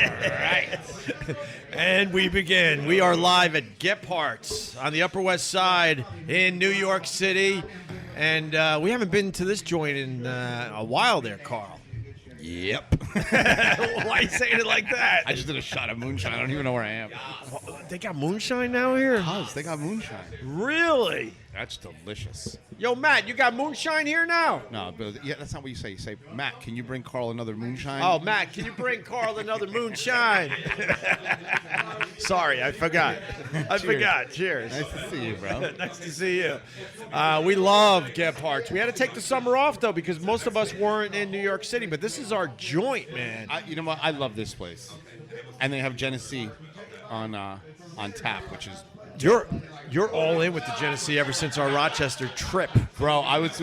right. And we begin. We are live at Gebhards on the Upper West Side in New York City. And we haven't been to this joint in a while there, Carl. Yep. Why are you saying it like that? I just did a shot of moonshine. I don't even know where I am. They got moonshine now here? They got moonshine. Really? That's delicious. Yo, Matt, you got moonshine here now? No, but yeah, that's not what you say. You say, Matt, can you bring Carl another moonshine? Oh, Matt, can you bring Carl another moonshine? Sorry, I forgot. Cheers. Nice to see you, bro. Nice to see you. We love Gebhards. We had to take the summer off, though, because most of us weren't in New York City. But this is our joint, man. You know what? I love this place. And they have Genesee on tap, which is... You're all in with the Genesee ever since our Rochester trip. Bro, I was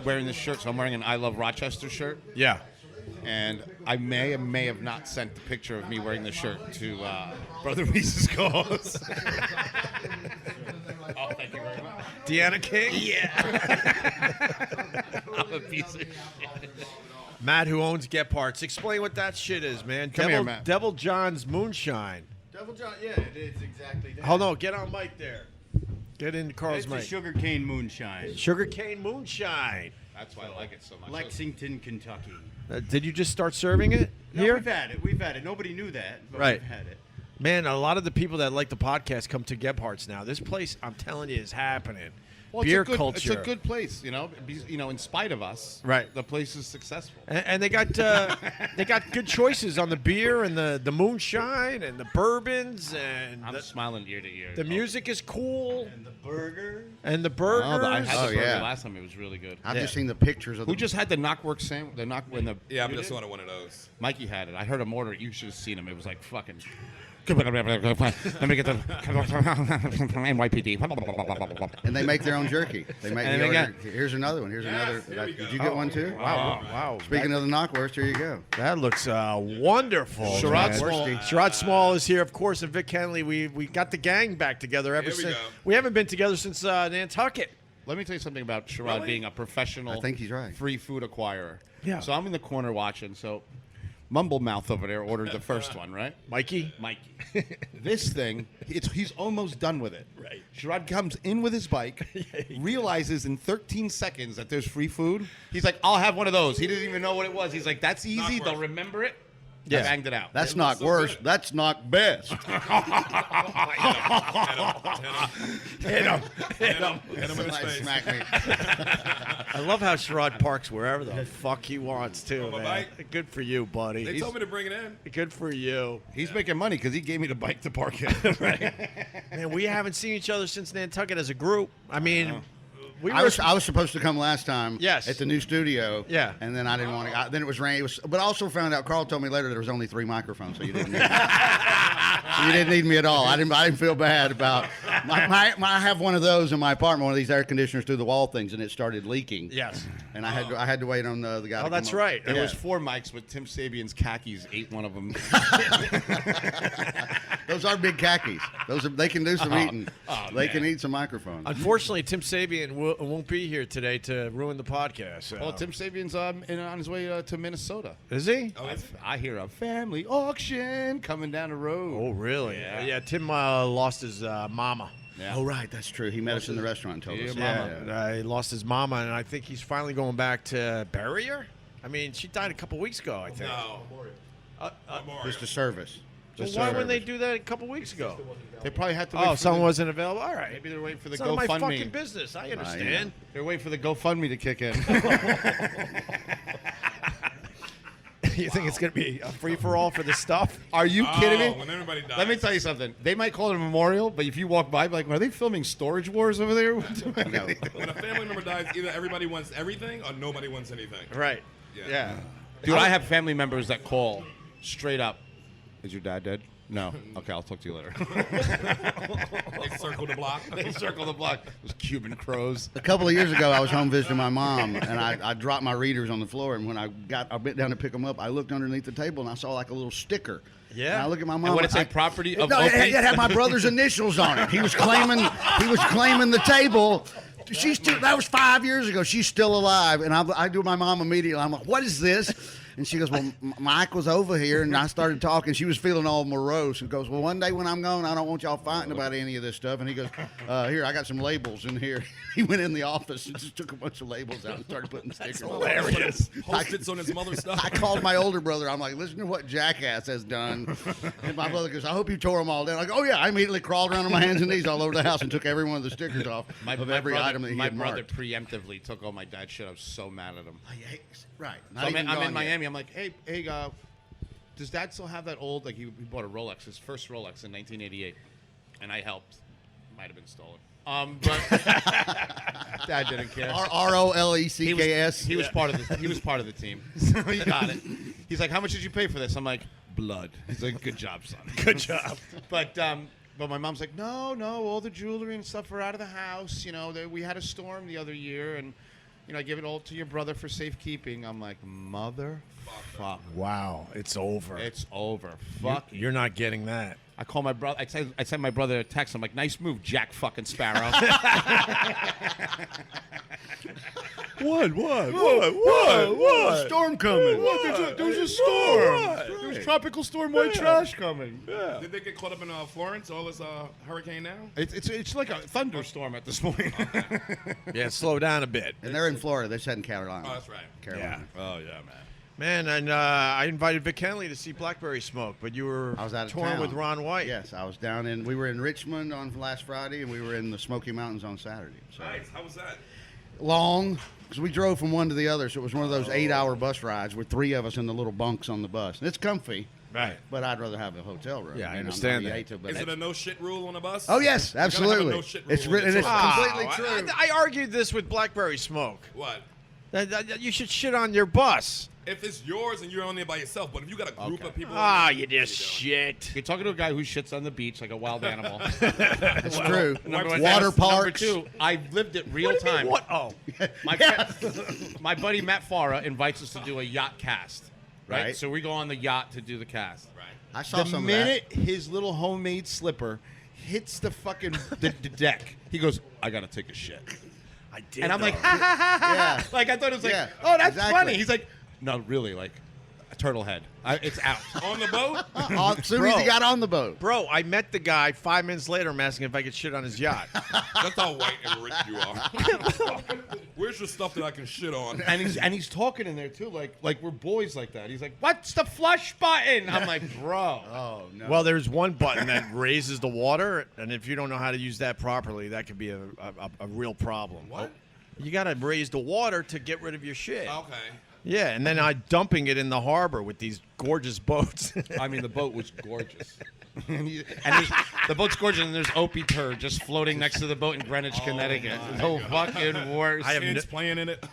wearing this shirt, so I'm wearing an I Love Rochester shirt. Yeah. And I may have not sent the picture of me wearing the shirt to Brother Reese's cause. Oh, thank you very much. Deanna King? Yeah. I'm a piece of shit. Matt, who owns Gebhards, explain what that shit is, man. Come here, Matt. Devil John's Moonshine. Devil John, yeah, it is exactly that. Hold on, get on mic there. Get into Carl's It's mic. a sugarcane moonshine. Sugarcane Moonshine. That's why I like it so much. Lexington, Kentucky. Did you just start serving it No, here? We've had it. Nobody knew that, but Right. we've had it. Man, a lot of the people that like the podcast come to Gebhards now. This place, I'm telling you, is happening. Well, Beer it's culture. It's a good place, you know. In spite of us, Right. The place is successful. And they got good choices on the beer and the moonshine and the bourbons and I'm smiling ear to ear. the music is cool And the burger. and the burgers. I had the burger yeah. last time. It was really good. I've Yeah. just seen the pictures of Who the. just had the knockwork sandwich? Yeah, I'm just wanted one of those. Mikey had it. I heard him order it. You should have seen him. It was like fucking. Let me get the NYPD. And they make their own jerky. They make. And you they order- here's another one. Here's another. here we go. Did you get one too? Wow. Speaking of the knockwurst, here you go. That looks wonderful. Sherrod man. Small. Sherrod Small is here, of course, and Vic Henley. We got the gang back together ever Here we since. go. We haven't been together since Nantucket. Let me tell you something about Sherrod Really? being a professional. I think he's right. Free food acquirer. Yeah. So I'm in the corner watching. So Mumble Mouth over there ordered the first one, right? Mikey? Mikey. This thing, he's almost done with it. Right. Sherrod comes in with his bike, realizes in 13 seconds that there's free food. He's like, I'll have one of those. He didn't even know what it was. He's like, that's easy. Not They'll worth. remember it. Yeah. I banged it out. That's It not looks so worse. good. That's not best. Hit him. Hit him in his Somebody face. smack me. I love how Sherrod parks wherever the fuck he wants to, On my man. bike? Good for you, buddy. They told me to bring it in. Good for you. He's making money because he gave me the bike to park it. Man, we haven't seen each other since Nantucket as a group. I mean, we I were. was supposed to come last time. Yes. At the new studio. Yeah. And then I didn't want to. Then it was rain. But I also found out. Carl told me later there was only 3 microphones, so you didn't. You didn't need me at all. I didn't feel bad about. I have one of those in my apartment. One of these air conditioners through the wall things, and it started leaking. Yes. And I had to wait on the guy. Oh, to that's come up. right. There Yeah. was 4 mics, but Tim Sabian's khakis ate one of them. Those are big khakis. They can do some eating. They can man. eat some microphones. Unfortunately, Tim Sabian won't be here today to ruin the podcast. So. Well, Tim Sabian's on his way to Minnesota. Is he? Oh, it's I hear a family auction coming down the road. Oh, really? Yeah. Tim lost his mama. Yeah. Oh, right. That's true. He met us in the restaurant and told us. Yeah, He lost his mama, and I think he's finally going back to bury her. I mean, she died a couple weeks ago, I think. no. Memorial. Just a service. So Just why service. wouldn't they do that a couple weeks ago? They probably had to wait Oh, for someone the, wasn't available? All right. Maybe they're waiting for the It's none of my fucking GoFundMe. business. I understand. They're waiting for the GoFundMe to kick in. You think it's going to be a free-for-all for the stuff? Are you kidding me? When everybody dies. Let me tell you something. They might call it a memorial, but if you walk by, be like, are they filming Storage Wars over there? No. When a family member dies, either everybody wants everything or nobody wants anything. Right. Yeah. Yeah. Dude, I have family members that call straight up. Is your dad dead? No. Okay, I'll talk to you later. They circle the block. They circle the block. Those Cuban crows. A couple of years ago, I was home visiting my mom, and I dropped my readers on the floor. And when I bent down to pick them up, I looked underneath the table, and I saw like a little sticker. Yeah. And I look at my mom. And what it say, I- property of No, Opie? it had my brother's initials on it. He was claiming the table. She's still, that was 5 years ago. She's still alive. And I do my mom immediately. I'm like, what is this? And she goes, well, Mike was over here, and I started talking. She was feeling all morose. And goes, well, one day when I'm gone, I don't want y'all fighting about any of this stuff. And he goes, here, I got some labels in here. He went in the office and just took a bunch of labels out and started putting stickers on. Hilarious. Post-its on his mother's stuff. I called my older brother. I'm like, listen to what Jackass has done. And my brother goes, I hope you tore them all down. I go, oh, yeah. I immediately crawled around on my hands and knees all over the house and took every one of the stickers off of every item that he had marked. My brother preemptively took all my dad's shit. I was so mad at him. Right. So I'm in Miami. I'm like, hey, does Dad still have that old? Like he bought a Rolex, his first Rolex in 1988, and I helped. Might have been stolen. But Dad didn't care. ROLECKS. He was part of the. He was part of the team. So he got it. He's like, how much did you pay for this? I'm like, blood. He's like, good job, son. Good job. But my mom's like, no, all the jewelry and stuff are out of the house. You know, we had a storm the other year, and I give it all to your brother for safekeeping. I'm like, motherfucker. Wow, it's over. It's over. Fuck. You're not getting that. I call my brother. I send my brother a text. I'm like, nice move, Jack fucking Sparrow. What? Storm coming. There's a storm. There's tropical storm white trash coming. Yeah. Did they get caught up in Florence, all this hurricane now? It's like a thunderstorm at this point. Yeah, slow down a bit. And they're in Florida. They're set in Carolina. Oh, that's right. Carolina. Oh, yeah, man. Man, and I invited Vic Henley to see Blackberry Smoke, but you were I was out of touring town with Ron White. Yes, I was down in. We were in Richmond on last Friday, and we were in the Smoky Mountains on Saturday. So Nice. How was that? long, because we drove from one to the other, so it was one of those 8-hour bus rides with 3 of us in the little bunks on the bus. And it's comfy, Right. but I'd rather have a hotel room. Yeah, I You know, understand I'm not that. the A-type, but Is it a no shit rule on a bus? Oh yes, You gotta have a absolutely. no shit rule It's on written. the It's tour. completely Oh, true. I argued this with Blackberry Smoke. What? That you should shit on your bus. If it's yours and you're on there by yourself, but if you got a group of people, Ah, on there, you just shit. You're talking to a guy who shits on the beach like a wild animal. It's true. Number one. Water Number parks. 2, I lived it real time. What? Oh. My buddy Matt Farah invites us to do a yacht cast. Right? Right. So we go on the yacht to do the cast. right? I saw The some minute his little homemade slipper hits the fucking the deck, he goes, I gotta take a shit. I did. And I'm like, though. ha ha ha ha. Yeah. Like I thought it was like, Yeah, oh, that's exactly. funny. He's like, no, really, like a turtle head. It's out. On the boat? that. As soon as he Bro. got on the boat. Bro, I met the guy 5 minutes later. I'm asking if I could shit on his yacht. That's how white and rich you are. Where's your stuff that I can shit on? And he's talking in there too, like we're boys like that. He's like, what's the flush button? I'm like, bro. Oh no. Well, there's one button that raises the water, and if you don't know how to use that properly, that could be a real problem. What? You got to raise the water to get rid of your shit. Okay. Yeah, and then I'm dumping it in the harbor with these gorgeous boats. I mean, the boat was gorgeous. and the boat's gorgeous, and there's Opie turd just floating next to the boat in Greenwich, Connecticut. No fucking worse. I have Kids playing in it.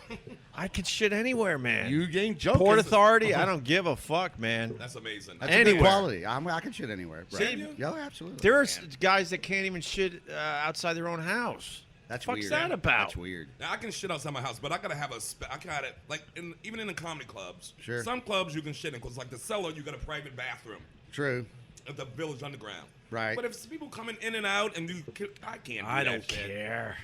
I could shit anywhere, man. You ain't joking. Port Authority, I don't give a fuck, man. That's amazing. That's a good anywhere. quality. I can shit anywhere. See, Yeah, absolutely. There are guys that can't even shit outside their own house. That's What's weird. that about? That's weird. Now, I can shit outside my house, but I gotta have I got it like even in the comedy clubs. Sure. Some clubs you can shit in because like the Cellar, you got a private bathroom True. at the Village Underground. Right. But if people coming in and out and I can't. I do don't that shit. care.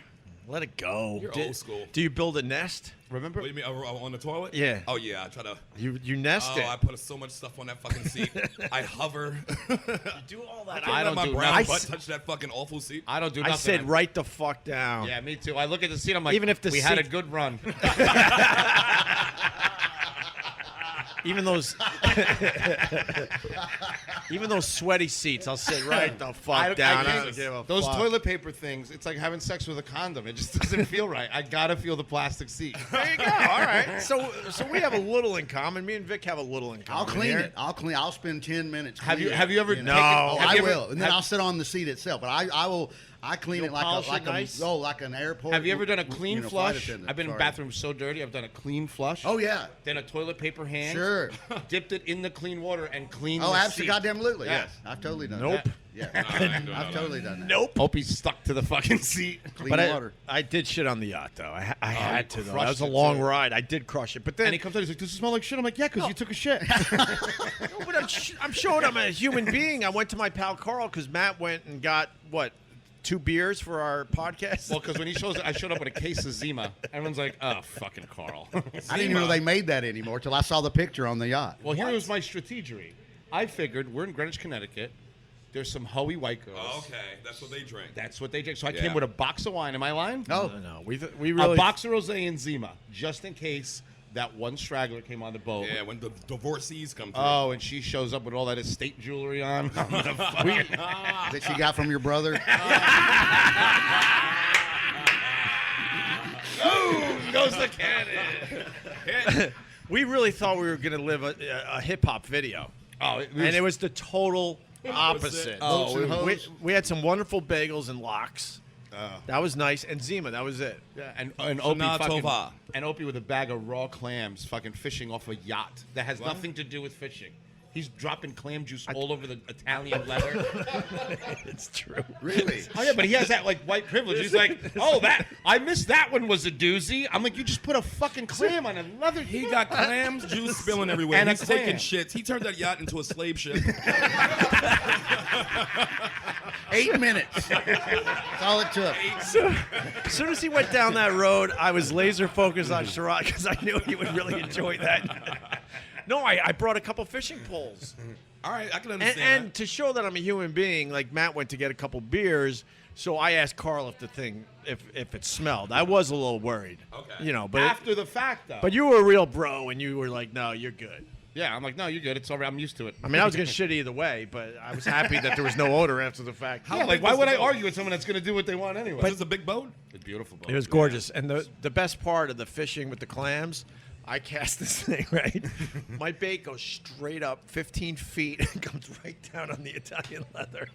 Let it go. You're old school. Do you build a nest? Remember? What do you mean on the toilet? Yeah. Oh yeah, I try to. You nest Oh, it. I put so much stuff on that fucking seat. I hover. do all that. I don't let my do brown nothing. butt touch that fucking awful seat. I don't do nothing. I said right the fuck down. Yeah, me too. I look at the seat. I'm like, Even if the we had a seat- good run. Even those, even those sweaty seats, I'll sit right the fuck down. I don't give a those fuck. toilet paper things, it's like having sex with a condom. It just doesn't feel right. I gotta feel the plastic seat. There you go. All right. So we have a little in common. Me and Vic have a little in common. I'll clean here. it. I'll spend 10 minutes. Have you cleaning it, ever know? taken- Oh, have I you ever- will, and then have- I'll sit on the seat itself. But I will. I clean You'll it like polish it a nice? like an airport. Have you ever done a clean flight flush? attendant. I've been in Sorry. bathrooms so dirty. I've done a clean flush. Oh yeah. Then a toilet paper hand. Sure. Dipped it in the clean water and cleaned Oh, the absolutely, seat. goddamn, Yeah. yes. I've totally done Nope. that. Yeah, I've totally done that. Nope. Opie's stuck to the fucking seat. Clean But water. I did shit on the yacht though. I had to though. That crushed was a it, long too. ride. I did crush it. But then And he comes out. He's like, "Does it smell like shit?" I'm like, "Yeah, because you took a shit." No, but I'm showing I'm a human being. I went to my pal Carl because Matt went and got what 2 beers for our podcast. Well, because when I showed up with a case of Zima. Everyone's like, "Oh, fucking Carl." I didn't even know they made that anymore till I saw the picture on the yacht. Well, here was my strategery. I figured we're in Greenwich, Connecticut. There's some hoey white girls. Oh, okay, that's what they drink. That's what they drink. So I Yeah. came with a box of wine. Am I lying? No. No, we really A box of rosé and Zima, just in case that one straggler came on the boat. Yeah, when the divorcees come through. Oh, and she shows up with all that estate jewelry on. I'm gonna fucking- That she got from your brother. Boom goes the cannon. we really thought we were going to live a hip hop video. Oh, And it was the total opposite. Oh, we had some wonderful bagels and lox. That was nice. And Zima, that was it. yeah, and Opie Shana fucking, Tova. and Opie with a bag of raw clams, fucking fishing off a yacht that has nothing to do with fishing. He's dropping clam juice all over the Italian leather. It's true. Really? Oh yeah, but he has that like white privilege. He's like, oh, that I missed that one was a doozy. I'm like, you just put a fucking clam on a leather. He got clams, juice spilling everywhere. And a He's taking clam. shits. He turned that yacht into a slave ship. 8 minutes. That's all it took. So, as soon as he went down that road, I was laser focused on Sherrod because I knew he would really enjoy that. No, I brought a couple fishing poles. All right, I can And, understand and to show that I'm a human being, like Matt went to get a couple beers, so I asked Carl if it smelled. I was a little worried. Okay. You know, but After the fact, though. but you were a real bro, and you were like, no, you're good. yeah, I'm like, no, you're good. It's all right. I'm used to it. I mean, I was gonna shit either way, but I was happy that there was no odor after the fact. How yeah, like big why was would the I boat? argue with someone that's going to do what they want anyway? that. This is a big boat? It's a beautiful boat. It was gorgeous, and the best part of the fishing with the clams, I cast this thing right. My bait goes straight up 15 feet and comes right down on the Italian leather,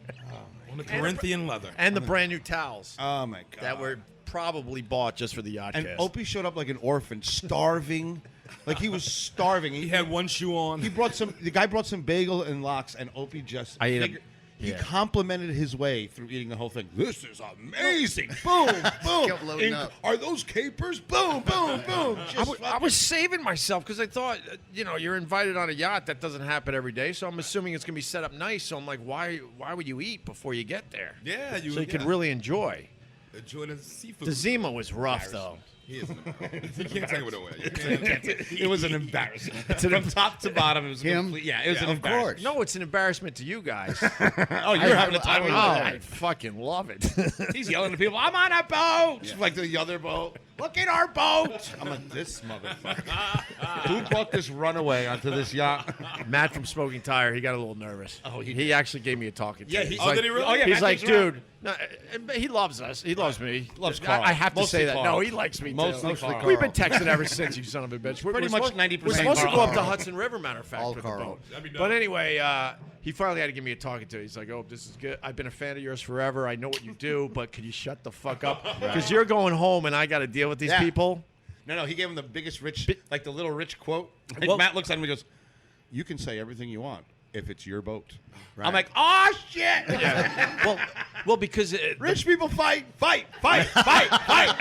On the Corinthian leather. and the brand new towels Oh my god. that were probably bought just for the yacht And cast. Opie showed up like an orphan, starving. Like he was starving. He had one shoe on. He brought some. The guy brought some bagel and lox, and Opie just. I ate 'em. figured- He Yeah. complimented his way through eating the whole thing. This is amazing. Boom, boom. Kept loading up. Are those capers? Boom, boom, boom. I was saving myself because I thought, you're invited on a yacht. That doesn't happen every day, so I'm assuming it's gonna be set up nice. So I'm like, why would you eat before you get there? Yeah, you So you could really enjoy. enjoy the seafood. The Zima was rough though. He is you can't take it away. You can't. It was an embarrassment. From top to bottom, it was Him? complete. Yeah, it was an Of embarrassment. course. No, it's an embarrassment to you guys. Oh, you're having a time with Oh, it. I fucking love it. He's yelling to people, I'm on a boat! Like the other boat. Look at our boat! I'm like, this motherfucker. Who brought this runaway onto this yacht? Matt from Smoking Tire, he got a little nervous. Oh, he he did. actually gave me a talking to. Yeah, He's he- Oh, like, did he really? Oh, yeah, he's Matt like, comes around. dude, no, he loves us. He loves me. Loves Carl. I have to Mostly say that. Carl. No, he likes me Mostly too. Carl. We've been texting ever since, you son of a bitch. Pretty We're much supposed- 90% We're supposed to go Carl. up the Hudson River, matter of fact, All with the Carl. boat. That'd be But dope. anyway, he finally had to give me a talking to. He's like, oh, this is good. I've been a fan of yours forever. I know what you do, but could you shut the fuck up? Because you're going home and I got to deal with these Yeah. people. No, he gave him the biggest rich, like the little rich quote. Like Well- Matt looks at him and goes, you can say everything you want if it's your boat. Right. I'm like, oh, shit! Well, because Rich people fight, fight, fight, fight, fight,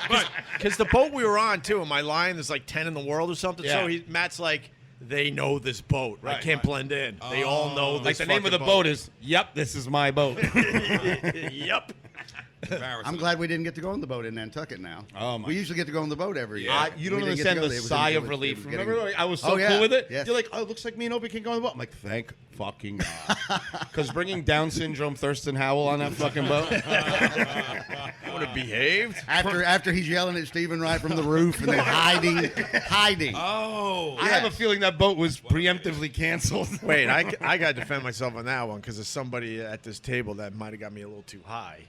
fight. Because the boat we were on, too, in my line, there's like 10 in the world or something. Yeah. So Matt's like, they know this boat. I Right, can't right. blend in. They all know this Like the name of the fucking boat is, yep, this is my boat. Yep. Embarrassing. I'm glad we didn't get to go on the boat in Nantucket now. Oh, my- We usually get to go on the boat every year. You don't We didn't get to understand go. the It was- sigh it of was- relief. it was getting- Remember, I was so Oh, yeah. cool with it. Yes. You're like, oh, it looks like me and Opie can go on the boat. I'm like, thank fucking God. Because bringing Down syndrome Thurston Howell on that fucking boat. Would have behaved. After he's yelling at Stephen Wright from the roof and then hiding. Oh. I have a feeling that boat was preemptively canceled. Wait, I got to defend myself on that one because there's somebody at this table that might have got me a little too high.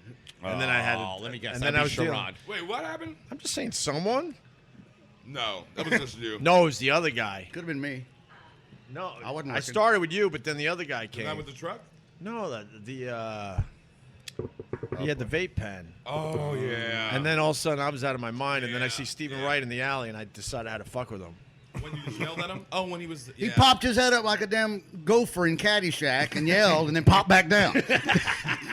And then I had to. Let me guess. And That'd then I be was dealing- Sherrod. Wait, what happened? I'm just saying someone. No, that was just you. No, it was the other guy. Could have been me. No, I wasn't I working. started with you, but then the other guy came. Not with the truck? No, he had the vape pen. Oh, yeah. And then all of a sudden I was out of my mind, and then I see Stephen Wright in the alley, and I decided I had to fuck with him. When you just yelled at him? Oh, when he was. He Yeah. popped his head up like a damn gopher in Caddyshack and yelled and then popped back down.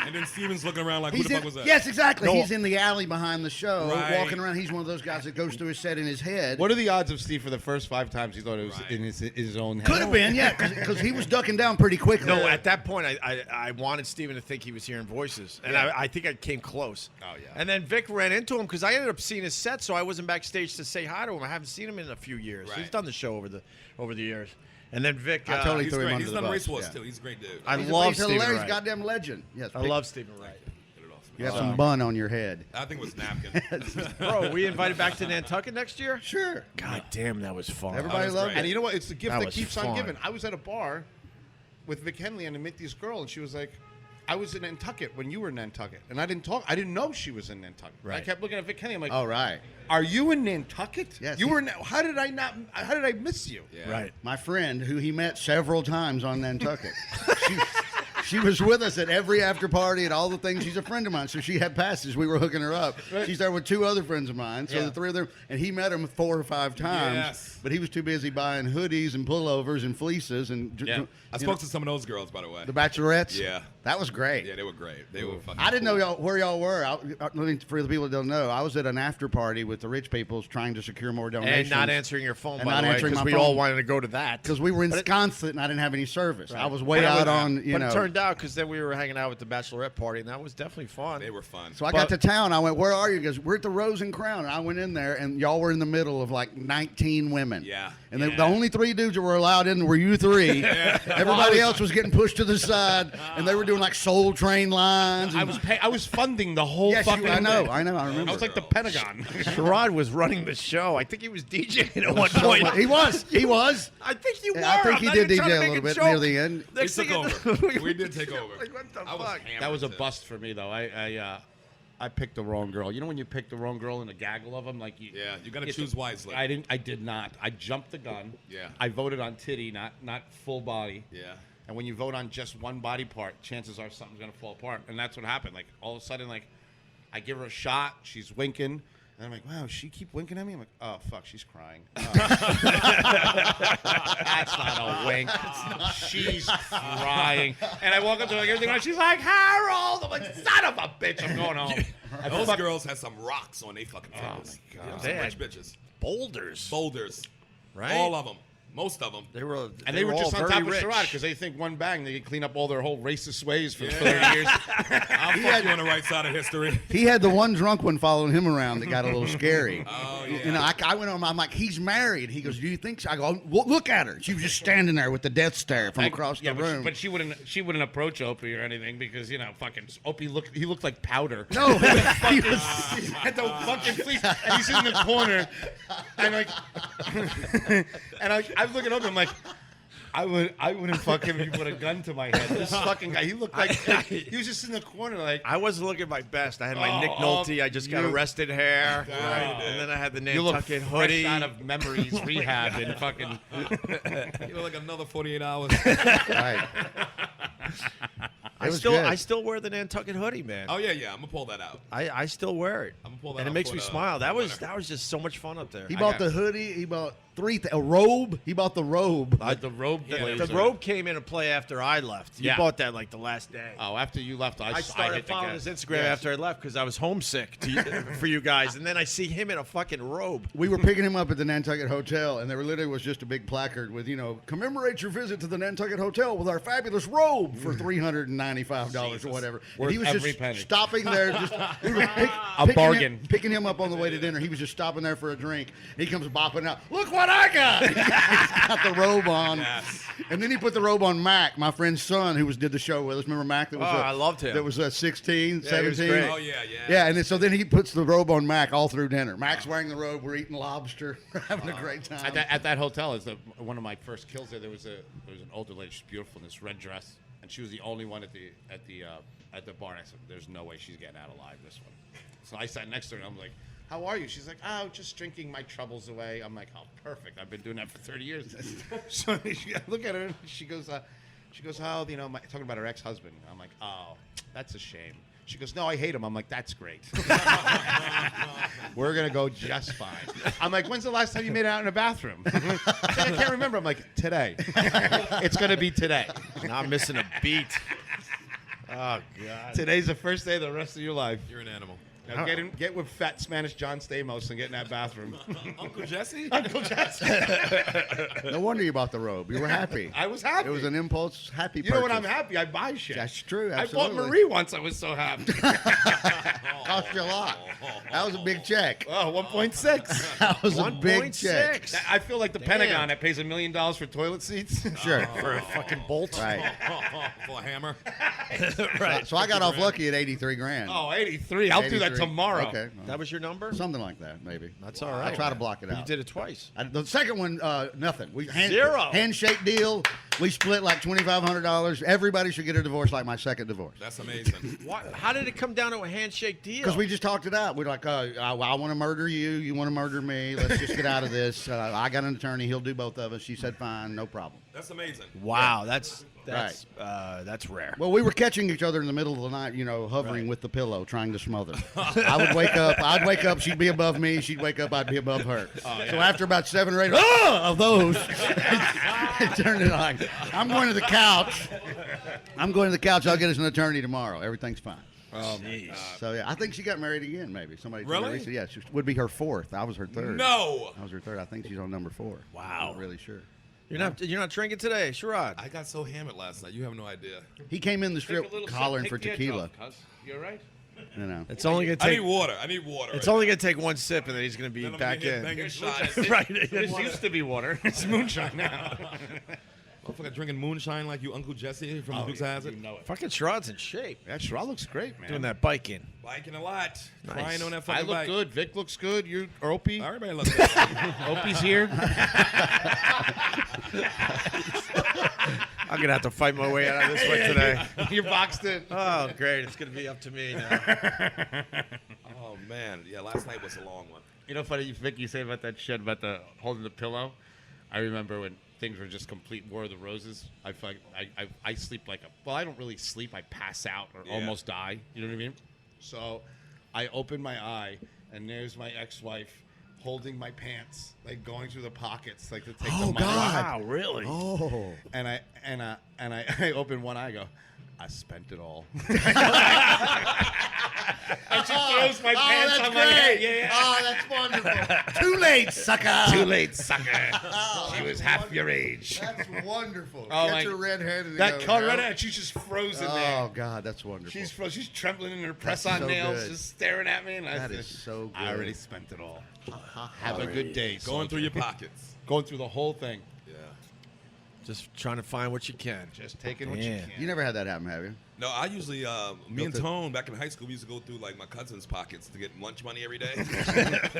And then Steven's looking around like, who He's the in, fuck was that? yes, exactly. No. He's in the alley behind the show, Right. walking around. He's one of those guys that goes through his set in his head. What are the odds of Steve for the first 5 times he thought it was Right. in his own head? Could have been, yeah, because he was ducking down pretty quickly. No, at that point, I wanted Steven to think he was hearing voices, and I think I came close. Oh, yeah. And then Vic ran into him because I ended up seeing his set, so I wasn't backstage to say hi to him. I haven't seen him in a few years. Right. He's done the show over the years. And then Vic, I totally He's threw him great. under He's the done bus. Race Wars, Yeah. too. He's a great dude. I He's love a Steven hilarious Wright. goddamn legend. Yes, I love Steven Wright. Get it off me. You have some bun on your head. I think it was napkin. Bro, we invited back to Nantucket next year? Sure. God damn, that was fun. Everybody that's loved great. And it. you know what? It's the gift That that was keeps fun. on giving. I was at a bar with Vic Henley and I met this girl, and she was like, I was in Nantucket when you were in Nantucket. And I didn't talk. I didn't know she was in Nantucket. Right. I kept looking at Vic Henley. I'm like, All right. are you in Nantucket? Yes, You he- were. How did I miss you? Yeah. Right. My friend, who he met several times on Nantucket. She was with us at every after party and all the things. She's a friend of mine, so she had passes. We were hooking her up. She's there with 2 other friends of mine, so Yeah. the 3 of them. And he met them 4 or 5 times, Yes. but he was too busy buying hoodies and pullovers and fleeces and. Yeah. I spoke to some of those girls, by the way. The Bachelorettes. Yeah. that was great. Yeah, they were great. They were fucking I didn't cool. know where y'all were. For the people that don't know, I was at an after party with the rich peoples trying to secure more donations. And not answering your phone, And by not the way, answering because my we all phone. wanted to go to that. because we were in But it- Wisconsin and I didn't have any service. Right. I was way But it out was- on, you but know. it turned out because then we were hanging out with the Bachelorette party, and that was definitely fun. They were fun. So I got to town. I went, "Where are you?" He goes, "We're at the Rose and Crown." And I went in there, and y'all were in the middle of like 19 women. Yeah. And the only 3 dudes that were allowed in were you 3. Everybody else was getting pushed to the side, and they were doing like Soul Train lines. I and- was I was funding the whole Yes, fucking. I know. thing. I remember. I was like the Pentagon. Sherrod was running the show. I think he was DJing at one point. He was. He was. I think you were. I think I'm he not did even trying DJ to a make little bit joke. near the end. We Next took thing you over. know- We did take over. Like, what the I was fuck? hammered, That was a too. bust for me though. I picked the wrong girl. You know when you pick the wrong girl in a gaggle of them, like you. Yeah, you gotta get choose wisely. I didn't. I did not. I jumped the gun. Yeah. I voted on titty, not full body. Yeah. And when you vote on just one body part, chances are something's gonna fall apart. And that's what happened. Like all of a sudden, like I give her a shot, she's winking, and I'm like, wow, she keep winking at me. I'm like, oh fuck, she's crying. Oh. That's not a wink. She's crying. And I walk up to her like everything. She's like, Harold. I'm like, son of a bitch. I'm going home. I Those fuck- girls had some rocks on their fucking fingers. my God. Yeah, They some had- rich bitches. Boulders. Boulders. Right? All of them. Most of them. They were. And they were all just on very top of rich. Sherrod because they think one bang they can clean up all their whole racist ways for Yeah. 30 years. I'll fuck you on the right side of history. He had the one drunk one following him around that got a little scary. Oh, yeah. You know, I went on. I'm like, "He's married." He goes, "Do you think so?" I go, well, "Look at her. She was just standing there with the death stare from across Yeah, the but room." But she wouldn't approach Opie or anything because fucking Opie looked like powder. no, he was. He had the fucking fleece. And he's in the corner, and like, and I'm looking up. I'm like, I wouldn't fuck him if you put a gun to my head. This fucking guy, he looked like he was just in the corner, like. I wasn't looking my best. I had my Nick Oh, Nolte. I just got you- arrested hair. Right. And then I had the You look Nantucket fresh hoodie. out of memories rehab and fucking. You know, like another 48 hours. Right. I was still good. I still wear the Nantucket hoodie, man. Oh, yeah. I'm going to pull that out. I still wear it. I'm gonna pull that and it out makes for me the- smile. That for was winter. just so much fun up there. He bought the hoodie. He bought a robe. He bought the robe. The robe. The blazer. robe came into play after I left. You Yeah. bought that like the last day. Oh, after you left, I I started hit the following gas. his Instagram after I left because I was homesick for you guys, and then I see him in a fucking robe. We were picking him up at the Nantucket Hotel, and there literally was just a big placard with, commemorate your visit to the Nantucket Hotel with our fabulous robe for $395 or whatever. And Worth he was every just penny. stopping there. We were bargain. Picking him up on the way to dinner. He was just stopping there for a drink. He comes bopping out. Look what I got! He's got the robe on. Yes. And then he put the robe on Mac, my friend's son, who did the show with us. Remember Mac? That was I loved him. That was 16, Yeah, he was 17. great. Oh, yeah. Yeah, and then, so then he puts the robe on Mac all through dinner. Mac's wearing the robe. We're eating lobster. We're having a great time. At that hotel is one of my first kills there. There was an older lady, she's beautiful in this red dress, and she was the only one at the bar. And I said, "There's no way she's getting out alive this one." So I sat next to her and I'm like, "How are you?" She's like, "Oh, just drinking my troubles away." I'm like, "Oh, perfect. I've been doing that for 30 years." So I look at her and she goes, "Oh, talking about her ex-husband." I'm like, "Oh, that's a shame." She goes, "No, I hate him." I'm like, "That's great. We're gonna go just fine." I'm like, "When's the last time you made it out in a bathroom?" She's like, "I can't remember." I'm like, "Today. It's gonna be today." Not missing a beat. Oh, God. Today's the first day of the rest of your life. You're an animal. Now get with fat Spanish John Stamos and get in that bathroom. Uncle Jesse? Uncle Jesse. No wonder you bought the robe. You were happy. I was happy. It was an impulse happy You know when I'm purchase. happy, I buy shit. That's true. I Absolutely. bought Marie once. I was so happy. Cost you a lot. That was a big check. Oh, 1.6. That was a big check. 1.6. I feel like the Pentagon that pays $1 million for toilet seats. Sure. For a fucking bolt. Right. For a hammer. Right. So I got off lucky at 83 grand. Oh, 83. I'll do that 83. tomorrow. Okay. That was your number? Something like that, maybe. That's all right. I'll try to block it But out. you did it twice. The second one, nothing. Zero. Handshake deal. We split like $2,500. Everybody should get a divorce like my second divorce. That's amazing. How did it come down to a handshake deal? Because we just talked it out. We're like, I want to murder you. You want to murder me. Let's just get out of this. I got an attorney. He'll do both of us. She said, fine, no problem. That's amazing. Wow, that's rare. Well, we were catching each other in the middle of the night, hovering with the pillow, trying to smother. I would wake up. I'd wake up. She'd be above me. She'd wake up. I'd be above her. So after about 7 or 8 of those, it turned into like, I'm going to the couch. I'll get us an attorney tomorrow. Everything's fine. Jeez. So yeah, I think she got married again. Maybe somebody told me Really? recently. Yeah, she would be her fourth. I was her third. No. I was her third. I think she's on number 4. Wow. I'm not really sure. You're not drinking today, Sherrod. I got so hammered last night. You have no idea. He came in the strip hollering for tequila. You're right. It's only gonna I take. need water. I need water. It's only gonna take one sip, and then he's gonna be Then I'm back gonna in. hit banging shots. Right. This used to be water. It's moonshine now. Motherfucker drinking moonshine like you Uncle Jesse from Dukes Hazard. You know it. Fucking Sherrod's in shape. That Sherrod looks great, man. Doing that biking. Biking a lot. Nice. Crying on that I fucking look bike. good. Vic looks good. You, Opie. Everybody looks good. Opie's here. I'm gonna have to fight my way out of this one today. You're boxed in. Oh, great! It's gonna be up to me now. Oh, man. Yeah, last night was a long one. You know, funny, Vic, you say about that shit about the holding the pillow. I remember when things were just complete War of the Roses. I sleep like I don't really sleep. I pass out or almost die. You know what I mean? So I open my eye, and there's my ex-wife holding my pants, like going through the pockets, like to take the money. Wow, really? Oh. And I open one eye, I go, I spent it all. And she throws my pants that's on my head. Yeah. Oh, that's wonderful. Too late, sucker. Too late, sucker. She was half your age. That's wonderful. Oh, Get my- your red hair That together, color girl. right now, she's just frozen there. Oh, God, that's wonderful. She's frozen. She's trembling in her That's press-on so nails, good. just staring at me. And That I is so I good. already spent it all. Have a good day. Going soldier. through your pockets. Going through the whole thing. Yeah. Just trying to find what you can. Just taking what you Yeah. can. You never had that happen, have you? No, I usually, me and Nothing. Tone, back in high school, we used to go through, like, my cousin's pockets to get lunch money every day.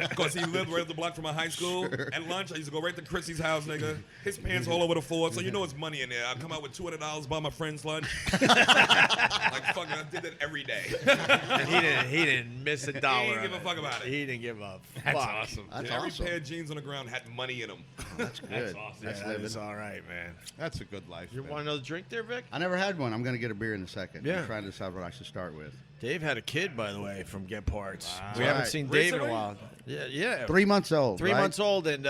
Because he lived right up the block from my high school. At lunch, I used to go right to Chrissy's house, nigga. His pants all over the floor, so you know it's money in there. I'd come out with $200, buy my friend's lunch. Like, fucking, I did that every day. And he didn't miss a dollar. He didn't give of a fuck about it. He didn't give a That's fuck. awesome. That's Every awesome. pair of jeans on the ground had money in them. That's good. That's awesome. Yeah, That's that living. is all right, man. That's a good life. You man. want another drink there, Vic? I never had one. I'm going to get a beer in a second. Yeah. I'm trying to decide what I should start with. Dave had a kid, by the way, from Gebhards. Wow. We haven't Right. seen Dave in a Recently? while. Yeah. 3 months old. 3 right? months old, and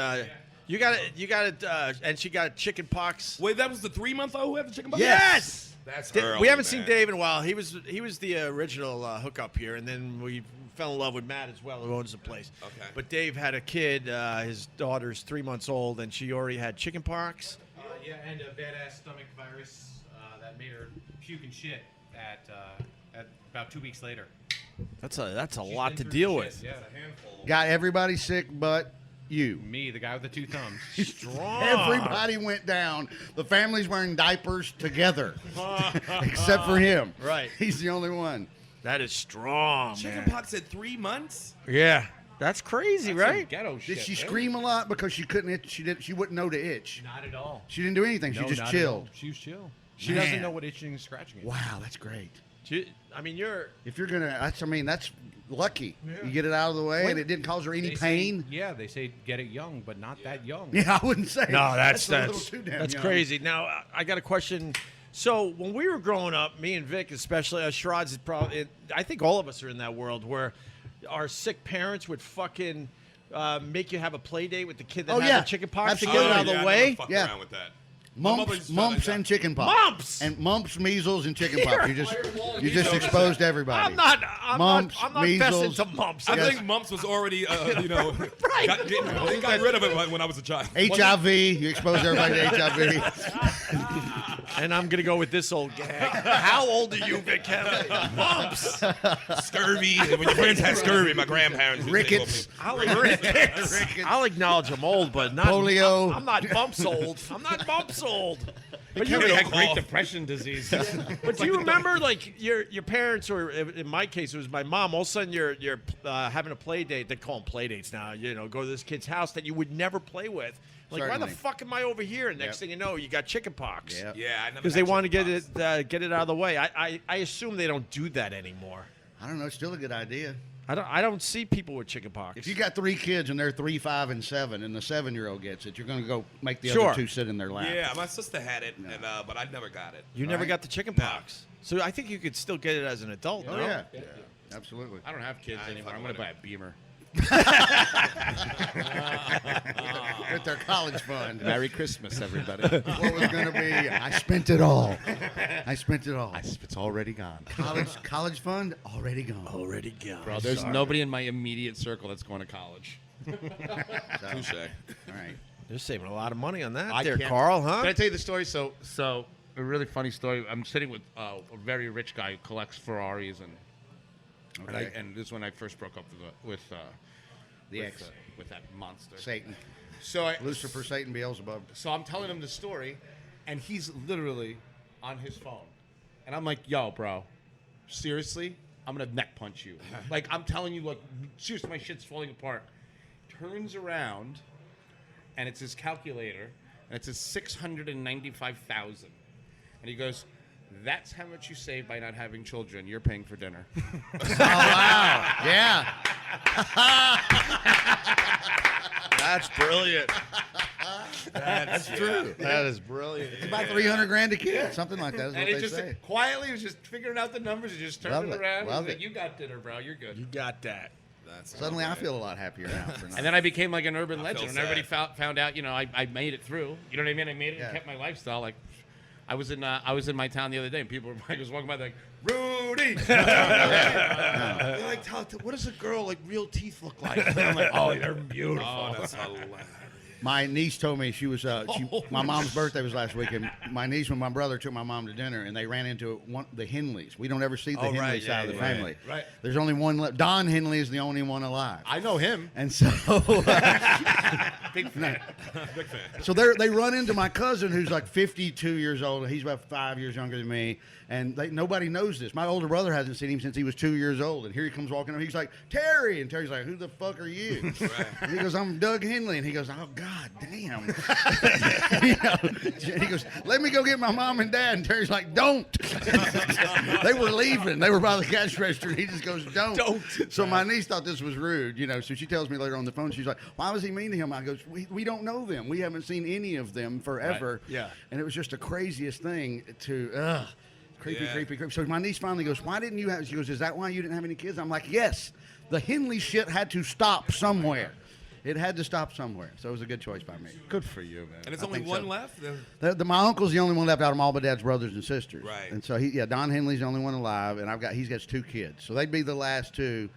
you got it, and she got chicken pox. Wait, that was the 3-month-old who had the chicken pox? Yes. That's Di- early, we haven't man. seen Dave in a while. He was the original hookup here, and then we fell in love with Matt as well, who owns the place. Okay. But Dave had a kid. His daughter's 3 months old, and she already had chicken pox. Yeah, and a badass stomach virus that made her puke and shit at about 2 weeks later. That's a She's lot been to through deal the with. shit, Yeah, Handful. Got everybody sick but you. me, the guy with the 2 thumbs. Strong. Everybody went down. The family's wearing diapers together, except for him. Right. He's the only one. That is strong, Chicken man. pox at 3 months? Yeah, that's crazy, That's some right? Ghetto Did shit. she really? scream a lot because she couldn't itch? She wouldn't know to itch. Not at all. She didn't do anything. She No, just not at chilled. all. She was chill. She Man. doesn't know what itching and scratching is. Wow, that's great. I mean, you're. If you're gonna, that's lucky. You get it out of the way, Wait. and it didn't cause her any They pain. Say, yeah, they say get it young, but not that young. Yeah, I wouldn't say. No, that's a little too damn that's young. crazy. Now I got a question. So when we were growing up, me and Vic, especially, Sherrod's is probably. I think all of us are in that world where our sick parents would fucking make you have a play date with the kid that Oh, had yeah. the chicken pox to Absolutely. get it out of yeah, the I way. never fucked Yeah. around with that. Mumps and chicken pox. Mumps! And mumps, measles, and chicken pox. You just exposed everybody. I'm not measles. fessing to mumps. I Yes. think mumps was already, they got rid of it when I was a child. HIV. You exposed everybody to HIV. And I'm gonna go with this old gag. How old are you, Big Kevin? Mumps. Scurvy. When your friends had scurvy, my grandparents used to make Rickets. I'll acknowledge I'm old, but not Polio. I'm not mumps old. I'm not mumps old. But Kevin you, had cough. Great Depression disease. but do you remember, like your parents, or in my case, it was my mom. All of a sudden, you're having a play date. They call them play dates now. Go to this kid's house that you would never play with. Like, why Certainly. the fuck am I over here? And next Yep. thing you know, you got chicken pox. Yep. Yeah, I never Because they had want to chicken get it out of the way. I assume they don't do that anymore. I don't know. It's still a good idea. I don't see people with chicken pox. If you got 3 kids and they're 3, 5, and 7, and the 7-year-old gets it, you're going to go make the Sure. other 2 sit in their lap. Yeah, my sister had it, and but I never got it. You never Right. got the chicken No. pox. So I think you could still get it as an adult. Oh, no? yeah. Absolutely. I don't have kids I ain't anymore. I'm fucking gonna with buy a Beamer. With their college fund. Merry Christmas, everybody. What was going to be, I spent it all. I spent it all. It's already gone. College fund, already gone. Already gone. Bro, there's nobody in my immediate circle that's going to college. Touche. All right. They're saving a lot of money on that I there, can't- Carl, huh? Can I tell you the story? So a really funny story. I'm sitting with a very rich guy who collects Ferraris, Okay. and this is when I first broke up with The ex. with that monster. Satan. So Lucifer, Satan, Beelzebub. So I'm telling him the story, and he's literally on his phone, and I'm like, "Yo, bro, seriously, I'm gonna neck punch you." Like, I'm telling you, like, seriously, my shit's falling apart. Turns around, and it's his calculator, and it says 695,000, and he goes, "That's how much you save by not having children. You're paying for dinner." Oh, wow. Yeah. That's brilliant. That's true. That is brilliant. It's about 300 grand a kid. Something like that is what And it they just say. quietly was just figuring out the numbers and just Love turning it. around. Love He's like, it. "You got dinner, bro. You're good." You got that. That's Suddenly I feel a lot happier now. For And then I became like an urban I legend, feel and everybody sad. found out. I made it through. You know what I mean? I made it Yeah. and kept my lifestyle. Like, I was in my town the other day, and people were like, was walking by, like, "Rudy." They're like, "What does a girl like real teeth look like?" And I'm like, "Oh, they're beautiful." Oh, that's hilarious. My niece told me she was. My mom's birthday was last week, and my niece and my brother took my mom to dinner, and they ran into the Henleys. We don't ever see the Oh, Henley right, side of the yeah, family. right. There's only one left. Don Henley is the only one alive. I know him. And so, Big fan. Big fan. so they run into my cousin who's like 52 years old, and he's about 5 years younger than me. And nobody knows this. My older brother hasn't seen him since he was 2 years old. And here he comes walking up. He's like, "Terry." And Terry's like, "Who the fuck are you?" And he goes, "I'm Doug Henley." And he goes, "Oh, God damn." He goes, "Let me go get my mom and dad." And Terry's like, "Don't." They were leaving. They were by the cash register. And he just goes, "Don't." Don't. So my niece thought this was rude, So she tells me later on the phone, she's like, "Why was he mean to him?" I goes, we don't know them. We haven't seen any of them forever. Right. Yeah. And it was just the craziest thing to, creepy. So my niece finally goes, "Why didn't you have?" She goes, "Is that why you didn't have any kids?" I'm like, "Yes, the Henley shit had to stop somewhere. It had to stop somewhere." So it was a good choice by me. Good for you, man. And it's I only think one so. left? My uncle's the only one left out of all my dad's brothers and sisters. Right. And so Don Henley's the only one alive, and he's got 2 kids. So they'd be the last 2.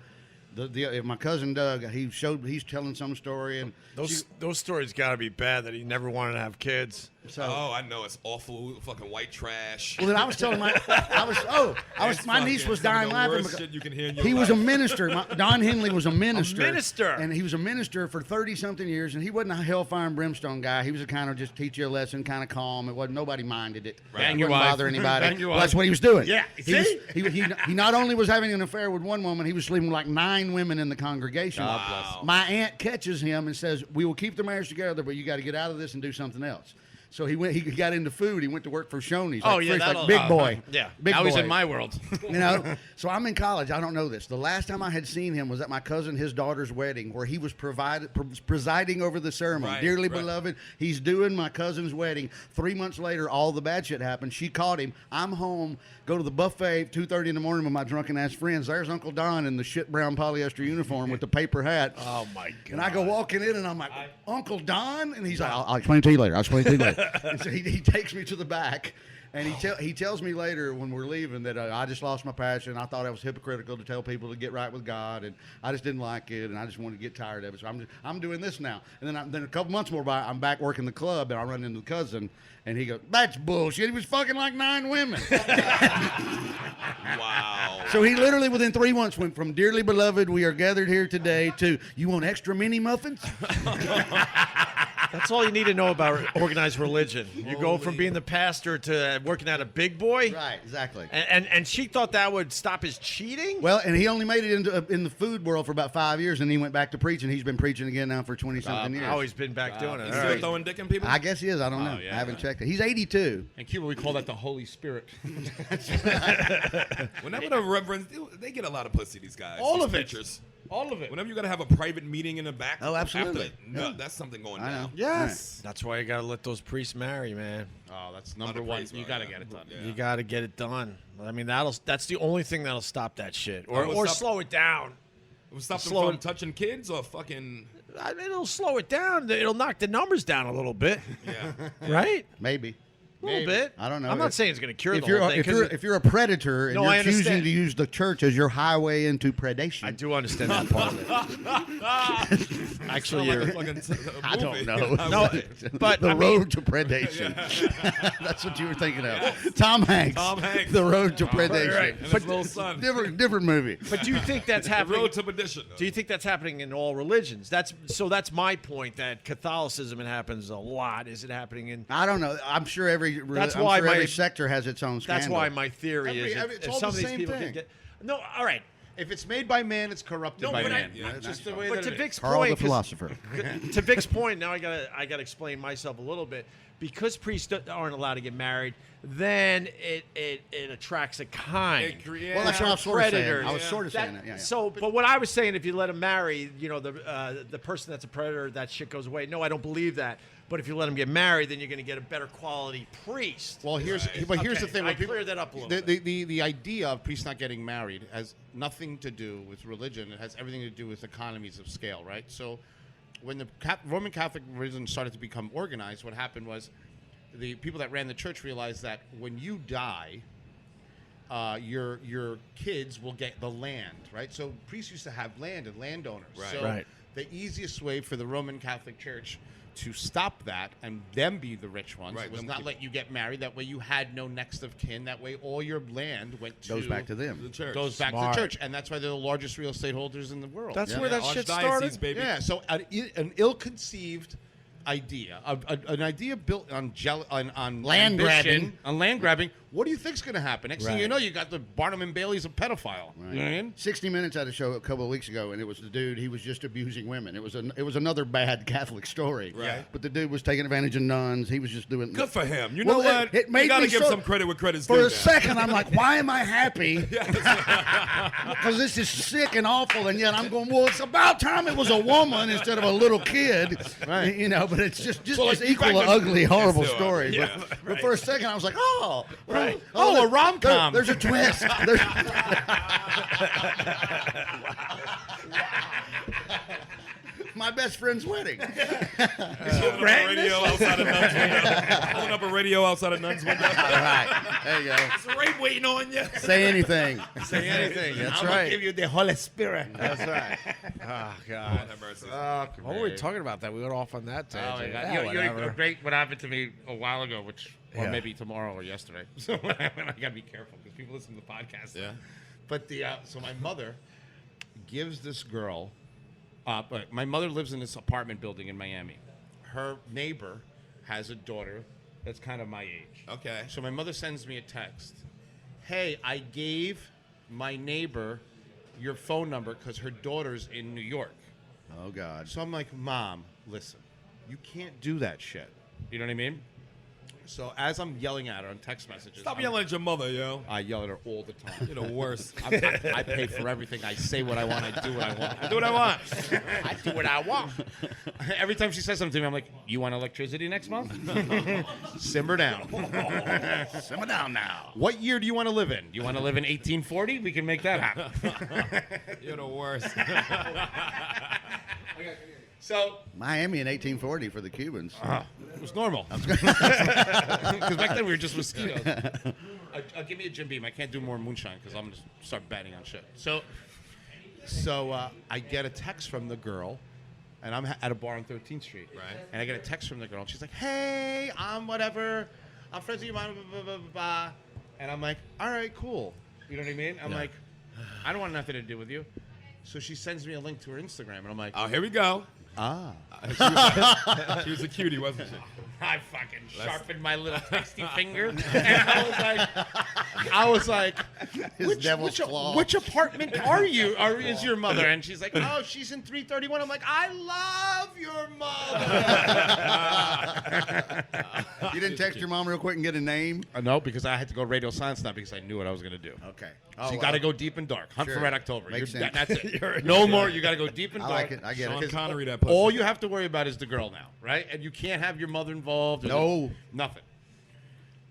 If my cousin Doug, he's telling some story, and Those stories got to be bad that he never wanted to have kids. so. Oh, I know. It's awful. Fucking white trash. Well, then I was telling my niece was dying laughing. Worst because shit you can hear in your he was a life. minister. Don Henley was a minister. minister. And he was a minister for 30-something years, and he wasn't a hellfire and brimstone guy. He was a kind of just teach you a lesson, kind of calm. It wasn't, nobody minded it. Bang It your wouldn't wife. bother anybody. Bang your Well, that's wife. what he was doing. Yeah, He not only was having an affair with one woman, he was sleeping with like 9 women in the congregation. God bless him. My aunt catches him and says, "We will keep the marriage together, but you got to get out of this and do something else." So he went. He got into food. He went to work for Shoney's. Oh, like, yeah, Frisch, that'll- like big boy. yeah. big Now he's boy. in my world. So I'm in college. I don't know this. The last time I had seen him was at my cousin, his daughter's wedding, where he was presiding over the ceremony. Right, Dearly right. beloved, he's doing my cousin's wedding. 3 months later, all the bad shit happened. She caught him. I'm home, go to the buffet, 2:30 in the morning with my drunken ass friends. There's Uncle Don in the shit brown polyester uniform with the paper hat. Oh, my God. And I go walking in, and I'm like, "Uncle Don?" And he's like, I'll explain it to you later. I'll explain it to you later. And so he takes me to the back. And he tells me later when we're leaving that I just lost my passion. I thought I was hypocritical to tell people to get right with God, and I just didn't like it, and I just wanted to get tired of it. So I'm doing this now. And then a couple months more by, I'm back working the club, and I run into the cousin, and he goes, "That's bullshit. He was fucking like 9 women." Wow. So he literally within 3 months went from "Dearly beloved, we are gathered here today" to "You want extra mini muffins?" That's all you need to know about organized religion. You go from being the pastor to working at a big boy. Right, exactly. And she thought that would stop his cheating? Well, and he only made it in the food world for about 5 years, and he went back to preaching. He's been preaching again now for 20-something years. Oh, he's been back doing it. He's All still right. throwing dick in people? I guess he is. I don't know. yeah. I haven't checked it. He's 82. In Cuba, we call that the Holy Spirit. Whenever the reverends, they get a lot of pussy, these guys. All these of it. preachers. All of it. Whenever you got to have a private meeting in the back. Oh, absolutely. after- no, that's something going I know. down. Yes. That's why you got to let those priests marry, man. Oh, that's Lot number of one. praise, You right, got to yeah. get it done. Yeah. You got to get it done. I mean, that's the only thing that'll stop that shit. Or, what's or up? slow it down. It would stop them Slow from it- touching kids or fucking. I mean, it'll slow it down. It'll knock the numbers down a little bit. Yeah. Right? Maybe. A little bit. I don't know. I'm not saying it's going to cure If the you're whole thing. if 'cause you're it- if you're a predator and No, I you're choosing understand. to use the church as your highway into predation, I do understand that part of it. Actually, Sound you're. like a fucking I don't movie. know. No, but the I mean- road to predation. That's what you were thinking of. Tom Hanks. Tom Hanks. The road to predation. Right. And his little son. Different movie. But do you think that's The happening? road to perdition. Do you think that's happening in all religions? That's my point. That Catholicism, it happens a lot. Is it happening in? I don't know. I'm sure every That's I'm why sure my- every sector has its own scandal. That's why my theory is It's if all some the of these same people thing. can get. No, all right. If it's made by man, it's corrupted by but I- man. Yeah, That's just the that's way But that to it is. Vic's Carl point, the 'cause- philosopher. to Vic's point, now I gotta explain myself a little bit. Because priests aren't allowed to get married, then it attracts a kind. Well, that's what I was sort of saying. Predators. I was sort of saying That- that. Yeah, yeah. So, but what I was saying, if you let them marry, the person that's a predator, that shit goes away. No, I don't believe that. But if you let them get married, then you're going to get a better quality priest. Well, here's the Okay, thing. I when people- cleared that up a little bit. The idea of priests not getting married has nothing to do with religion. It has everything to do with economies of scale, right? So, when the Roman Catholic religion started to become organized, what happened was the people that ran the church realized that when you die, your kids will get the land, right? So priests used to have land and landowners. Right. So Right. the easiest way for the Roman Catholic Church to stop that and them be the rich ones Right, was them not keep- let you get married. That way you had no next of kin. That way all your land went to Goes back to The them. church. goes back Smart. to the church, and that's why they're the largest real estate holders in the world. That's Yeah. where that shit Archdiocese, started. baby. Yeah, so an ill-conceived idea, an idea built on Land ambition, grabbing. on land grabbing. What do you think's going to happen? Next thing you Right. know, you got the Barnum and Bailey's a pedophile. You know what I mean? 60 Minutes had a show a couple of weeks ago, and it was the dude. He was just abusing women. It was another bad Catholic story. Right. But the dude was taking advantage of nuns. He was just doing. Good for him. You Well, know what? it made you gotta me give so- some credit where credit's For due. a second, I'm like, why am I happy? Because this is sick and awful, and yet I'm going, well, it's about time it was a woman instead of a little kid. Right. You know, but it's just So, like, it's equal back to ugly, horrible Yes, they are. story. Yeah, But for a second, I was like, oh. Right. Oh, a there- rom-com. There's a twist. There's- My best friend's wedding. Holding up a radio outside of Nun's window. Holding up a radio outside of Nun's window. All right. There you go. It's right waiting on you. Say anything. Say anything. That's I'm gonna right. give you the Holy Spirit. That's right. Oh God. Have mercy. What were we talking about? That we went off on that Oh, my tangent. God. Yeah, You're whatever. great. What happened to me a while ago, or Yeah. maybe tomorrow or yesterday. So I gotta be careful because people listen to the podcast. Yeah. But so my mother gives this girl. But my mother lives in this apartment building in Miami. Her neighbor has a daughter that's kind of my age. Okay. So my mother sends me a text. Hey, I gave my neighbor your phone number because her daughter's in New York. Oh, God. So I'm like, Mom, listen, you can't do that shit. You know what I mean? So as I'm yelling at her on text messages, Stop yelling at your mother, yo. I yell at her all the time. You're the worst. I pay for everything. I say what I want. I do what I want. I do what I want. I do what I want. Every time she says something to me, I'm like, you want electricity next month? Simmer down. Simmer down now. What year do you want to live in? You want to live in 1840? We can make that happen. You're the worst. So Miami in 1840 for the Cubans. It was normal. Because back then we were just mosquitoes. Give me a Jim Beam. I can't do more moonshine because I'm going to start betting on shit. So I get a text from the girl, and I'm at a bar on 13th Street. Right. And I get a text from the girl, and she's like, hey, I'm whatever. I'm friends with your mom, blah, blah, blah, blah. And I'm like, all right, cool. You know what I mean? I'm like, I don't want nothing to do with you. So she sends me a link to her Instagram, and I'm like, Oh, here we go. She was a cutie, wasn't she? I fucking sharpened my little texty finger, and I was like, which apartment are you? Or is your mother? And she's like, oh, she's in 331. I'm like, I love your mother. You didn't text your mom real quick and get a name? No, because I had to go radio silence now because I knew what I was gonna do. Okay. So you got to go deep and dark. Hunt Sure. for Red October. Makes sense. That's it. No more. You got to go deep and I dark. like it. I get Sean it. Connery, that pussy. All you have to worry about is the girl now, right? And you can't have your mother involved. No. Nothing.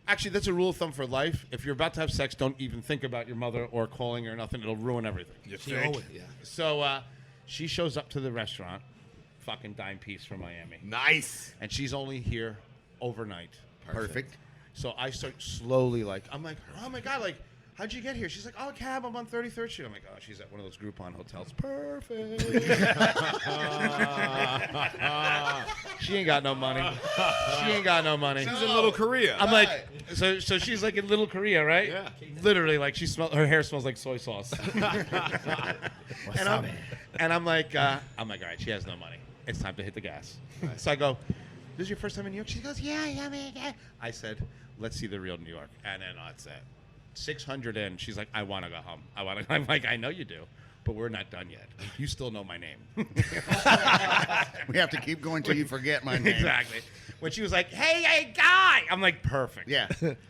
Actually, that's a rule of thumb for life. If you're about to have sex, don't even think about your mother or calling her or nothing. It'll ruin everything. You think? Yeah. So she shows up to the restaurant, fucking dime piece from Miami. Nice. And she's only here overnight. Perfect. So I start slowly, I'm like, oh my God, how'd you get here? She's like, oh, cab, I'm on 33rd Street. I'm like, oh, she's at one of those Groupon hotels. Perfect. She ain't got no money. She ain't got no money. She's in Little Korea. I'm like, so she's like in Little Korea, right? Yeah. Literally, her hair smells like soy sauce. And I'm like, all right, she has no money. It's time to hit the gas. So I go, this is your first time in New York? She goes, yeah, man. I said, let's see the real New York. And then that's it. 600 in, she's like, I want to go home. I'm like, I know you do, but we're not done yet. You still know my name. We have to keep going till you forget my name. Exactly. When she was like, hey, guy, I'm like, perfect. Yeah.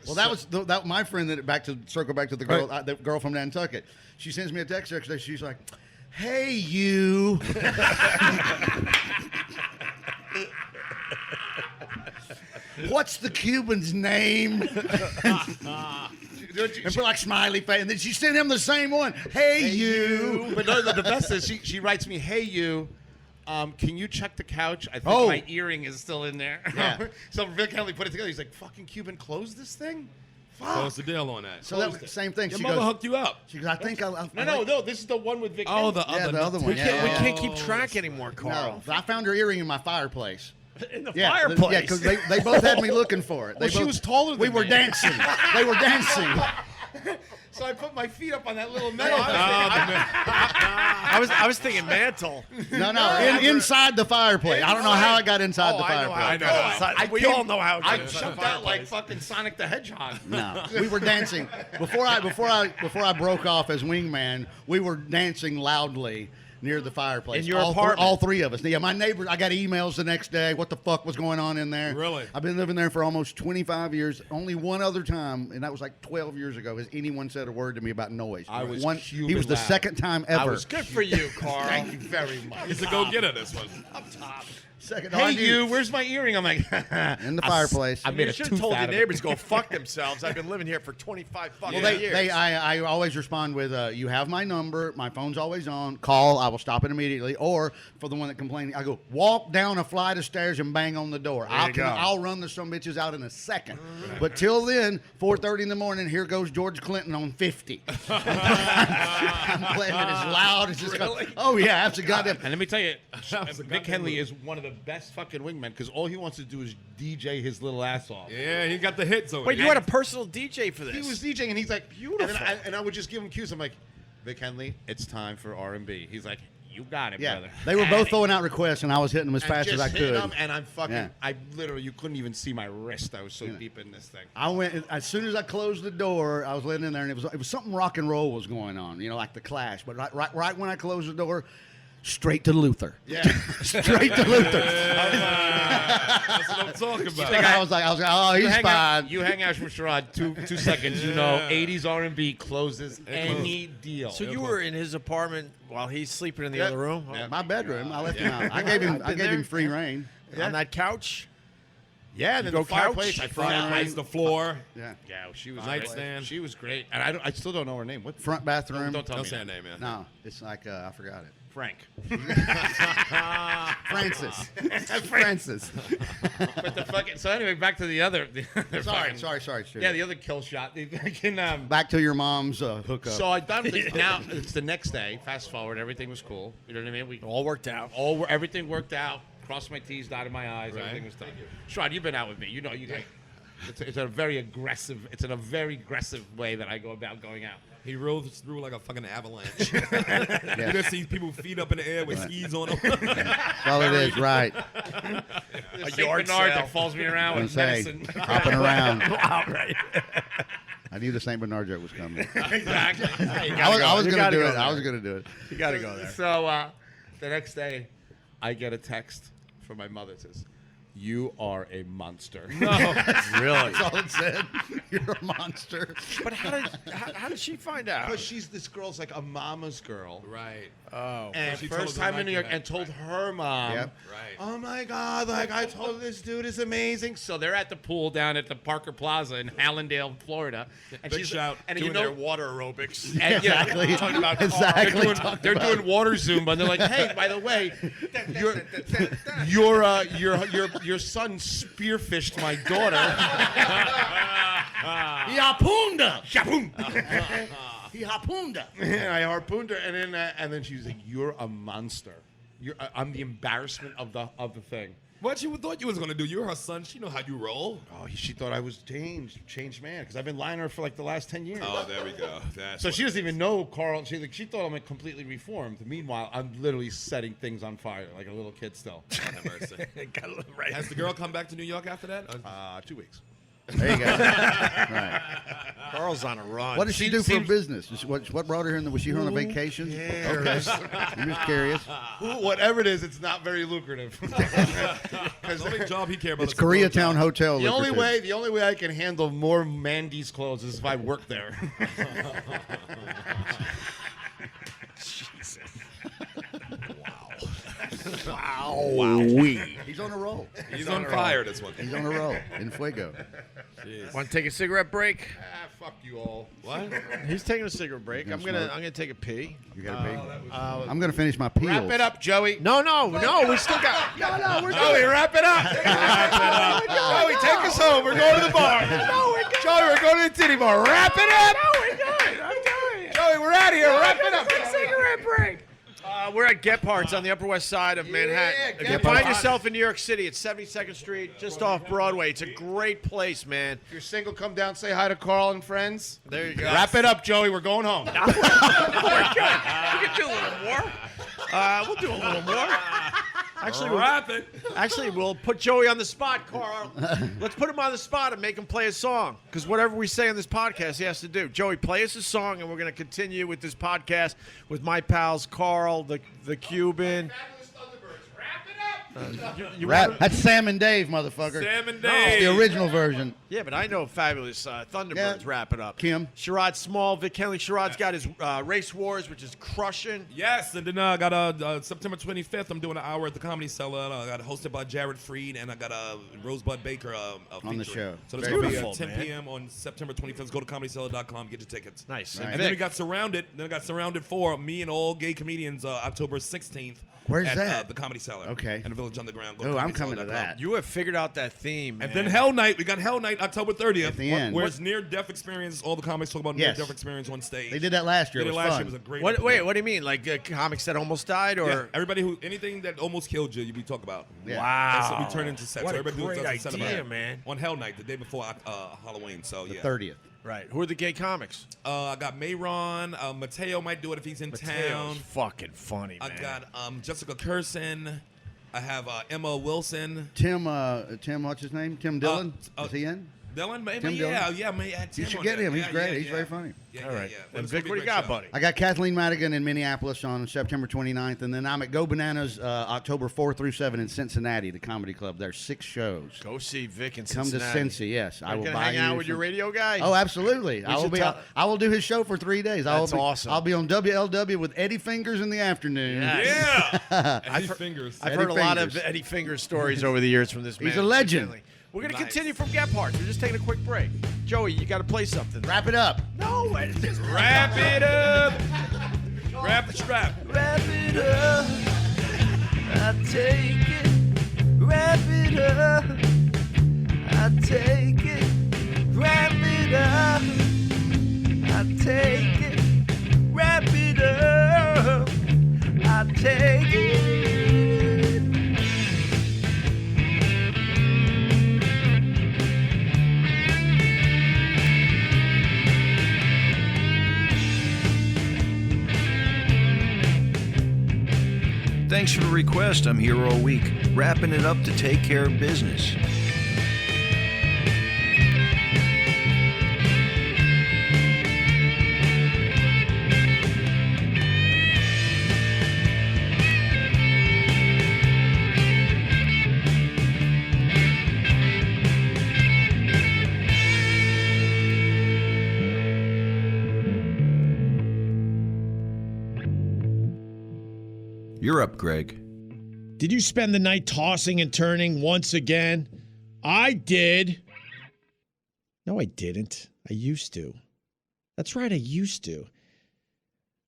Well, that was my friend that circle back to the girl, the girl from Nantucket. She sends me a text yesterday. She's like, hey, you. What's the Cuban's name? And put like smiley face. And then she sent him the same one. Hey, you. But no, the best is she writes me, hey, you. Can you check the couch? I think my earring is still in there. Yeah. So Vic Henley put it together. He's like, fucking Cuban, close this thing? Close the deal on that. So that was the same thing. Your She mother goes, hooked you up. she goes, I think I'll No, this is the one with Vic Oh, Henley. the other one. We Yeah. can't keep track anymore, Carl. No, I found her earring in my fireplace. In the Yeah, fireplace. Yeah, because they both had me looking for it. She was taller than We were me. dancing. They were dancing. So I put my feet up on that little metal thing. I was thinking mantle. No, inside the fireplace. I don't know how I got inside the fireplace. We all know how. I jumped out like fucking Sonic the Hedgehog. No, we were dancing before I broke off as wingman. We were dancing loudly near the fireplace. In your all apartment? all three of us. Yeah, my neighbors. I got emails the next day. What the fuck was going on in there? Really? I've been living there for almost 25 years. Only one other time, and that was like 12 years ago, has anyone said a word to me about noise. I was He was the loud. second time ever. Good for you, Carl. Thank you very much. He's a go-getter, this one. second. Hey, I do. you, where's my earring? I'm like, In the fireplace. I made You a should have tooth told out your of it. neighbors go fuck themselves. I've been living here for 25 fucking Well, years. I always respond with, you have my number. My phone's always on. Call. I will stop it immediately. Or for the one that complained, I go, walk down a flight of stairs and bang on the door. I'll run the some bitches out in a second. But till then, 4:30 in the morning, here goes George Clinton on 50. I'm playing it as loud as just Really? Oh, yeah, absolutely. And let me tell you, Sounds a Vic goddamn Henley movie. is one of the best fucking wingmen because all he wants to do is DJ his little ass off. Yeah, he got the hits over Wait, there. you had a personal DJ for this? He was DJing and he's like, Beautiful. And I would just give him cues. I'm like, Vic Henley, it's time for R&B. He's like, you got it, Yeah, brother. they were both throwing out requests, and I was hitting them as fast as I could. And I'm fucking, Yeah. I literally, you couldn't even see my wrist. I was so deep in this thing. I went as soon as I closed the door. I was laying in there, and it was something rock and roll was going on, like the Clash. But right when I closed the door, straight to Luther. Yeah. Straight to Luther. That's what I'm talking about. I was like, oh, he's fine. You hang out with Sherrod 2 seconds. You know, 80s R&B closes any deal. So you were in his apartment while he's sleeping in the Yeah. other room? Yeah. My bedroom. I left him out. I gave him free reign. On that couch? Yeah, and then go the fireplace. couch? I forgot. Fireplace, the floor. Yeah. Yeah, she was Nightstand. She was great, and I still don't know her name. What Front bathroom. Don't tell Don't me. say her that. name, man. No, it's like I forgot it. Frank. Francis. Francis. But the fucking so anyway, back to the other. Sorry. Stuart. Yeah, the other kill shot. The fucking, Back to your mom's hookup. so I done it. Now it's the next day. Fast forward, everything was cool. You know what I mean? We All worked out. everything worked out. Crossed my T's, dotted my I's. Right. Everything was done. Sherrod, you've been out with me. You know you guys. It's a very aggressive. It's in a very aggressive way that I go about going out. He rolls through like a fucking avalanche. You just see people feet up in the air with skis on them. That's all it is, right? A yard yard sale. that follows me around I with say, medicine. hopping around. Right. I knew the St. Bernard joke was coming. Exactly. I was You going gotta to do go it. I there. was going to do it. You got to go there. So the next day, I get a text from my mother. It says, "You are a monster." Really? That's all it said. You're a monster. But how did she find out? Because this girl's like a mama's girl. Right. Oh. And she told first her time like in New York, that. and told her mom, Yep. Right. "Oh my God, like I told her this dude is amazing." So they're at the pool down at the Parker Plaza in Hallandale, Florida. And Big shout. and Doing you know, their water aerobics. and, yeah, Exactly. Talking about Exactly. they're doing water Zumba, and they're like, "Hey, by the way, your son spearfished my daughter." He harpooned her. Shaboom! He harpooned her. And I harpooned her, and then she was like, "You're a monster. I'm the embarrassment of the thing." What you thought you was gonna do? You're her son. She know how you roll. Oh, she thought I was changed man, because I've been lying to her for like the last 10 years. Oh, there we go. That's So what she it doesn't even know Carl. She thought I'm completely reformed. Meanwhile, I'm literally setting things on fire like a little kid still. is. God have mercy. Got a little right. Has the girl come back to New York after that? 2 weeks. There you go. Right. Carl's on a run. What does she do for business? What brought her here? Was she here on a vacation? cares? Okay. I'm just curious. Whatever it is, it's not very lucrative. The only job he cared about It's is the girl Koreatown job. Hotel. The lucrative. only way I can handle more Mandy's clothes is if I work there. He's on a roll. He's on fire this one. He's on a roll. In fuego. Want to take a cigarette break? Fuck you all. What? He's taking a cigarette break. You I'm gonna gonna smoke? I'm gonna take a pee. You got a big. I'm gonna finish my peels. Wrap it up, Joey. No, we still got. No, we're Joey, wrap it up. Joey, take us home. We're going to the bar. Joey, we're going to the titty bar. Wrap it up. I'm good. Joey, we're out of here. Wrap it up. Cigarette break. We're at Gebhards on the Upper West Side of Manhattan. If you Gebhards. find yourself in New York City, it's 72nd Street, just off Broadway. It's a great place, man. If you're single, come down, say hi to Carl and friends. There you go. Wrap it up, Joey. We're going home. We're good. We can do a little more. We'll do a little more. Actually, we'll put Joey on the spot, Carl. Let's put him on the spot and make him play a song. Because whatever we say on this podcast, he has to do. Joey, play us a song, and we're going to continue with this podcast with my pals, Carl, the Cuban. You Rap. That's Sam and Dave, motherfucker. Sam and That's Dave. the original version. Yeah, but I know Fabulous Thunderbirds Yeah. wrap it up. Kim. Sherrod Small, Vic Henley. Sherrod's got his Race Wars, which is crushing. Yes, and then I got September 25th. I'm doing an hour at the Comedy Cellar. I got hosted by Jared Freed, and I got Rosebud Baker On the featuring. show. So it's Very going to be beautiful, at 10 man. p.m. on September 25th. Go to comedycellar.com, get your tickets. Nice. Right. And then we got surrounded. Then I got surrounded for me and all gay comedians October 16th. Where's at, that? The Comedy Cellar. Okay. And the Village Underground. Go Oh, to I'm coming to comedycellar.com. that. You have figured out that theme, man. And then Hell Night. We got Hell Night October 30th. At the end. Where it's near-death experience. All the comics talk about Yes. near-death experience on stage. They did that last year. Did It it was last fun. year. It was a great What do you mean? Like comics that almost died, or Yeah, everybody anything that almost killed you, we talk about. Yeah. wow? So we turn into sets. What So a everybody great does a set idea, about it. man. On Hell Night, the day before Halloween. So The yeah. 30th. Right. Who are the gay comics? I got Mayron. Mateo might do it if he's in town. Mateo's fucking funny, man. I got Jessica Curson. I have Emma Wilson. Tim, what's his name? Tim Dillon. Is he in? Dylan, maybe. Tim Dillon? Yeah, may add Tim You should on get there. him. He's Yeah, great. yeah, He's yeah. very funny. Yeah, All right. yeah. And It's gonna Vic, be what a do you great got, show. buddy? I got Kathleen Madigan in Minneapolis on September 29th, and then I'm at Go Bananas October 4 through 7 in Cincinnati, the comedy club. There's 6 shows. Go see Vic in Come Cincinnati. to Cincy, yes. I Are you will gonna buy hang out you with your some- radio guy? Oh, absolutely. I will should be. tell- I will do his show for 3 days. That's awesome. I'll be on WLW with Eddie Fingers in the afternoon. Yeah. Yeah. Eddie Fingers. I've Eddie heard a lot of Fingers. Eddie Fingers stories over the years from this man. He's a legend. Vic Henley. We're going to Nice. continue from Gebhards. We're just taking a quick break. Joey, you got to play something. Wrap it up. No, it's just Wrap it up. Wrap Let's rap. Wrap it up. I take it. Wrap it up. I take it. Wrap it up. I take it. Wrap it up. I take it. Thanks for the request. I'm here all week, wrapping it up to take care of business. You're up, Greg. Did you spend the night tossing and turning once again? I did. No, I didn't. I used to. That's right, I used to.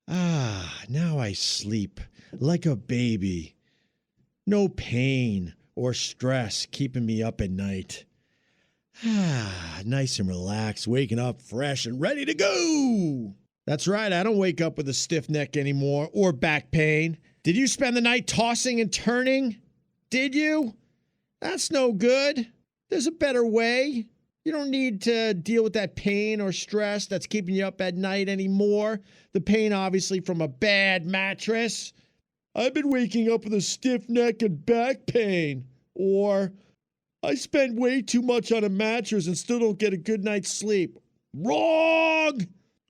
Now I sleep like a baby. No pain or stress keeping me up at night. Nice and relaxed, waking up fresh and ready to go. That's right, I don't wake up with a stiff neck anymore or back pain. Did you spend the night tossing and turning? Did you? That's no good. There's a better way. You don't need to deal with that pain or stress that's keeping you up at night anymore. The pain, obviously, from a bad mattress. I've been waking up with a stiff neck and back pain. Or, I spent way too much on a mattress and still don't get a good night's sleep. Wrong!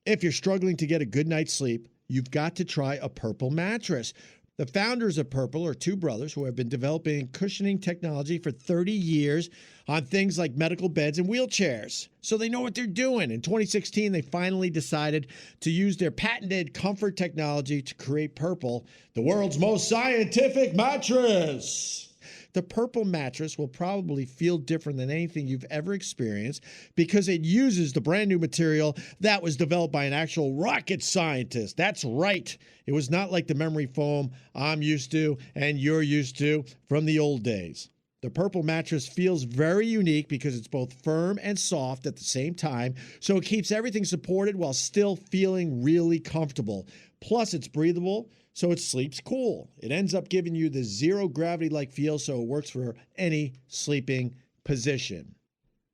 If you're struggling to get a good night's sleep, you've got to try a Purple mattress. The founders of Purple are two brothers who have been developing cushioning technology for 30 years on things like medical beds and wheelchairs. So they know what they're doing. In 2016, they finally decided to use their patented comfort technology to create Purple, the world's most scientific mattress. The Purple mattress will probably feel different than anything you've ever experienced because it uses the brand new material that was developed by an actual rocket scientist. That's right. It was not like the memory foam I'm used to and you're used to from the old days. The Purple mattress feels very unique because it's both firm and soft at the same time, so it keeps everything supported while still feeling really comfortable. Plus, it's breathable, so it sleeps cool. It ends up giving you the zero gravity-like feel, so it works for any sleeping position.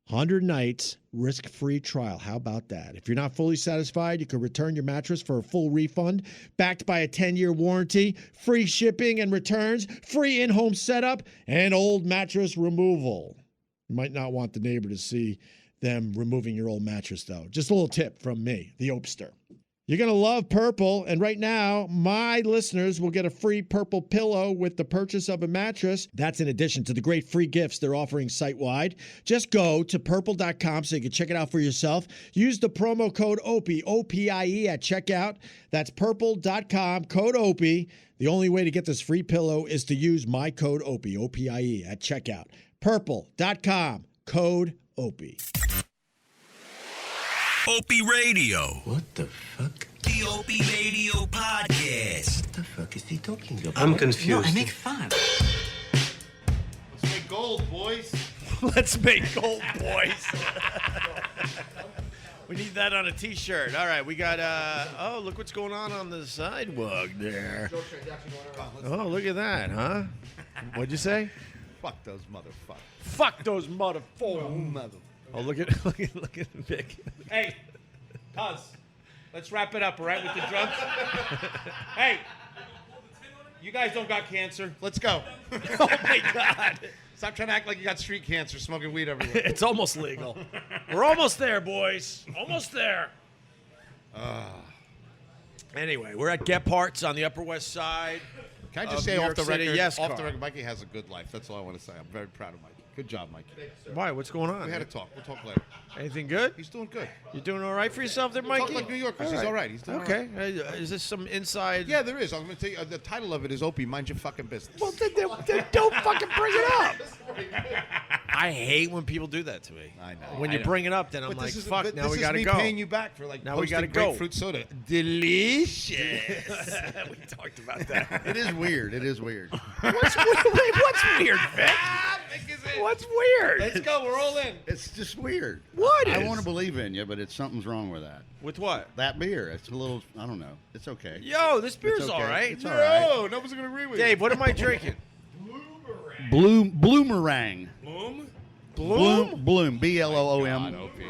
100 nights, risk-free trial. How about that? If you're not fully satisfied, you can return your mattress for a full refund, backed by a 10-year warranty, free shipping and returns, free in-home setup, and old mattress removal. You might not want the neighbor to see them removing your old mattress, though. Just a little tip from me, the Opester. You're going to love Purple, and right now, my listeners will get a free Purple pillow with the purchase of a mattress. That's in addition to the great free gifts they're offering site-wide. Just go to purple.com so you can check it out for yourself. Use the promo code OPIE, O-P-I-E, at checkout. That's purple.com, code OPIE. The only way to get this free pillow is to use my code OPIE, O-P-I-E, at checkout. Purple.com, code OPIE. OpieRadio. What the fuck? The OpieRadio podcast. What the fuck is he talking about? I'm confused. No, I make fun. Let's make gold, boys. Let's make gold, boys. We need that on a T-shirt. All right, we got, oh, look what's going on the sidewalk there. Oh, look at that, huh? What'd you say? Fuck those motherfuckers. Fuck those motherfuckers. Oh, look at Vic. Hey, Cuz, let's wrap it up, all right, with the drugs? Hey, you guys don't got cancer. Let's go. Oh, my God. Stop trying to act like you got street cancer, smoking weed everywhere. It's almost legal. We're almost there, boys. Almost there. Anyway, we're at Gebhards on the Upper West Side. Can I of just say New off York the City? record? Yes, off Carl. the record, Mikey has a good life. That's all I want to say. I'm very proud of Mikey. Good job, Mikey. Why? What's going on? We had a talk. We'll talk later. Anything good? He's doing good. You doing all right for yourself there, Mikey? Talk like New Yorkers. He's all right. He's doing Okay. Is this some inside? Yeah, there is. I'm going to tell you. The title of it is Opie, Mind Your Fucking Business. Well, then don't fucking bring it up. I hate when people do that to me. I know. When you bring it up, then I'm But like, this is, fuck, but now this we is got to me go. paying you back for like Now we posting gotta go. grapefruit soda. Delicious. We talked about that. It is weird. It is weird. What's weird, Vic? What's weird? Let's go. We're all in. It's just weird. What I is? want to believe in you, but something's wrong with that. With what? That beer. It's a little. I don't know. It's okay. Yo, this beer's okay. all right. It's all right. No, nobody's gonna agree with you. Dave, what am I drinking? Bloomerang. Bloom? Bloom. God, BLOOM. Opie.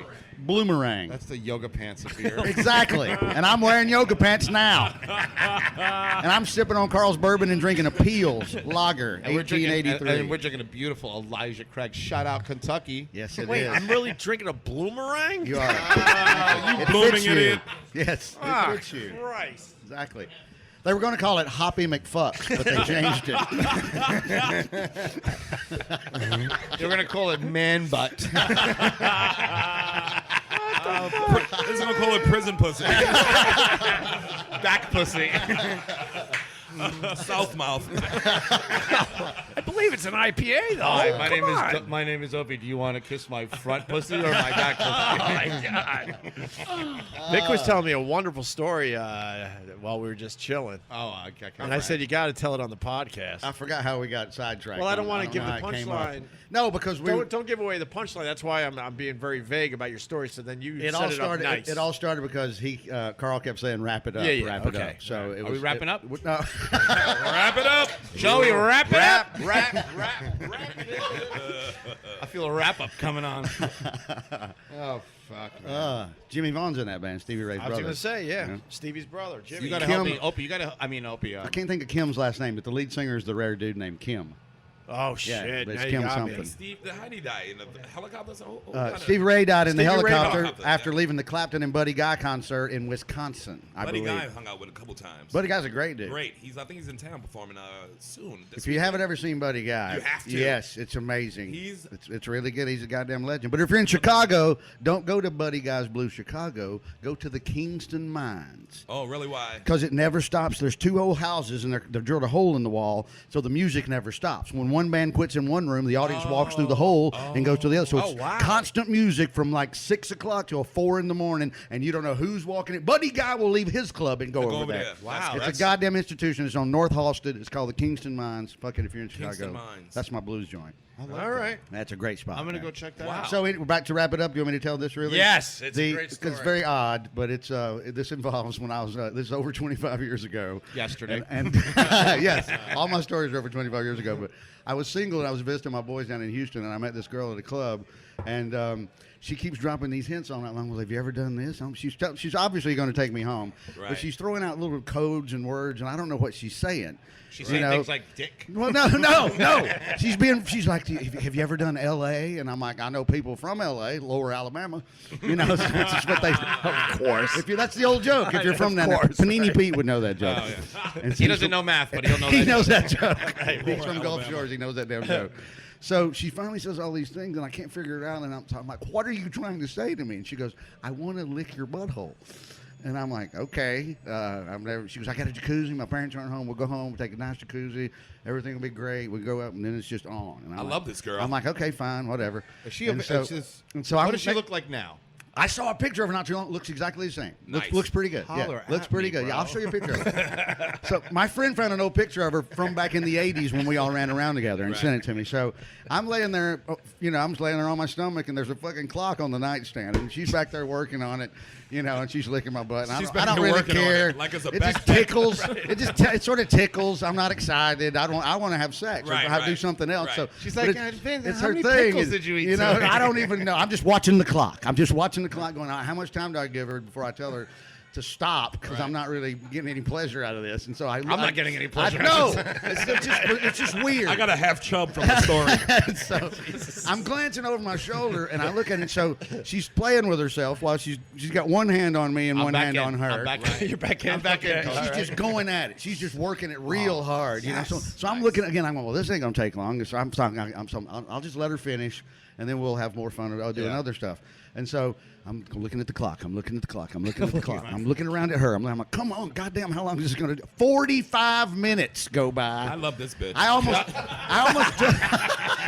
Bloomerang. That's the yoga pants of beer. Exactly. And I'm wearing yoga pants now. And I'm sipping on Carl's bourbon and drinking a Peels Lager, And we're drinking, 1883. and we're drinking a beautiful Elijah Craig. Shout out Kentucky. Yes, it is. Wait, I'm really drinking a bloomerang? You are. You It blooming fits it you. in. Yes, Ah, it fits you. Christ. Exactly. They were going to call it Hoppy McFucks, but they changed it. They're gonna call it man butt. This is gonna call it prison pussy. Back pussy. South mouth. I believe it's an IPA, though. Hi, my name is Opie. Do you want to kiss my front pussy or my back pussy? Oh, my God. Vic was telling me a wonderful story while we were just chilling. Oh, okay. And I said, you got to tell it on the podcast. I forgot how we got sidetracked. Well, I don't want to know give the how it came up. punchline. No, because we. Don't give away the punchline. That's why I'm being very vague about your story. So then you It set all it started. up nice. It all started because Carl kept saying, "Wrap it up, Yeah, wrap it okay. up." So it Are was. we wrapping up? No. Wrap it up. Joey, wrap it up. Wrap I feel a wrap up coming on. Oh fuck. Man. Jimmy Vaughn's in that band. Stevie Ray's I was brother. going to say, yeah. Yeah. Stevie's brother, Jimmy. You gotta Kim- help me, Opie. Opie. I can't think of Kim's last name, but the lead singer is the rare dude named Kim. Oh, shit. but it's Now you Kim got something. me. Steve, how'd he die? In the helicopter? Stevie Ray died in the Stevie Ray helicopter died. after leaving the Clapton and Buddy Guy concert in Wisconsin, I Buddy believe. Guy hung out with a couple times. Buddy Guy's a great dude. Great. I think he's in town performing soon. If you haven't ever seen Buddy Guy, You have to. Yes, it's amazing. He's- It's really good. He's a goddamn legend. But if you're in Chicago, don't go to Buddy Guy's Blue Chicago. Go to the Kingston Mines. Oh, really? Why? Because it never stops. There's two old houses, and they've drilled a hole in the wall, so the music never stops. When one band quits in one room, the audience walks through the hole and goes to the other. So it's wow. constant music from like 6 o'clock till 4 in the morning, and you don't know who's walking in. Buddy Guy will leave his club and go over over there. there. Wow, It's that's- a goddamn institution. It's on North Halsted. It's called the Kingston Mines. Fuck it if you're in Chicago. Kingston Mines. That's my blues joint. All right. That's a great spot. I'm gonna man. go check that Wow. out. So we're back to wrap it up. Do you want me to tell this really? Yes, it's a great story. It's very odd, but it's this involves when I was this is over 25 years ago. Yesterday. And yes, all my stories are over 25 years ago. But I was single and I was visiting my boys down in Houston, and I met this girl at a club, and she keeps dropping these hints on it. I'm like, have you ever done this? She's obviously going to take me home, Right. but she's throwing out little codes and words, and I don't know what she's saying. She's You saying know? things like dick. Well, no. She's like, have you ever done L.A.? And I'm like, I know people from L.A., Lower Alabama. You know, it's what they. Of course. That's the old joke. If you're from that, Panini Pete would know that joke. Oh, yeah. And He doesn't know math, but he'll know he that. knows that joke. He's from Gulf Shores. He knows that damn joke. So she finally says all these things, and I can't figure it out. And I'm like, what are you trying to say to me? And she goes, I want to lick your butthole. And I'm like, okay. She goes, I got a jacuzzi. My parents aren't home. We'll go home. We'll take a nice jacuzzi. Everything will be great. We go up, and then it's just on. And I love this girl. I'm like, okay, fine, whatever. Is she and so, what I'm does she look like now? I saw a picture of her not too long. Looks exactly the same. Nice. Looks pretty good. Holler Yeah, looks at pretty me, good. Yeah, bro. I'll show you a picture of her. So my friend found an old picture of her from back in the 80s when we all ran around together and sent it to me. So I'm laying there, I'm laying there on my stomach, and there's a fucking clock on the nightstand, and she's back there working on it, and she's licking my butt. And She's I back don't there really working on care. it like it's a it just backpack. tickles. It sort of tickles. I'm not excited. I want to have sex or Right, do right, something else. right. So She's but like, it's how her many thing. pickles and, did you eat know, today? I don't even know. I'm just watching the clock. Going, how much time do I give her before I tell her to stop? Because I'm not really getting any pleasure out of this. And so I'm not getting any pleasure. No, it's just weird. I got a half chub from the story. So I'm glancing over my shoulder, and I look at it. So she's playing with herself while she's got one hand on me and I'm one back hand in. on her. I'm back in. You're back in. I'm back in. Okay. She's just going at it. She's just working it real hard. So I'm looking again. I'm going, well, this ain't gonna take long. So I'll just let her finish, and then we'll have more fun. I'll do other stuff. And so I'm looking at the clock. I'm looking around at her. I'm like, come on, goddamn, how long is this gonna do? 45 minutes go by. I love this bitch. I almost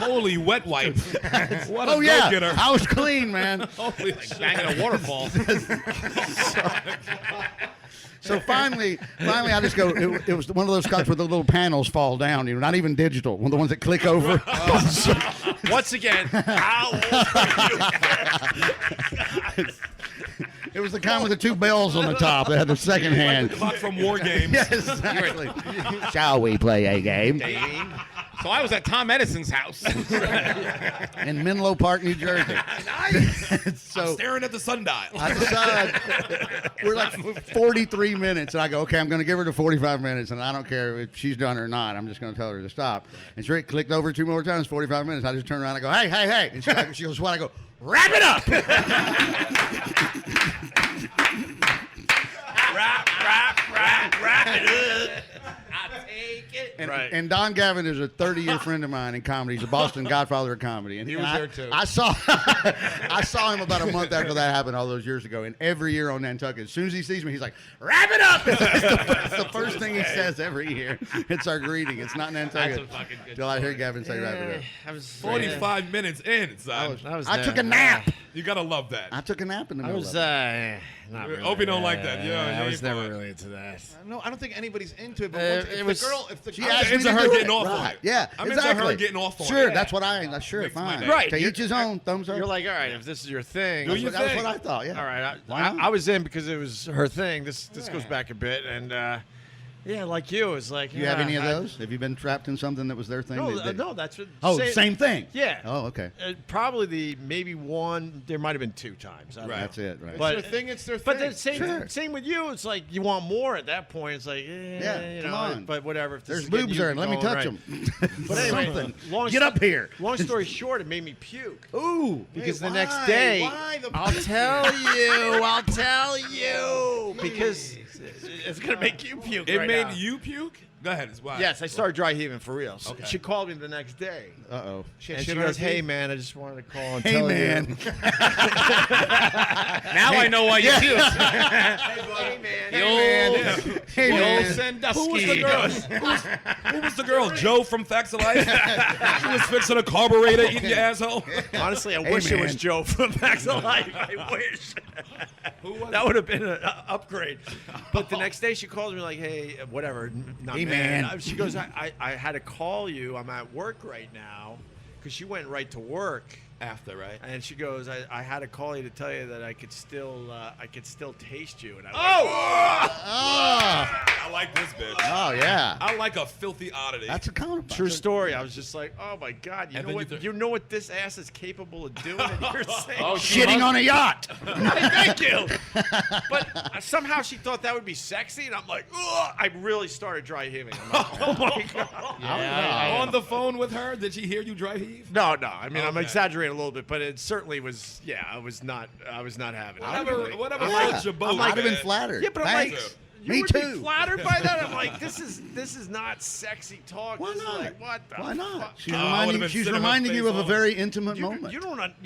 Holy wet wipe. What a Oh yeah, go-getter. I was clean, man. Holy Like shit. banging a waterfall. So finally, I just go. It was one of those cuts where the little panels fall down. You know, not even digital. One of the ones that click over. Once again, how old are you? It was the kind with the two bells on the top. That had the second hand. Clock from War Games. Yes, exactly. Shall we play a game? So I was at Tom Edison's house. In Menlo Park, New Jersey. So Staring at the sundial. I decide we're like 43 minutes, and I go, okay, I'm going to give her the 45 minutes, and I don't care if she's done or not. I'm just going to tell her to stop. And she clicked over 2 more times, 45 minutes. I just turn around and I go, hey. And she goes, what? I go, wrap it up. Wrap it up. I take it. And Don Gavin is a 30-year friend of mine in comedy. He's a Boston godfather of comedy. And He was there, too. I saw him about a month after that happened all those years ago. And every year on Nantucket, as soon as he sees me, he's like, wrap it up. It's the first thing he says every year. It's our greeting. It's not Nantucket. That's a fucking good Till I hear Gavin say, wrap it up. I was 45 minutes in, son. I took a nap. You gotta love that. I took a nap in the I middle was of it. not really. Opie don't like that. Yeah, I he was ain't never for it. really into that. No, I don't think anybody's into it. But Uh, once, it if was- the girl, if the She girl, asked me into to her do getting it. off on Right. it. Yeah, I'm into her exactly. getting off on Sure, it. that's what sure, Makes my fine. day. Right, To you- each his own. Thumbs up. You're like, all right, if this is your thing, Do your That's thing. what I thought, yeah. all right. Why not? I was in because it was her thing. This goes back a bit, and yeah, like you, it's like. Do you have any of those? Have you been trapped in something that was their thing? No, that- no, that's what. Oh, same thing. Yeah. Oh, okay. Probably maybe one. There might have been 2 times. I don't know. That's it, right? But it's their thing. It's their But thing. the same, Sure. same with you. It's like you want more at that point. It's like, Yeah, you come know, on. But whatever. If this There's is getting boobs you there, and let me going, touch right. them. But anyway, Something. long Get up here. Long story short, it made me puke. Ooh. Because Hey, the next why? day, Why the- I'll tell you, because it's gonna make you puke. It right made now. you puke? Go ahead. It's why. Yes, I started dry heaving for real. So Okay. she called me the next day. Uh-oh. And shit she on her goes, "Hey teeth? man, I just wanted to call and Hey, tell man. you." Now I know why you do. Hey man. The old, Hey, the old man. Sandusky. Who was the girl? Who was the girl? Joe from Facts of Life? She was fixing a carburetor eating your asshole? Honestly, I Hey, wish it was man. Joe from Facts of Life. I wish. That would have been an upgrade. But the next day she calls me like, "Hey, whatever, not Hey, man." man. She goes, I had to call you. I'm at work right now," because she went right to work. After, right? And she goes, I had to call you to tell you that I could still taste you. And I was I like this bitch. Oh, yeah. I like a filthy oddity. That's a counter. like, true story. I was just like, oh my God, And then you know what this ass is capable of doing? And you're saying, Oh, Shitting on a yacht. thank you. But somehow she thought that would be sexy, and I'm like, ugh. I really started dry heaving. I'm like, oh my God. On the phone with her, did she hear you dry heave? No. I mean, I'm Okay. exaggerating a little bit, but it certainly was. Yeah, I was not having it. Whatever Yeah. floats your boat. I'd have been man. flattered. Yeah, but I'm Thanks. like, you Me would too. be flattered by that. I'm like, this is not sexy talk. Why This is not? like, what the Why not? fuck? She's Oh, I would've been she's sitting her reminding you face of a on. very intimate moment. You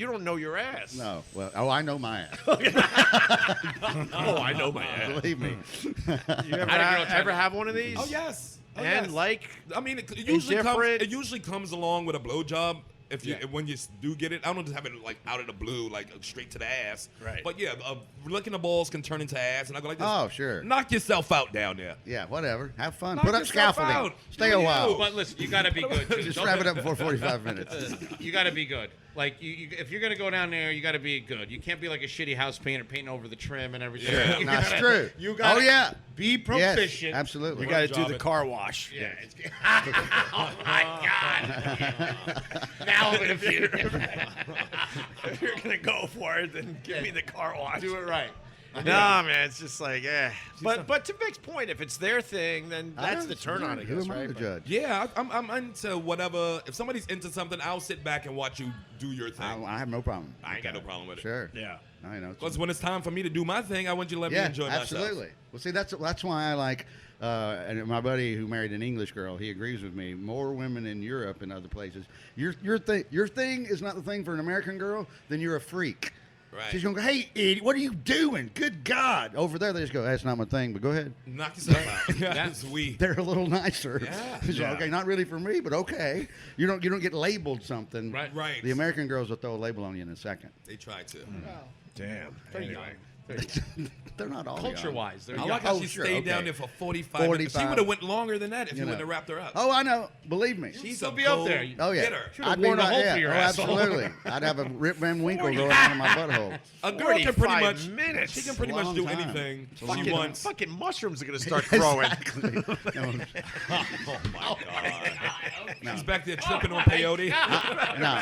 don't know your ass. No. Well, I know my ass. Oh, I know my ass. Believe me. You ever, I had a girl ever have one of these? Oh, yes. Oh, And yes. like, I mean, it usually Indifferent. comes along with a blowjob. If you Yeah. when you do get it, I don't just have it like out of the blue, like straight to the ass. Right. But yeah, licking the balls can turn into ass, and I go like this. Oh, sure. Knock yourself out down there. Yeah, whatever. Have fun. Knock Put up yourself scaffolding. out. Stay Do a you. while. But listen, you got to be good too. Just Don't wrap get- it up before 45 minutes. You got to be good. Like if you're gonna go down there, you got to be good. You can't be like a shitty house painter painting over the trim and everything. Yeah. You That's gotta- true. You got. Oh, yeah. Be Yes, proficient. absolutely. you got to do job the it. car wash. Yeah. It's, oh my God. Now I'm gonna puke. If you're gonna go for it, then give me the car wash. Do it right. Nah, man, it's just like, But to Vic's point, if it's their thing, then I that's the turn on, I Who guess, am I right? to But- judge? Yeah, I'm into whatever. If somebody's into something, I'll sit back and watch you do your thing. I have no problem. I ain't got no problem with it. Sure. Yeah. I know. Because when it's time for me to do my thing, I want you to let me Yeah, enjoy myself. absolutely. Well, see, that's why I like, and my buddy who married an English girl, he agrees with me. More women in Europe and other places. Your thing is not the thing for an American girl. Then you're a freak. Right. She's gonna go, hey, idiot, what are you doing? Good God! Over there, they just go, that's not my thing, but go ahead. Knock yourself out. That's weak. They're a little nicer. Yeah. She's like, okay, not really for me, but okay. You don't get labeled something. Right. Right. The American girls will throw a label on you in a second. They try to. Damn. They're Anyway. young. They're not all Culture-wise, they're I young. like how Oh, she sure, stayed okay. down there for 45 minutes. She 45. would have went longer than that if you know. wouldn't have wrapped her up. Oh, I know. Believe me. She's still a be up gold there. Oh yeah. hitter. Should've worn a hole for your asshole. Absolutely. I'd have a Rip Van Winkle growing out of my butthole. A girl can pretty 45 much minutes. She can pretty It's a much do long time. anything It's a she long wants. Fucking mushrooms are gonna start growing. Exactly. No. She's back there tripping on peyote. No.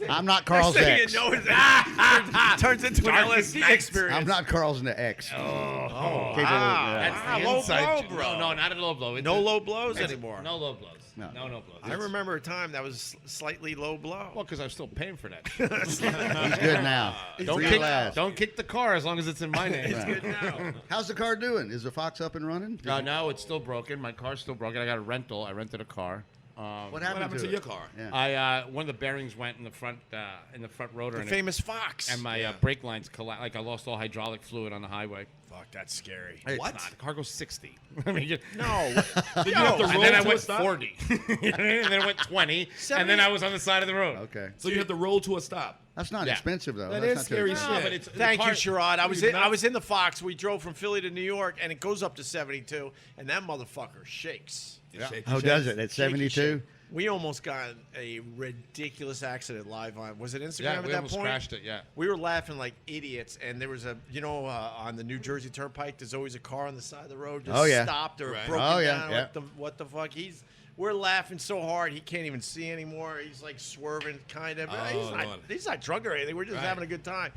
I'm not Carl's ex. Turns into an LSD experience. I'm not Carl's ex. Oh, Capable- wow. yeah. That's the low inside blow, joke. bro. No, not a low blow. It's No a- low blows it's a- anymore. No low blows. No. No blows. I remember a time that was slightly low blow. Well, because I'm still paying for that. He's good now. Don't kick the car as long as it's in my name. It's good now. How's the car doing? Is the Fox up and running? No, it's still broken. My car's still broken. I got a rental. I rented a car. What What happened, happened to it? your car? Yeah. One of the bearings went in the front rotor, The and, famous Fox. and my brake lines collapsed. Like I lost all hydraulic fluid on the highway. Fuck, that's scary. It's What? not. The car goes 60. I mean, No. Did you have to and roll then I to a went stop? 40. And then I went 20. 70. And then I was on the side of the road. Okay. So you have to roll to a stop. That's not Yeah. expensive though. That That's is not too scary expensive. shit. but it's Thank the you, car- Sherrod. I was you in, I nuts? was in the Fox. We drove from Philly to New York, and it goes up to 72, and that motherfucker shakes. You shake Oh, your does chest. it? At Shaky 72? shake. We almost got a ridiculous accident live on. Was it Instagram Yeah, at we that almost point? crashed it, yeah. We were laughing like idiots, and there was a, on the New Jersey Turnpike, there's always a car on the side of the road just Oh, yeah. stopped or Right. broken Oh, yeah, down. yeah. What the fuck? We're laughing so hard he can't even see anymore. He's like swerving, kind of. Oh, Lord. He's not drunk or anything. We're just Right. having a good time.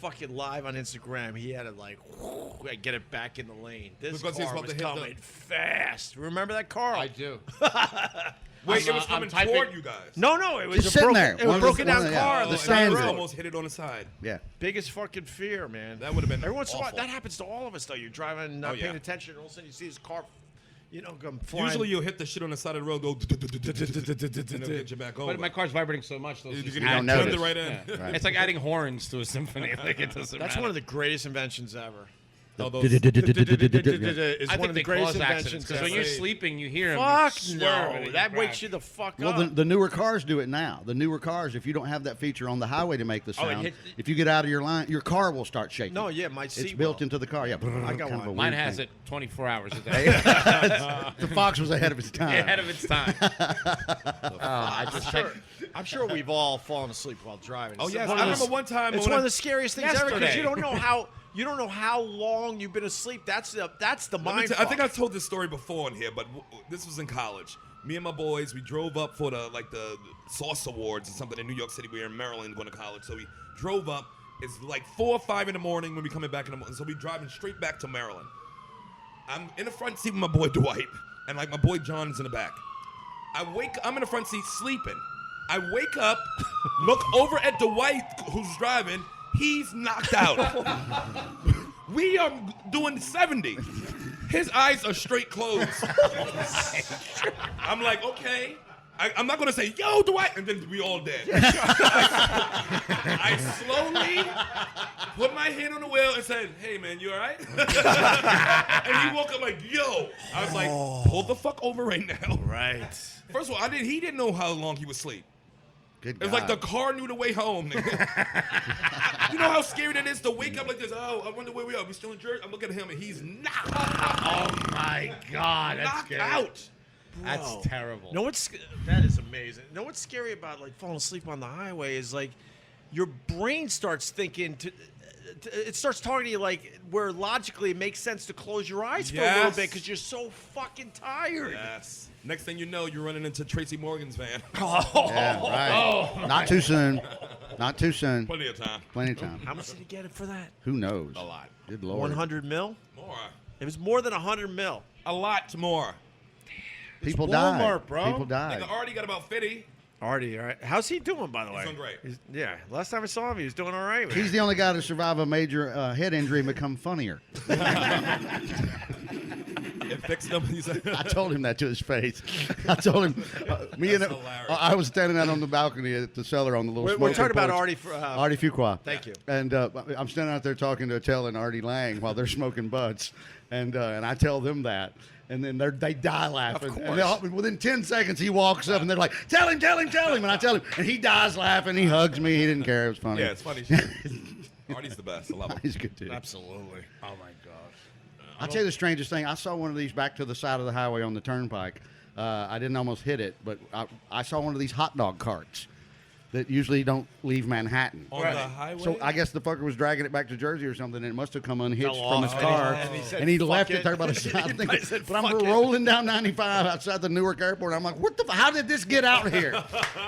Fucking live on Instagram, he had to like get it back in the lane. This Because he was car about was to hit the- coming fast. Remember that car? I do. Wait, it was I'm coming typing- toward you guys. No, it was Just a sitting broken, there. It was One a of broken the- down one of the- car. yeah. on The the side of the standard. road. Almost hit it on the side. Yeah. Biggest fucking fear, man. That would have been Every once in a while, awful. that happens to all of us, though. You're driving, not Oh, yeah. paying attention, and all of a sudden you see this car, come flying. Usually you'll hit the shit on the side of the road, go, and it'll get you back over. But my car's vibrating so much. Those You just can add don't to it. turn notice. the right end. Yeah. Right. It's like adding horns to a symphony. Like it doesn't That's matter. one of the greatest inventions ever. Oh, those- Is I one think of the they greatest cause accidents inventions because when ever. you're sleeping, you hear them. Fuck swerve no. and you That crash. wakes you the fuck Well, up. the newer cars do it now. The newer cars, if you don't have that feature on the highway to make the Oh, it sound, hit- if you get out of your line, your car will start shaking. No, yeah, my It's seat built will. into the car. Yeah, I got kind of a one. Mine weird has thing. it 24 hours a day. The Fox was ahead of its time. Ahead of its time. I just checked. I'm sure we've all fallen asleep while driving. Oh, It's yes. one I of remember those- one time It's when one I- of the scariest things ever because Yesterday. you don't know how long you've been asleep. That's the Let me mind. tell- I think fuck. I've told this story before in here, but this was in college. Me and my boys, we drove up for the Sauce Awards or something in New York City. We were in Maryland going to college, so we drove up. It's like 4 or 5 in the morning when we coming back in the morning, so we driving straight back to Maryland. I'm in the front seat with my boy Dwight, and like my boy John's in the back. I'm in the front seat sleeping. I wake up, look over at Dwight who's driving. He's knocked out. We are doing 70. His eyes are straight closed. I'm like, okay. I'm not gonna say, yo, Dwight, and then we all dead. I slowly put my hand on the wheel and said, hey man, you all right? And he woke up like, yo. I was like, pull the fuck over right now. Right. First of all, he didn't know how long he was asleep. Good It was like the car knew the way home, nigga. You know how scary that is to wake up like this? Oh, I wonder where we are. We still in Jersey? I'm looking at him and he's knocked Oh my God, that's knocked scary. out. That's Bro. terrible. That is amazing. You know what's scary about like falling asleep on the highway is like your brain starts thinking it starts talking to you like where logically it makes sense to close your eyes for a little Yes. bit because you're so fucking tired. Yes. Next thing you know, you're running into Tracy Morgan's van. Yeah, right. Not too soon. Not too soon. Plenty of time. Plenty of time. How much did he get it for that? Who knows? A lot. Good Lord. 100 mil? More. It was more than 100 mil. A lot more. People Walmart, died. bro. People died. Nigga already got about 50. Artie, all right. How's he doing, by the way? doing great. Yeah, last time I saw him, he was doing all right. He's the only guy to survive a major head injury and become funnier. It fixed them. He said, I told him that to his face. I told him, me and That's hilarious. I was standing out on the balcony at the cellar on the little. We're smoking talking about porch. Artie. Artie Fuqua. Thank you. And I'm standing out there talking to Attell and Artie Lang while they're smoking butts, and I tell them that. And then they die laughing. Of And within 10 seconds, he walks up and they're like, tell him. And I tell him. And he dies laughing. He hugs me. He didn't care. It was funny. yeah, it's funny shit. Artie's the best. I love him. He's good, too. Absolutely. Oh my gosh. I'll tell you the strangest thing. I saw one of these back to the side of the highway on the turnpike. I didn't almost hit it, but I saw one of these hot dog carts that usually don't leave Manhattan. On the highway? So I guess the fucker was dragging it back to Jersey or something, and it must have come unhitched Fell from off. his car, And he said, and he "Fuck left it." it there by the side. He said, But I'm "Fuck it." rolling down 95 outside the Newark airport. I'm like, what the? How did this get out here?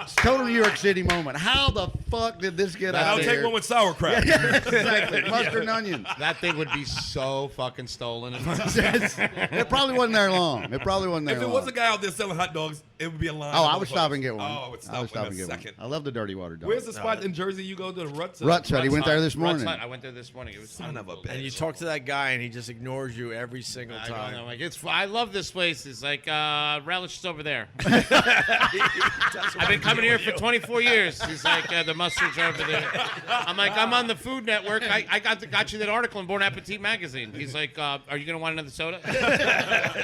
It's total New York City moment. How the fuck did this get out I'll here? take one with sauerkraut. Exactly. Mustard and onions. That thing would be so fucking stolen. It probably wasn't there long. It probably wasn't there If there long. was a guy out there selling hot dogs, it would be a line. Oh, of I would stop and get motherfuckers. one. Oh, I would stop and in a get second. one. I love the dirty water dog. Where's the spot in Jersey you go to? The Ruts? Ruts Hut. He went there this Ruts morning. Hut. I went there this morning. It was Son of a bitch. And you talk to that guy, and he just ignores you every single I go, time. I'm like, I love this place. It's like relish is over there. I've been coming here for 24 years. He's like, the mustards are over there. I'm like, I'm on the Food Network. I got you that article in Bon Appetit magazine. He's like, are you gonna want another soda?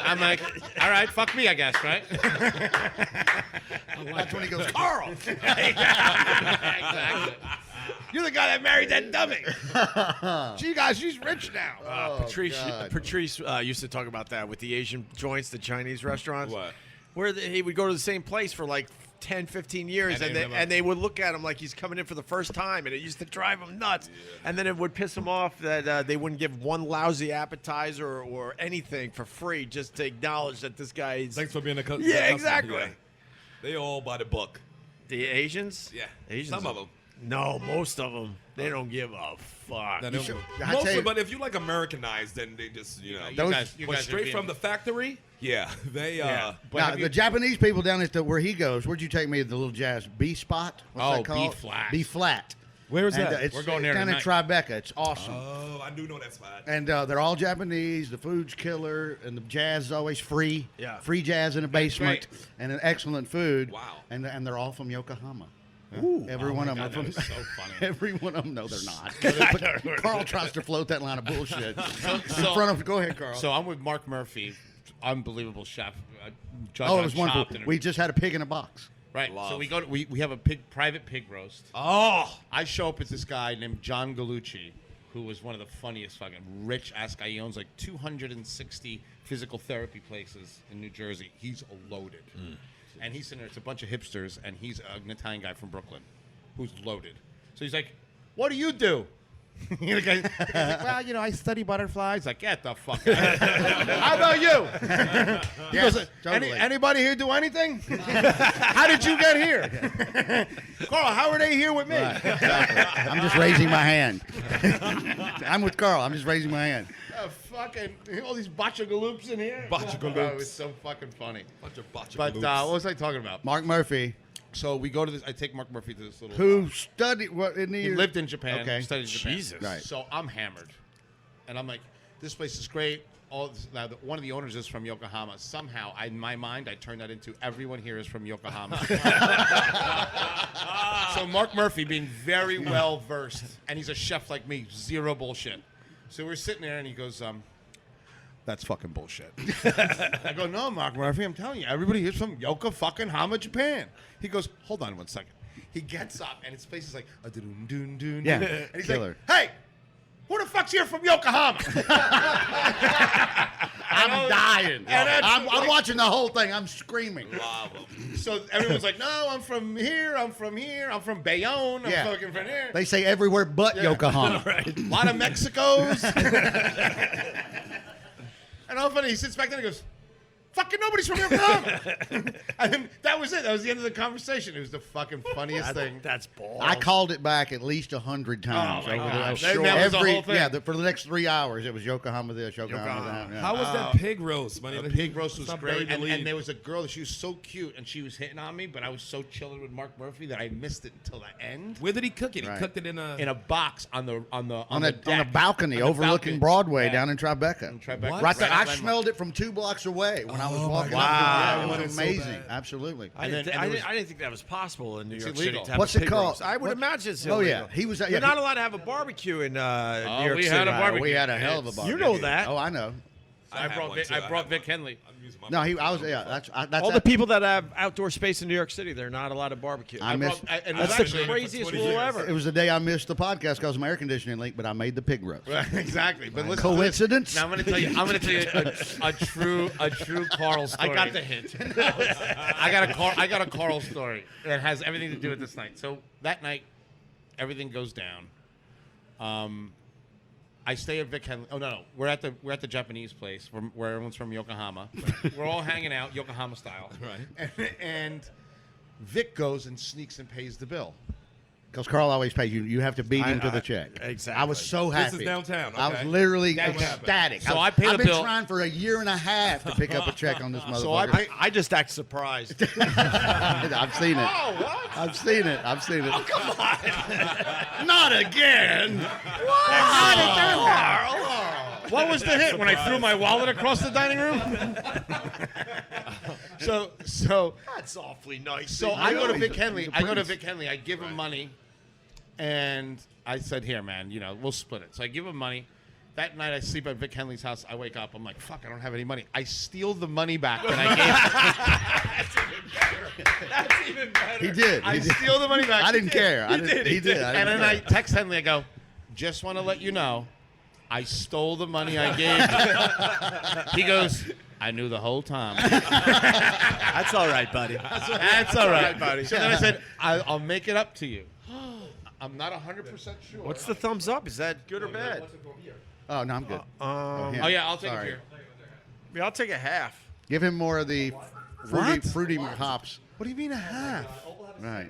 I'm like, all right, fuck me, I guess, right? That's when he goes, Carl. Exactly. You're the guy that married that dummy. Gee, guys, she's rich now. Patrice used to talk about that with the Asian joints, the Chinese restaurants. What? Where he would go to the same place for like 10, 15 years, and they would look at him like he's coming in for the first time, and it used to drive him nuts. Yeah. And then it would piss him off that they wouldn't give one lousy appetizer or anything for free just to acknowledge that this guy is... Thanks for being a customer. Yeah, exactly. Yeah. They all by the book. The Asians? Yeah. Asians Some of them. No, most of them. They don't give a fuck. No, they don't. Mostly, but if you like Americanized, then they just, you know. You guys But are straight being- from the factory, yeah. They, But Now, have you- the Japanese people down at where he goes, where'd you take me to the little jazz B spot? What's Oh, that called? B flat. B flat. Where is And, that? it's We're going there down in tonight. Tribeca. It's awesome. Oh, I do know that spot. And they're all Japanese. The food's killer, and the jazz is always free. Yeah. Free jazz in a basement, great. and an excellent food. Wow. And they're all from Yokohama. Ooh. Every one of them. God, are that from, is so funny. every one of them. No, they're not. But Carl tries to float that line of bullshit in front of. Go ahead, Carl. So I'm with Mark Murphy, unbelievable chef. Judge oh, on it was wonderful. Chopped and We just had a pig in a box. right. Love. So we go to we have a private pig roast. Oh. I show up with this guy named John Gallucci, who was one of the funniest fucking rich ass guy. He owns like 260 physical therapy places in New Jersey. He's loaded. And he's sitting there, it's a bunch of hipsters, and he's an Italian guy from Brooklyn who's loaded. So he's like, what do you do? The guy's like, well, you know, I study butterflies. Like, get the fuck out. How about you? He Yes, goes, totally. anybody here do anything? How did you get here? Carl, how are they here with me? Right, exactly. I'm just raising my hand. I'm with Carl. I'm just raising my hand. Fucking all these botcha galoops in here. Botcha Oh, it galoops. was so fucking funny. Bunch of botcha But galoops. what was I talking about? Mark Murphy, So we go to this. I take Mark Murphy to this little. who studied what in the he lived in Japan. Okay. Studied in Japan. Jesus. Right. So I'm hammered, and I'm like, this place is great. All this, now, one of the owners is from Yokohama. Somehow, in my mind, I turned that into everyone here is from Yokohama. So Mark Murphy, being very well versed, and he's a chef like me, zero bullshit. So we're sitting there, and he goes, that's fucking bullshit. I go, no, Mark Murphy, I'm telling you, everybody here's from Yokohama, Japan. He goes, hold on 1 second. He gets up, and his face is like, a-dun-dun-dun-dun. Yeah, And he's killer. like, hey, who the fuck's here from Yokohama? I'm dying. And that's I'm watching the whole thing. I'm screaming. So everyone's like, no, I'm from here, I'm from here, I'm from Bayonne, I'm Yeah. fucking from here. They say everywhere but Yokohama. A lot of Mexicos. And all of a sudden he sits back there and he goes, fucking nobody's from Yokohama. And then that was it. That was the end of the conversation. It was the fucking funniest thing. That's balls. I called it back at least 100 times. Oh, my over the- God. sure. That was the whole thing. Yeah, for the next 3 hours, it was Yokohama this, Yokohama that. Yeah. How was that pig roast, man? The pig roast was Not great, buried the and lead. there was a girl that she was so cute, and she was hitting on me, but I was so chilling with Mark Murphy that I missed it until the end. Where did he cook it? He Right. cooked it in a. In a box on the on the a deck. balcony On the overlooking balcony. Broadway Yeah. down in Tribeca. In Tribeca. What? Right there, I Landmark. smelled it from 2 blocks away when I was Oh, my walking. God. Up. Wow. It I was wanted so amazing. bad. Absolutely. I And didn't, then- thi- and I, there didn't, I didn't think that was possible in New York illegal. City to have What's a it pig called? roast. I would What- imagine it's Oh, illegal. yeah. He was. You're Yeah, not allowed to have a barbecue in New York we City. had a barbecue. We had a hell of a barbecue. You know that. Oh, I know. I had brought one, Vic, too. I I brought had Vic one. Henley. I'm using my No, phone. I was. Yeah, that's All the people that have outdoor space in New York City, they're not allowed to barbecue. I missed. and That's it the was actually- craziest 20 rule years. ever. It was the day I missed the podcast because of my air conditioning leak, but I made the pig roast. Exactly, but listen. Coincidence? Now I'm going to tell you. I'm going to tell you a true Carl story. I got the hint. I got a Carl story that has everything to do with this night. So that night, everything goes down. I stay at Vic Henley. Oh no, we're at the Japanese place where everyone's from Yokohama. We're all hanging out Yokohama style. Right. And Vic goes and sneaks and pays the bill. Because Carl always pays you. You have to beat him to the check. Exactly. I was so This happy. is downtown, I was okay. literally That's what ecstatic. happened. So I paid I've the been bill. trying for a year and a half to pick up a check on this motherfucker. So I pay. I just act surprised. I've seen it. Oh, what? I've seen it. I've seen it. Not again. What was the hit when I threw my wallet across the dining room? So That's awfully nice. So of I you. go to Vic Henley. I give him money, and I said, "Here, man, we'll split it." So I give him money. That night, I sleep at Vic Henley's house. I wake up. I'm like, "Fuck, I don't have any money." I steal the money back that I gave. That's even better. He did. I He did. steal the money back. I didn't care. He did. He did. And then I text Henley. I go, "Just want to let you know, I stole the money I gave you." He goes, "I knew the whole time." That's all right, buddy. That's all right, buddy. So then I said, I'll make it up to you. I'm not 100% sure. What's the thumbs up? Is that good or bad? Oh no, I'm good. Oh, yeah, I'll take Sorry. it here. Yeah, I'll take a half. Give him more of the fruity hops. What do you mean a half? Right.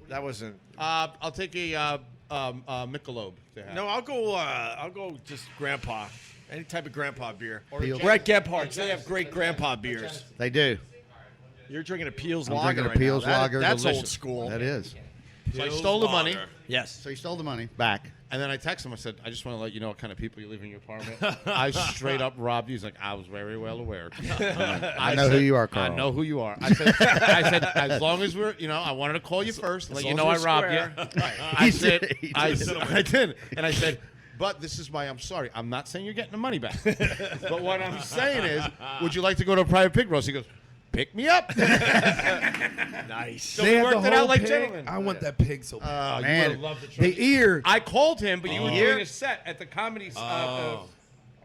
That wasn't. I'll take a Michelob to have. No, I'll go just Grandpa. Any type of Grandpa beer. Peel. We're at Gebhards. They have great Grandpa beers. They do. You're drinking a Peel's I'm Lager drinking a right now. Peel's Lager. That's Delicious. old school. That is. So I stole the money, Yes. So he stole the money back. and then I text him. I said, I just want to let you know what kind of people you leave in your apartment. I straight up robbed you. He's like, I was very well aware. I know who you are, Carl. I know who you are. I said, as long as we're, I wanted to call you first, let you know I long as robbed we're you. I He said, did. He did. I did, and I said, but this is why I'm sorry. I'm not saying you're getting the money back. But what I'm saying is, would you like to go to a private pig roast? He goes, pick me up. Nice. So we worked it out like gentlemen. I want that pig so bad. Oh, you Man, would have loved to try. the ear. I called him, but you were Ear? doing a set at the comedy.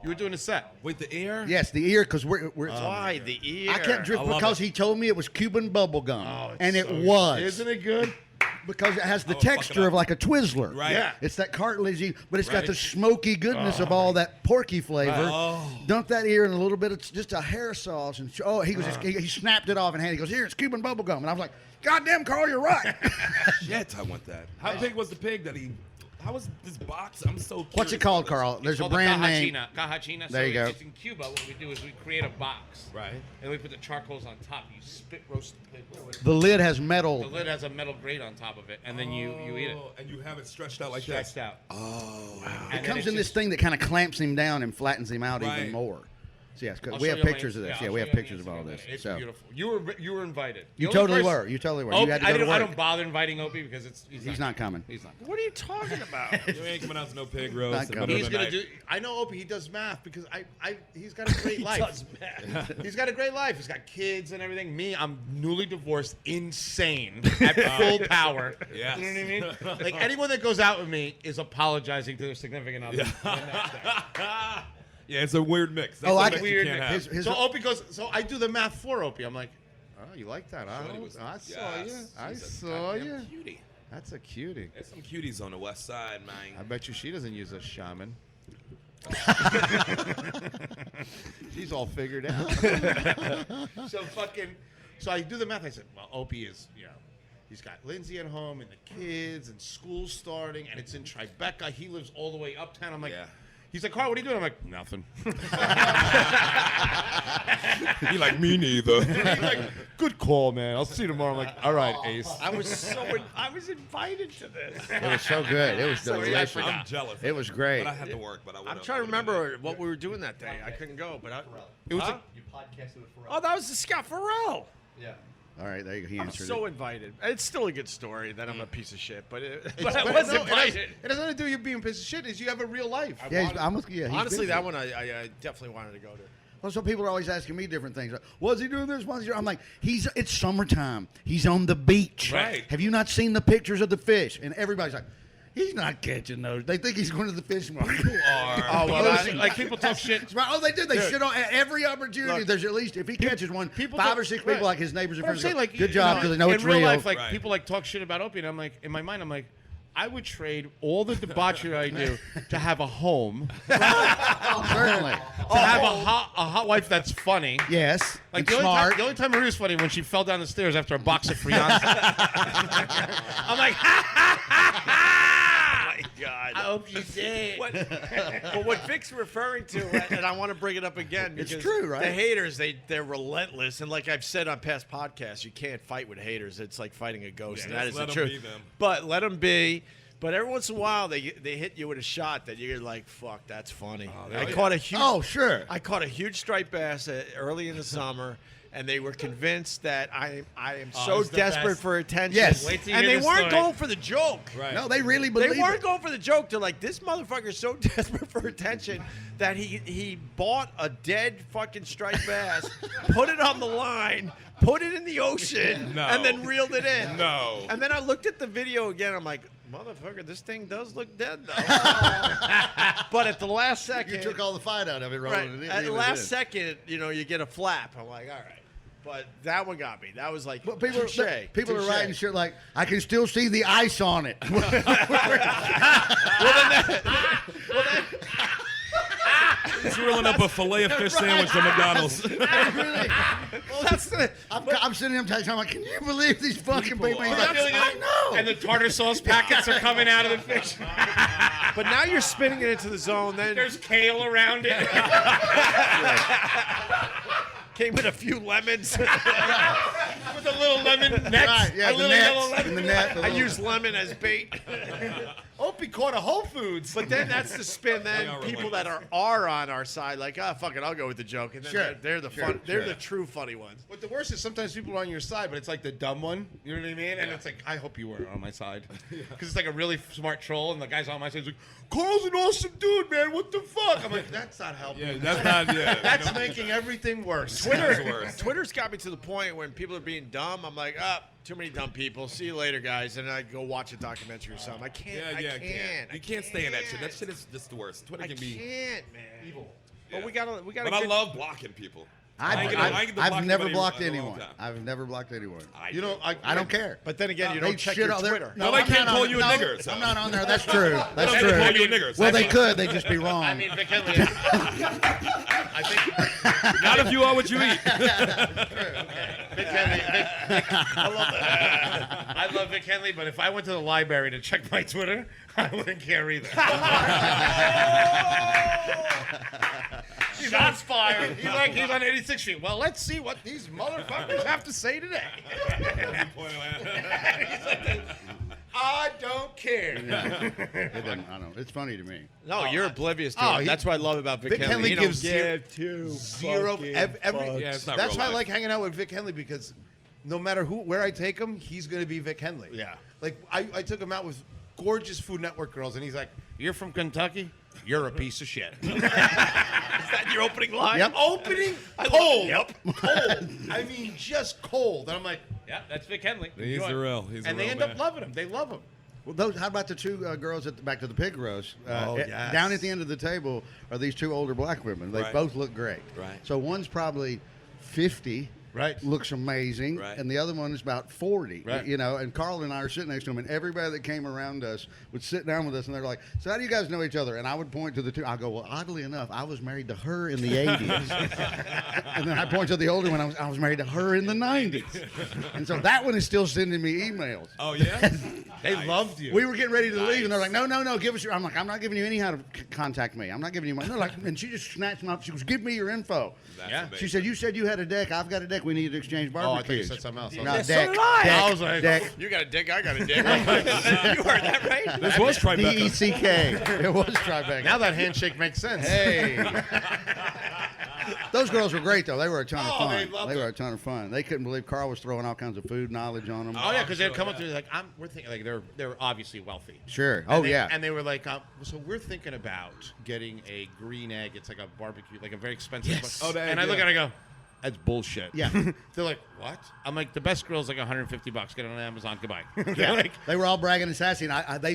You were doing a set. Wait, the ear? Yes, the ear, because we're Why the ear? I kept drift I love because it. he told me it was Cuban bubble gum, it's and it so was. Isn't it good? Because it has the would fuck it texture up. of like a Twizzler. Right. Yeah. It's that cartilagey, but it's got Right. the smoky goodness of all that porky flavor. Right. Oh. Dunk that ear in a little bit of just a hair sauce, and he snapped it off and he goes, "Here, it's Cuban bubble gum," and I was like, "Goddamn, Carl, you're right." Shit, I want that. How big was the pig that he... How was this box? I'm so curious. What's it called, Carl? There's a Called brand the name. Cajachina. There you go. It's in Cuba. What we do is we create a box. Right. And we put the charcoals on top. You spit roast the pig. The lid has The metal. lid has a metal grate on top of it, and then you eat it. Oh, and you have it stretched out like Stretched that. out. Oh, wow. And It then comes it's in this just- thing that kind of clamps him down and flattens him out Right. even more. So yes, I'll we show have you on my pictures of this. Insta- Yeah, I'll we show have you on pictures of Instagram all later. this. It's So beautiful. You were invited. you The only totally person- were. You totally were. Opie, You had to I go to don't work. bother inviting Opie because He's not coming. He's not. What are you talking about? You ain't coming out to no pig Not roast. coming. He's gonna do. I know Opie. He does math because he's got a great life. He's got a great life. He's got kids and everything. Me, I'm newly divorced, insane, at full power. Yes. You know what I mean? Like anyone that goes out with me is apologizing to their significant other. Yeah, it's a weird mix. That's Oh, a I mix can- you Weird. can't mix. have. So Opie goes. So I do the math for Opie. I'm like, oh, you like that? Shorty Huh? was- I saw yes. you. I She's a saw goddamn you. She's all figured out. So I do the math. I said, well, Opie is, he's got Lindsay at home and the kids and school starting, and it's in Tribeca. He lives all the way uptown. I'm like, he's like, Carl, what are you doing? I'm like, nothing. He like, me neither. He's like, good call, man. I'll see you tomorrow. I'm like, all right, Ace. I was invited to this. It was so good. It was delicious. I'm jealous. It was great. But I had to work. But I'm trying to remember what we were doing that day. I couldn't go, but It was You podcasted with Pharrell. oh, that was the Scott Farrell. Yeah. All right, there you go. He I'm answered so it. invited. It's still a good story that I'm a piece of shit, but I But was no, invited. It has nothing to do with you being a piece of shit. Is you have a real life. Yeah, he's Honestly, busy. that one I definitely wanted to go to. Well, so people are always asking me different things. Like, was he doing this? Was he? I'm like, it's summertime. He's on the beach. Right. Have you not seen the pictures of the fish? And everybody's like, he's not catching those. They think he's going to the fish market. Oh, well, like people talk shit. Right. Oh, they did. They shit on at every opportunity. Look, there's at least, if he catches one, people 5 talk- or 6 right. people, like his neighbors and But I'm friends, saying, go, like, good job, because they know in it's real real. life, like Right. people like talk shit about Opie, and I'm like, in my mind, I'm like, I would trade all the debauchery I do to have a home, Certainly. to have a hot wife that's funny. Yes. Like and the only, smart. time, the only time Marie was funny when she fell down the stairs after a box of Frianza. I'm like, My God. I hope she's dead. What Vic's referring to, and I want to bring it up again, It's because true, right? the haters, they're relentless, and like I've said on past podcasts, you can't fight with haters. It's like fighting a ghost, and that is let the 'em truth. be them. But let them be. But every once in a while, they hit you with a shot that you're like, "Fuck, that's funny." I caught a huge. Oh, sure. I caught a huge striped bass early in the summer, and they were convinced that I am so it's the desperate best. for attention. Yes. Wait till you And hear they the weren't story. going for the joke. Right. No, they really They believe weren't it. going for the joke. They're like, this motherfucker's so desperate for attention that he bought a dead fucking striped bass, put it on the line, put it in the ocean, No. and then reeled it in. No. And then I looked at the video again. I'm like, motherfucker, this thing does look dead though. But at the last second, You took all the fight out of it, right, rolling it in. at the reeled it last in. second, you get a flap. I'm like, all right. But that one got me. That was like, But people, touche, people are touche. writing shit like, I can still see the ice on it. He's reeling up a filet of fish sandwich from McDonald's. Well, that's the. I'm sitting there texting, I'm like, can you believe these fucking people? He's like, I know. And the tartar sauce packets are coming out of the fish. But now you're spinning it into the zone. Then There's kale around it. came with a few lemons. With a little lemon net. Right, yeah, a the little nets yellow lemon. and the net. the I little- used lemon as bait. Opie caught a Whole Foods. But then that's the spin. Then They are people that relentless. are on our side, like, fuck it, I'll go with the joke. And then Sure, they're the sure, fun. They're sure. the true funny ones. But the worst is sometimes people are on your side, but it's like the dumb one. You know what I mean? And it's like, I hope you were on my side. Because it's like a really smart troll, and the guy's on my side. He's like, Carl's an awesome dude, man. What the fuck? I'm like, that's not helping. Yeah, that's not. Yeah, That's making everything worse. Twitter's worse. Twitter's got me to the point when people are being dumb. I'm like, too many dumb people. See you later, guys. And I go watch a documentary or something. I can't. Yeah, I can't. You can't stay in that shit. That shit is just the worst. Twitter I can be can't, man. Evil. But Yeah. we gotta. But I love blocking people. I ain't I've block never anybody blocked in a long anyone. time. I've never blocked anyone. You know, I don't care. But then again, you They don't check shit your on their- Twitter. No, they I'm can't not call on- you a no, nigger, so. I'm not on there. That's true. That's They true. can't call you a nigger. Well, they could. They just be wrong. I mean, Vic Henley. I think Not if you are what you eat. Vic Henley. I love that. I love Vic Henley, but if I went to the library to check my Twitter, I wouldn't care either. Shots fired. He's on 86th Street. Well, let's see what these motherfuckers have to say today. I don't care. It doesn't- I don't know. It's funny to me. No, you're oblivious to oh, it. he- That's what I love about Vic, Vic Henley He don't gives give Zero. Every, Yeah, it's not that's real why I life. like hanging out with Vic Henley, because no matter where I take him, he's going to be Vic Henley. Yeah. Like, I took him out with gorgeous Food Network girls, and he's like, "You're from Kentucky? You're a piece of shit." Is that your opening line? Yep. Opening cold. Yep. Cold. I mean, just cold. And I'm like, yeah, that's Vic Henley. He's Enjoy. the real. He's the And they real end man. up loving him. They love him. Well, those. How about the two girls back to the pig roast? yes. Down at the end of the table are these two older black women. They Right. both look great. Right. So one's probably 50, Right. looks amazing, Right. and the other one is about 40. Right. You know, and Carl and I are sitting next to him, and everybody that came around us would sit down with us, and they're like, "So how do you guys know each other?" And I would point to the two. I go, "Well, oddly enough, I was married to her in the 80s," and then I point to the older one. I was married to her in the 90s, and so that one is still sending me emails. Oh yeah. They loved you. We were getting ready to leave, and they're like, "No, give us your." I'm like, "I'm not giving you any how to contact me. I'm not giving you my." They're like, and she just snatched them up. She goes, "Give me your info." That's Yeah. amazing. She said, "You said you had a deck. I've got a deck. We need to exchange Oh, I thought you barbecues." said something else. No, Yeah, so deck, did I. deck, I was like, deck. You got a dick, I got a dick. You heard that right? This was Tribeca. DECK. It was Tribeca. Now that handshake makes sense. Hey. Those girls were great, though. They were a ton of Oh, fun. they loved They were it. a ton of fun. They couldn't believe Carl was throwing all kinds of food knowledge on them. Oh yeah, because they'd sure, come up yeah. to me like, we're thinking like they're obviously wealthy. Sure. And Oh, they- yeah. And they were like, so we're thinking about getting a green egg. It's like a barbecue, like a very expensive. Yes. Oh, the egg, and I look yeah. at it and I go, that's bullshit. Yeah. They're like, what? I'm like, the best grill's like $150. Get it on Amazon. Goodbye. They're like, They were all bragging and sassy, and they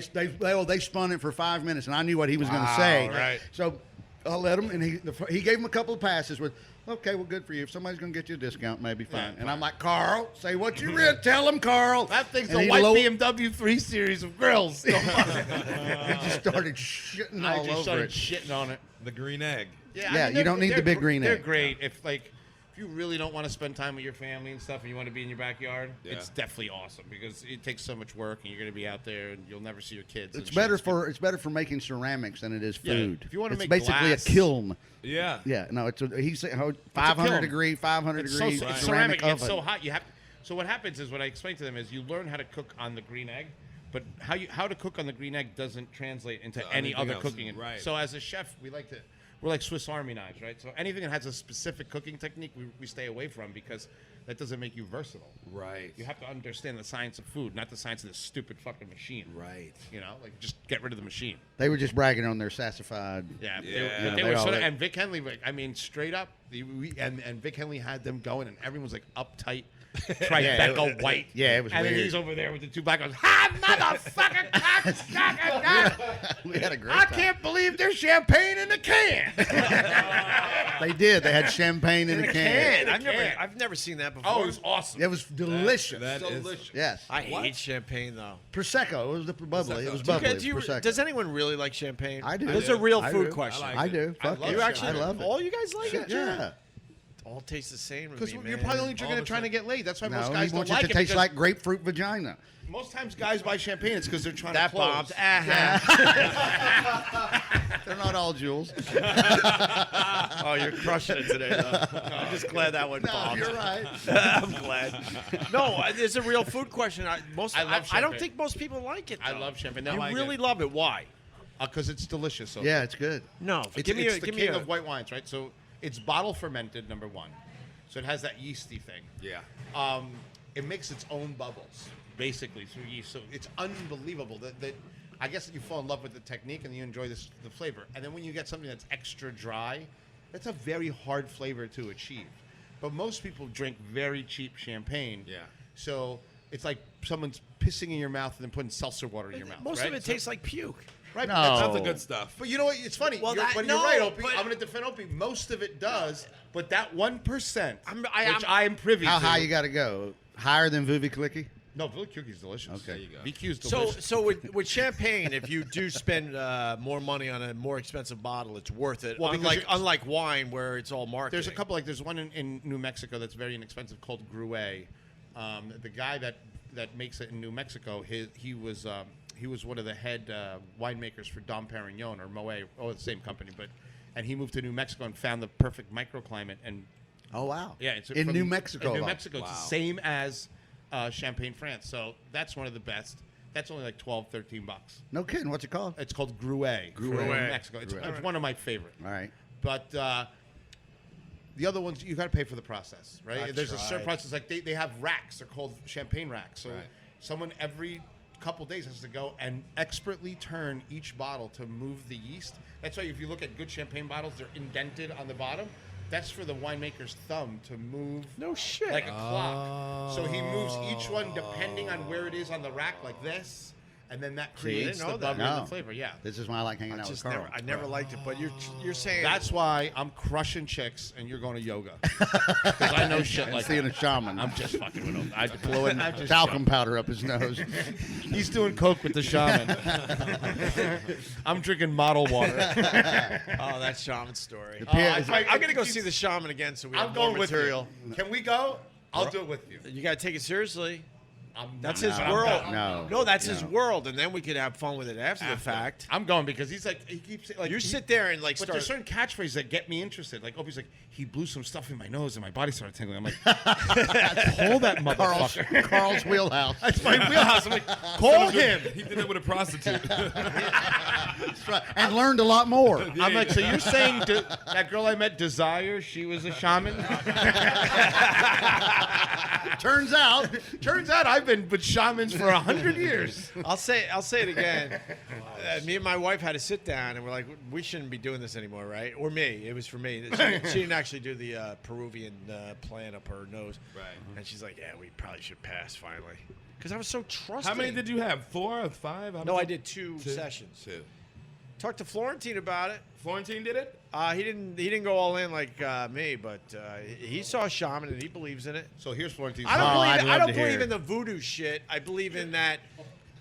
spun it for 5 minutes, and I knew what he was going to Wow, say. right. So I let him, and he gave him a couple of passes with, "Okay, well, good for you. If somebody's going to get you a discount, maybe fine." And I'm like, "Carl, say what you read. Tell him, Carl." that thing's And a he white lo- BMW 3 Series of grills. He just started shitting I all just over started it. shitting on it. The green egg. Yeah, you they're- don't need the they're big gr- green They're egg. great if you really don't want to spend time with your family and stuff, and you want to be in your backyard. Yeah. It's definitely awesome because it takes so much work, and you're going to be out there, and you'll never see your kids. It's and better shit. for making ceramics than it is Yeah, food. if you wanna it's make basically glass- a kiln. Yeah. Yeah, no, he said 500 kiln. degree, 500 It's degree so it's ceramic ceramic. oven. It's so hot. So what happens is what I explain to them is you learn how to cook on the green egg, but how to cook on the green egg doesn't translate into any anything other else. cooking. Right. So as a chef, we're like Swiss Army knives, right? So anything that has a specific cooking technique, we stay away from because that doesn't make you versatile. Right. You have to understand the science of food, not the science of this stupid fucking machine. Right. You know, like just get rid of the machine. They were just bragging on their sassified. Yeah, Yeah. they They were all- sort of, and Vic Henley, like, I mean, straight up, and Vic Henley had them going, and everyone was like uptight, Tribeca white. Yeah, it was And then weird. he's over there with the two black guys. Ha, motherfucker, cocksucker! We had a great I time. can't believe there's champagne in the can. They did. They had champagne in a can. I've never seen that before. Oh, it was awesome. It was delicious. That is. delicious. Yes. I hate champagne though. Prosecco. It was the bubbly. It was Prosecco. bubbly. Do It was you- Prosecco. does anyone really like champagne? I do. This is I a real I food do. question. I like I it. do. I Fuck love yeah. You actually, I love it. all you guys like it? Yeah. All tastes the same to Because me, you're man. probably only drinking All it the trying to same. get laid. That's why No, most he guys don't wants it like to it. taste because like grapefruit vagina. most times guys buy champagne. It's because they're trying that to close. bombs. Uh-huh. They're not all Jules. Oh, you're crushing it today, though. I'm just glad that one bombed. You're right. I'm glad. No, it's a real food question. I love don't champagne. think most people like it. I though. love champagne. You No, I really do. love it. Why? Because it's delicious. So Yeah, it's good. No, It's, give me it's a, the give king me a, of white wines, right? So it's bottle fermented, number one. So it has that yeasty thing. Yeah. It makes its own bubbles, basically, through yeast. So it's unbelievable that I guess that you fall in love with the technique and you enjoy the flavor. And then when you get something that's extra dry, that's a very hard flavor to achieve. But most people drink very cheap champagne. Yeah. So it's like someone's pissing in your mouth and then putting seltzer water in your mouth. most right? of it So- tastes like puke. right. No. That's That's the good stuff. But you know what? It's funny. Well, you're, that- when no, you're right, Opie. but- I'm going to defend Opie. Most of it does, but that 1%, I'm- which I am privy How to. high you got to go? Higher than Vuvi Clicky? No, VQ is delicious. Okay. There you go. VQ is So, delicious. so with champagne, if you do spend more money on a more expensive bottle, it's worth it. Well, because Unlike wine, where it's all marketing. There's a couple, like there's one in New Mexico that's very inexpensive called Gruet. The guy that makes it in New Mexico, he was one of the head winemakers for Dom Perignon or Moet, the same company, and he moved to New Mexico and found the perfect microclimate. And Oh, wow. yeah, it's in from- New Mexico. In New though. Mexico, it's the same as Champagne, France. So that's one of the best. That's only like $12, $13. No kidding. What's it called? It's called Gruet. Gruet. From New Mexico. It's one of my favorite. All right. But the other ones, you got to pay for the process, right? I've There's a tried. certain process. Like they have racks. They're called champagne racks. So Right. someone every couple days has to go and expertly turn each bottle to move the yeast. That's why if you look at good champagne bottles, they're indented on the bottom. That's for the winemaker's thumb to move no shit. like a clock. So he moves each one depending on where it is on the rack, like this. and then that See? creates Didn't know the that. bubble and No. the flavor. Yeah. This is why I like hanging out with Just Carl. never liked it, but you're saying That's why I'm crushing chicks and you're going to yoga. Because I know shit And like seeing that. a shaman. I'm just fucking with him. blowing talcum powder up his nose. He's doing coke with the shaman. I'm drinking model water. oh, that's shaman story. Yeah, I'm gonna go see the shaman again, so we have I'm more going with material. you. Can we go? I'll do it with you. You gotta take it seriously. That's No, his I'm world. not. No, that's his No. world, and then we could have fun with it after the fact. I'm going because he's like he keeps like You he- sit there and like But start. there's certain catchphrases that get me interested. Like Opie's like, he blew some stuff in my nose and my body started tingling. I'm like, call that motherfucker. Carl's wheelhouse. That's my wheelhouse. I'm like, call him. He did it with a prostitute. And learned a lot more. I'm like, so you're saying that girl I met, Desire, she was a shaman? Turns out I've been with shamans for 100 years. I'll say it again. Me and my wife had to sit down, and we're like, we shouldn't be doing this anymore, right? Or me. It was for me. She didn't actually do the Peruvian plant up her nose. Right. And she's like, yeah, we probably should pass finally. Because I was so trusting. How many did you have? 4 or 5? No, I did two sessions. 2. Talked to Florentine about it. Florentine did it? He didn't go all in like me, but he saw a shaman and he believes in it. So here's Florentine's. I don't I'd believe. I love don't to hear believe it. in the voodoo shit. I believe in that.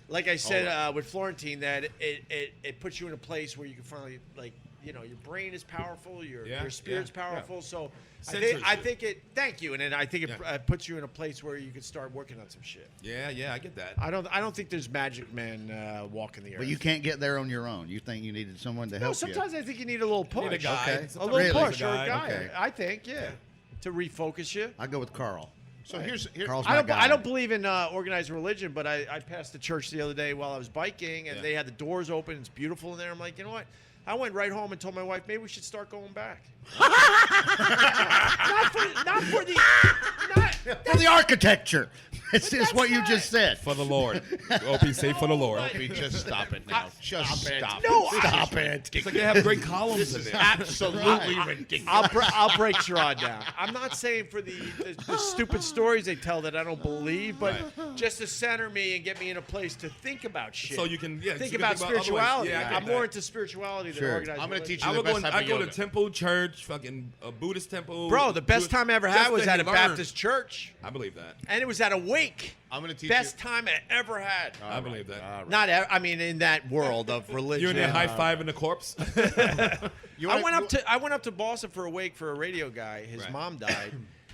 Like I said with Florentine, that it puts you in a place where you can finally your brain is powerful, your spirit's powerful. So I think it. Thank you, and then I think it puts you in a place where you can start working on some shit. Yeah, I get that. I don't think there's magic men walking the earth. But you can't get there on your own. You think you needed someone to No, help sometimes I think you need a little push. Need a guy. Okay. A Sometimes little you Really? need push or a guy. Okay. I think, to refocus you. you. I go with Carl. So here's Carl's I my don't. guy. I don't believe in organized religion, but I passed the church the other day while I was biking, and they had the doors open. It's beautiful in there. I'm like, you know what? I went right home and told my wife, maybe we should start going back. not for the architecture. It's what you just said. For the Lord. Opie, say for the Lord. Opie, just stop it now. Just stop No, Stop it. It's like they have great columns in there. Absolutely ridiculous. I'll break Sherrod down. I'm not saying for the stupid stories they tell that I don't believe, but just to center me and get me in a place to think about shit. So you can, think about other ways. spirituality. Yeah, I get I'm that. more into spirituality than Sure. organized I'm gonna religion. teach you I the would go, best type I of go to yoga. temple, church, fucking a Buddhist temple. Bro, the best time I ever had Just was that at you a learn. Baptist church, I believe that. and it was at a wake. I'm gonna teach Best time I ever had. I believe that. I mean, in that world of religion. You're in there high-fiving the corpse? I went up to Boston for a wake for a radio guy. His Right. mom died,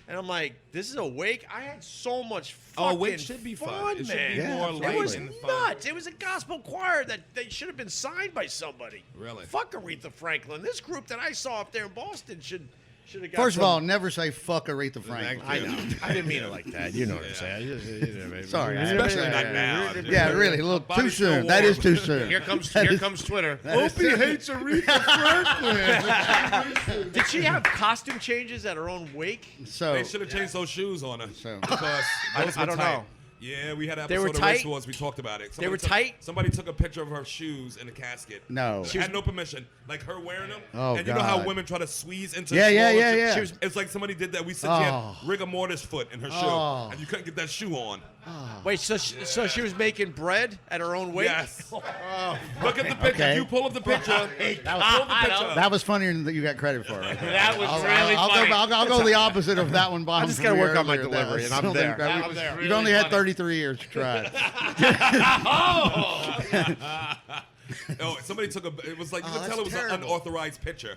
and I'm like, "This is a wake." I had so much Oh, fucking wake should be fun. It should man. be more It light was and fun. nuts. It was a gospel choir that they should have been signed by somebody. Really? Fuck Aretha Franklin. This group that I saw up there in Boston should have got. First of some- all, never say fuck Aretha Franklin. I know. I didn't mean it like that. You know what I'm saying. Sorry. Especially not now. Yeah, really, a little too Body's still soon. That warm. is too soon. Here comes Twitter. Opie hates Aretha Franklin. Did she have costume changes at her own wake? So, They should have changed those shoes on her. So- Because those I were don't tight. know. Yeah, we had an They were episode of Race tight? Wars. We talked about it. They were tight? Somebody took a picture of her shoes in the casket. No. She had no permission. Like her wearing them. Oh, and you know how God. women try to squeeze into Yeah, yeah, smaller yeah, shoes? yeah. She was, it's like somebody did that. We said she Oh. had rigor mortis foot in her shoe. Oh. And you couldn't get that shoe on. Wait, so she was making bread at her own wake? Yes. Look at the picture. Okay. You pull up the picture. Pull the picture. that was funnier than you got credit for. Right? That was I'll, really I'll, funny. I'll go the opposite of that one. Bottom just gotta work on my earlier. delivery, That and I'm was there. something- That was You've really only had funny. 33 years to try it. Oh, somebody took a. It was like you could that's tell it was terrible. an unauthorized picture.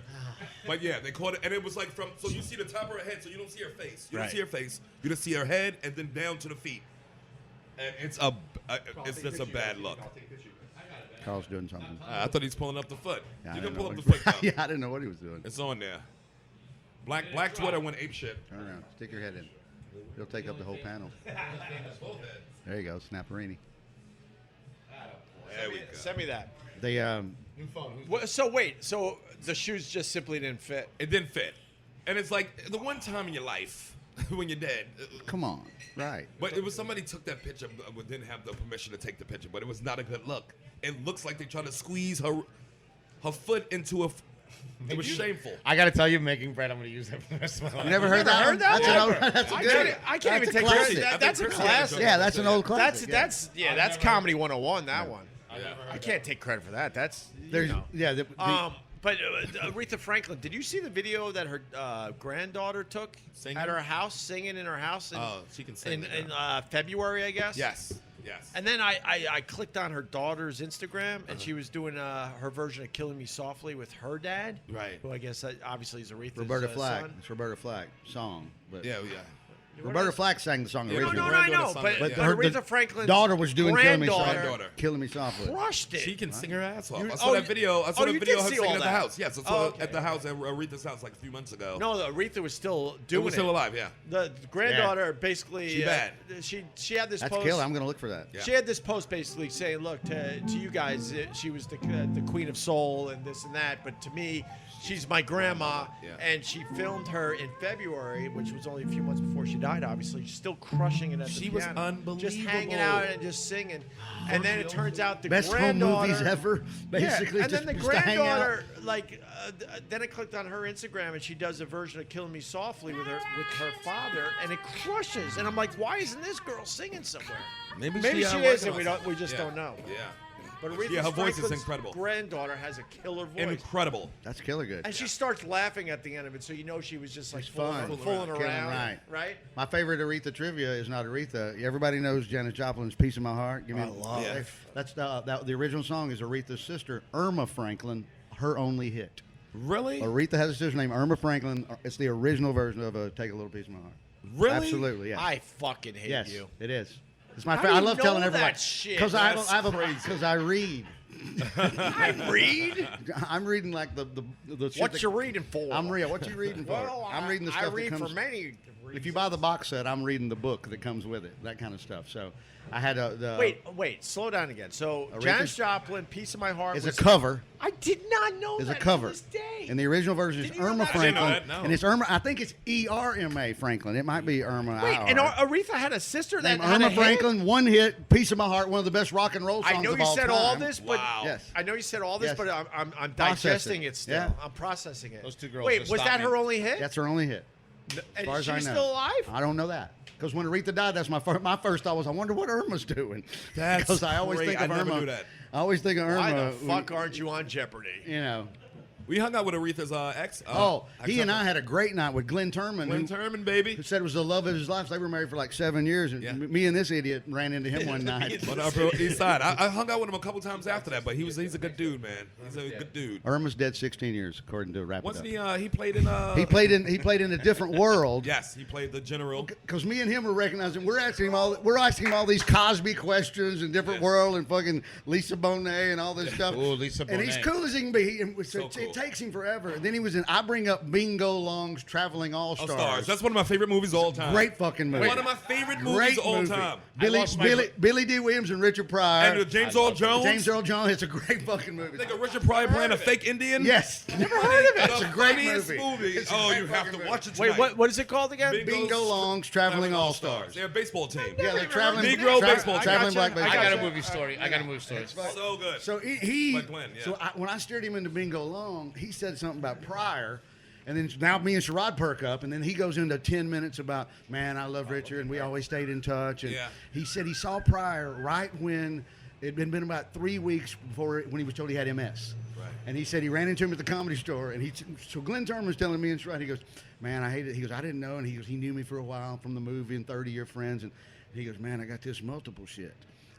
But yeah, they caught it, and it was like from. So you see the top of her head, so you don't see her face. You Right. don't see her face. You just see her head, and then down to the feet. And it's just a bad look. Carl's doing something. I thought he's pulling up the foot. Yeah, I You didn't can pull know up the what- foot. Yeah, I didn't know what he was doing. It's on there. Black Twitter went ape shit. Turn around. Stick your head in. It'll take up the whole panel. There you go, Snapperini. There we go. Send me that. They So the shoes just simply didn't fit. It didn't fit, and it's like the one time in your life when you're dead. come on, right? But it was somebody took that picture, but didn't have the permission to take the picture. But it was not a good look. It looks like they tried to squeeze her foot into a. It was shameful. I gotta tell you, making bread. I'm gonna use that for the rest of my life. You never heard that? heard that That's one? an old. That's a good. I can't even That's a take classic. credit. I think That's a Chris had a classic. joke Yeah, about that's an that. old classic. That's comedy 101. That one. I can't take credit for that. That's There's yeah. But Aretha Franklin, did you see the video that her granddaughter took Singing? at her house, singing in her house? She can sing in February, I guess. Yes. And then I clicked on her daughter's Instagram, and she was doing her version of "Killing Me Softly" with her dad, Right. who I guess obviously is Aretha's Roberta Flack. son. It's Roberta Flack song. But Yeah. Roberta Flack sang the song Yeah, originally. No, I know, Granddaughter sung but it, her Aretha Franklin's daughter was doing Killing Me granddaughter Softly. Killing Me Softly. crushed it. She can sing her ass off. You- I saw that video. I saw the you video did of her see singing all at the that. house. Yes, I saw it Okay. at the house at Aretha's house like a few months ago. No, Aretha was still It doing was still alive. Yeah. The granddaughter basically She bad. she had this That's post. killer. I'm going to look for that. Yeah. She had this post basically saying, "Look, to you guys, she was the queen of soul and this and that, but to me, she's my grandma." Yeah. And she filmed her in February, which was only a few months before she died. Obviously, she's still crushing it at the She was piano, just hanging unbelievable. out and just singing. And then it turns out the Best home granddaughter, movies ever, basically. Yeah, and then the just to hang out. granddaughter, then I clicked on her Instagram and she does a version of "Killing Me Softly" with her father, and it crushes. And I'm like, why isn't this girl singing somewhere? Maybe she is, and we just don't know. Yeah. But Aretha Yeah, her voice is Franklin's incredible. Granddaughter has a killer voice, Incredible. That's killer good. and she starts laughing at the end of it, so you know she was just like It's fun. fooling Killing around, right. My favorite Aretha trivia is not Aretha. Everybody knows Janis Joplin's "Piece of My Heart." Give me, I love it. That's the original song is Aretha's sister Irma Franklin, her only hit. Really? Aretha has a sister named Irma Franklin. It's the original version of "Take a Little Piece of My Heart." Really? Absolutely, yes. I fucking hate Yes, you. it is. It's my How favorite. do I you love know telling that everybody shit? because That's I read. I read. I'm reading like the shit What that- you reading for? I'm reading. What you reading for? Well, I'm reading the stuff I read that comes. for many. If you buy the box set, I'm reading the book that comes with it. That kind of stuff. So, I had the Wait, slow down again. So, Aretha's- Janis Joplin, "Piece of My Heart" is was a cover. I did not know Is that a cover. to this day. And the original version is Didn't you know Irma that? I didn't know Franklin, that, no. and it's Irma. I think it's ERMA Franklin. It might be Irma. Wait, and IR. Aretha had a sister that Named had a Irma hit? Franklin, one hit, "Piece of My Heart," one of the best rock and roll songs I know of you all said time. all this, but Wow. Yes. I know you said all this, Yes. but I'm Process digesting it. it still. Yeah. I'm processing it. Those two girls Wait, just was stopped that me. her only hit? That's her only hit. And far as she's I know. still alive? I don't know that. Because when Aretha died, that's my first thought was, I wonder what Irma's doing. That's Because I always great. think of I never Irma. knew that. I always think of Irma. Why the fuck aren't you on Jeopardy? You know. We hung out with Aretha's ex. He and I had a great night with Glenn Turman. Glenn Turman, baby. Who said it was the love of his life. They were married for like 7 years. And Yeah. me and this idiot ran into him one night. On the Upper East Side. I hung out with him a couple times after that, but he's a good dude, man. He's a good dude. Irma's dead 16 years, according to Wrap It Wasn't Up. he played in He played in a different world. Yes, he played the general. Because me and him were recognizing, we're asking him all these Cosby questions and different world and fucking Lisa Bonet and all this stuff. Ooh, Lisa And he's Bonet. cool as he can be. And so So cool. it takes him forever. And then he was in. I bring up Bingo Long's Traveling All All Stars. Stars. That's one of my favorite movies of all time. Great fucking movie. One of my favorite movies Great of all movie. time. Billy D. Williams and Richard Pryor. And James Earl Jones. James Earl Jones. It's a great fucking movie. Like a Richard Pryor playing a fake Indian. Yes. Never heard of it. It's a great movie. It's oh, you have to watch it Wait, tonight. what is it called again? Bingo Long's Traveling All Stars. They're a baseball team. Yeah, they're traveling. Negro baseball team. Traveling black baseball. I got a team. movie story. I got a movie story. So good. So he Like Glenn, yeah. so when I steered him into Bingo Long, he said something about Pryor, and then now me and Sherrod perk up, and then he goes into 10 minutes about, man, I love Richard, and we always stayed in touch. And Yeah. he said he saw Pryor right when it had been about 3 weeks before when he was told he had MS. Right. And he said he ran into him at the Comedy Store, and so Glenn Turman was telling me and Sherrod, he goes, man, I hate it. He goes, I didn't know, and he goes, he knew me for a while from the movie and 30-year friends, and he goes, man, I got this multiple shit.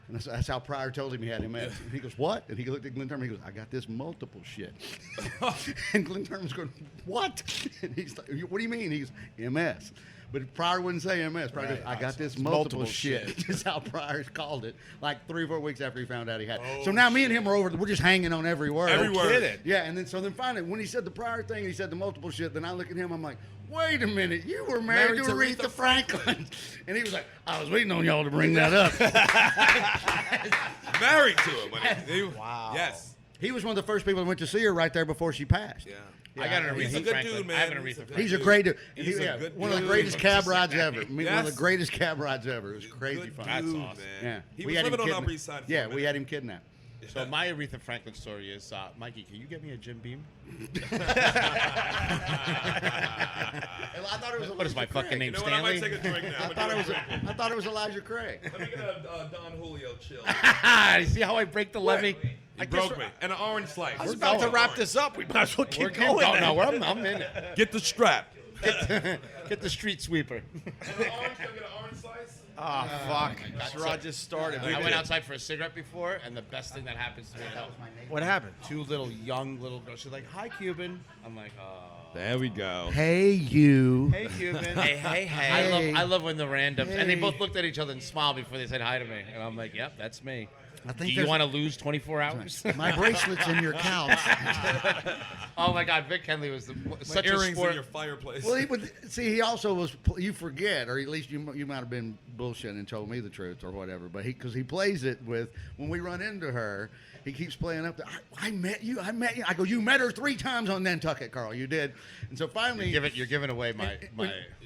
And that's how Pryor told him he had MS. And he goes, what? And he looked at Glenn Turman. He goes, I got this multiple shit. And Glenn Turman's going, what? And he's like, what do you mean? He goes, MS. But Pryor wouldn't say MS. Pryor goes, I got this multiple shit. That's how Pryor called it. Like 3 or 4 weeks after he found out he had it. So now me and him are over. We're just hanging on every word. Every word. Kidding. Yeah, and then finally, when he said the Pryor thing, and he said the multiple shit, then I look at him, I'm like, wait a minute, you were married to Aretha Franklin. And he was like, I was waiting on y'all to bring that up. Married to him. Wow. Yes. He was one of the first people that went to see her right there before she passed. Yeah. I got an He's a Aretha good Franklin. dude, man. I have an He's a Aretha good He's a Franklin. great dude. He's a good one of the dude. greatest cab rides ever. One of Yes. the greatest cab rides ever. It was crazy Good fun. That's dude, awesome. man. Yeah. He We was had him living on the kidnapped. Upper East Side. For Yeah, a we minute. had him kidnapped. So my Aretha Franklin story is, Mikey, can you get me a Jim Beam? I thought it was What is my fucking name, You know what? I might Stanley? take a drink now. I thought it was Elijah Craig. Let me get a Don Julio chill. You see how I break the levee? You broke me. And an orange slice. I was about to wrap this up. We might as well keep going. No, I'm in it. Get the strap. Get the street sweeper. Can I get an orange slice? Oh, fuck. Sherrod just started. I went outside for a cigarette before, and the best thing that happens to me is What happened? two young little girls. She's like, "Hi, Cuban." I'm like, "Oh." There we go. Hey, you. Hey, Cuban. Hey. I love when the randoms, and they both looked at each other and smiled before they said hi to me, and I'm like, "Yep, that's me." I Do think you there's- want to lose 24 hours? My bracelet's in your couch. Oh my God, Vic Henley was such a Earrings sport. in your fireplace. Well, he would see. He also was. You forget, or at least you might have been bullshitting and told me the truth or whatever. But because he plays it with when we run into her, he keeps playing up. I met you. I met you. I go. You met her 3 times on Nantucket, Carl. You did. And so finally, You're giving away my.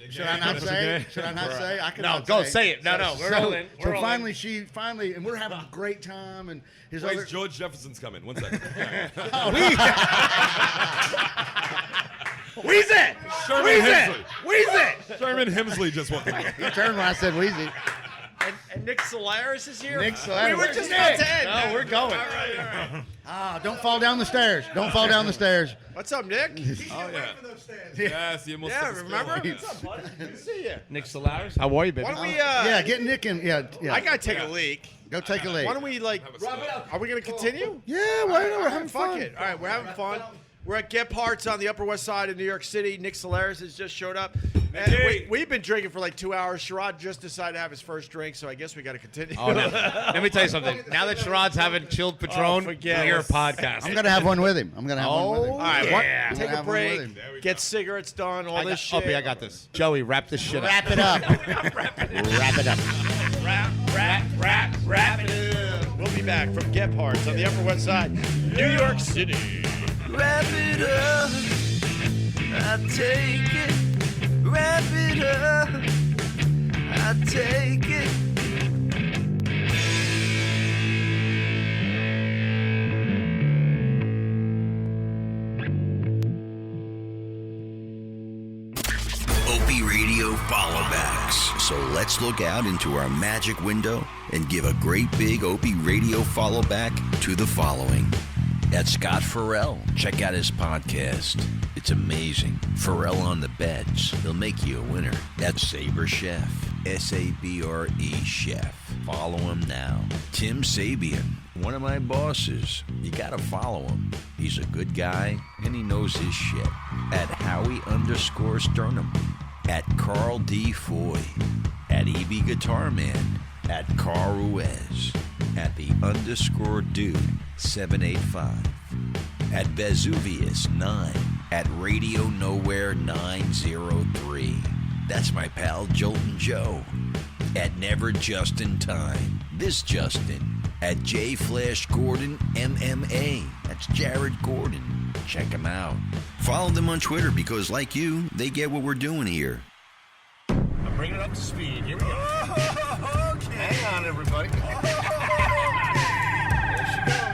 should I not say? Should I not say? I can. No, go say it. No, we're rolling. So finally, and we're having a great time. And his Wait, other. George Jefferson's coming. 1 second. Weezy! Sherman Hemsley. Weezy! Sherman Hemsley just walked in. He turned when I said Wheezy. And Nick Solaris is here? Nick Solaris. We were just about to end. No, we're going. All right. Don't fall down the stairs. Don't fall down the stairs. What's up, Nick? Oh, yeah. Yes, you almost Yeah, took a spill remember? on What's that. up, bud? Good to see you. Nick Solaris. How are you, baby? Why don't we, Yeah, get Nick in. Yeah. I gotta take a leak. Go take a leak. Why don't we, like, are we gonna continue? Yeah, why not? We're having Fuck fun. it. All right, we're having fun. We're at Gebhards on the Upper West Side of New York City. Nick Solaris has just showed up. And Hey. we've been drinking for like 2 hours. Sherrod just decided to have his first drink, so I guess we got to continue. Oh, no. Let me tell you something. Now that Sherrod's having chilled Patron, forget we're it. podcast. I'm gonna have one with him. I'm gonna have one with him. All right, yeah. take a Have one with break, him. get cigarettes done, all this shit. Opie, I got this. Joey, wrap this shit up. Wrap it up. Wrap it up. Wrap it up. We'll be back from Gebhards on the Upper West Side, New York City. Wrap it up, I take it. Wrap it up, I take it. OpieRadio followbacks. So let's look out into our magic window and give a great big OpieRadio followback to the following. That's Scott Farrell. Check out his podcast. It's amazing. Farrell on the beds. He'll make you a winner. That's Sabre Chef. S-A-B-R-E Chef. Follow him now. Tim Sabian, one of my bosses. You gotta follow him. He's a good guy, and he knows his shit. At Howie_Sternum. At Carl D. Foy. At EB Guitar Man. At Carl Ruiz. At the _dude 785. At Vesuvius 9. At Radio Nowhere 903. That's my pal Jolton Joe. At Never Just in Time. This Justin. At J Flash Gordon MMA. That's Jared Gordon. Check him out. Follow them on Twitter because, like you, they get what we're doing here. I'm bringing it up to speed. Here we go. Hang on, everybody.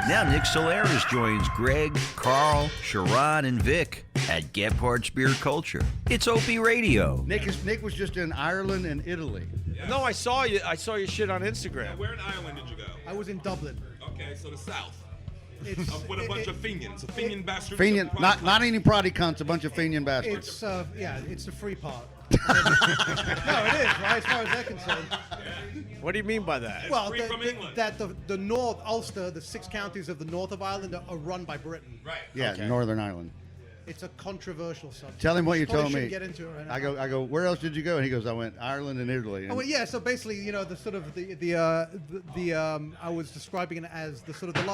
Now Nick Solaris joins Greg, Carl, Sherrod, and Vic at Gebhards Beer Culture. It's OpieRadio. Nick was just in Ireland and Italy. No, I saw you. I saw your shit on Instagram. Now, where in Ireland did you go? I was in Dublin. Okay, so the south. It's With a bunch of Fenians. A Fenian bastards. Fenian, not any proddy cunts, a bunch of Fenian bastards. it's it's the free part. No, it is right as far as they're concerned. What do you mean by that? Well, free from England. that the North Ulster, the 6 counties of the north of Ireland are run by Britain. Right. Yeah, Northern Ireland. It's a controversial subject. Tell him what you Probably told me. shouldn't get into it right now. I go. Where else did you go? And he goes, I went Ireland and Italy. Oh, well, yeah. So basically, the sort of I was describing it as the sort of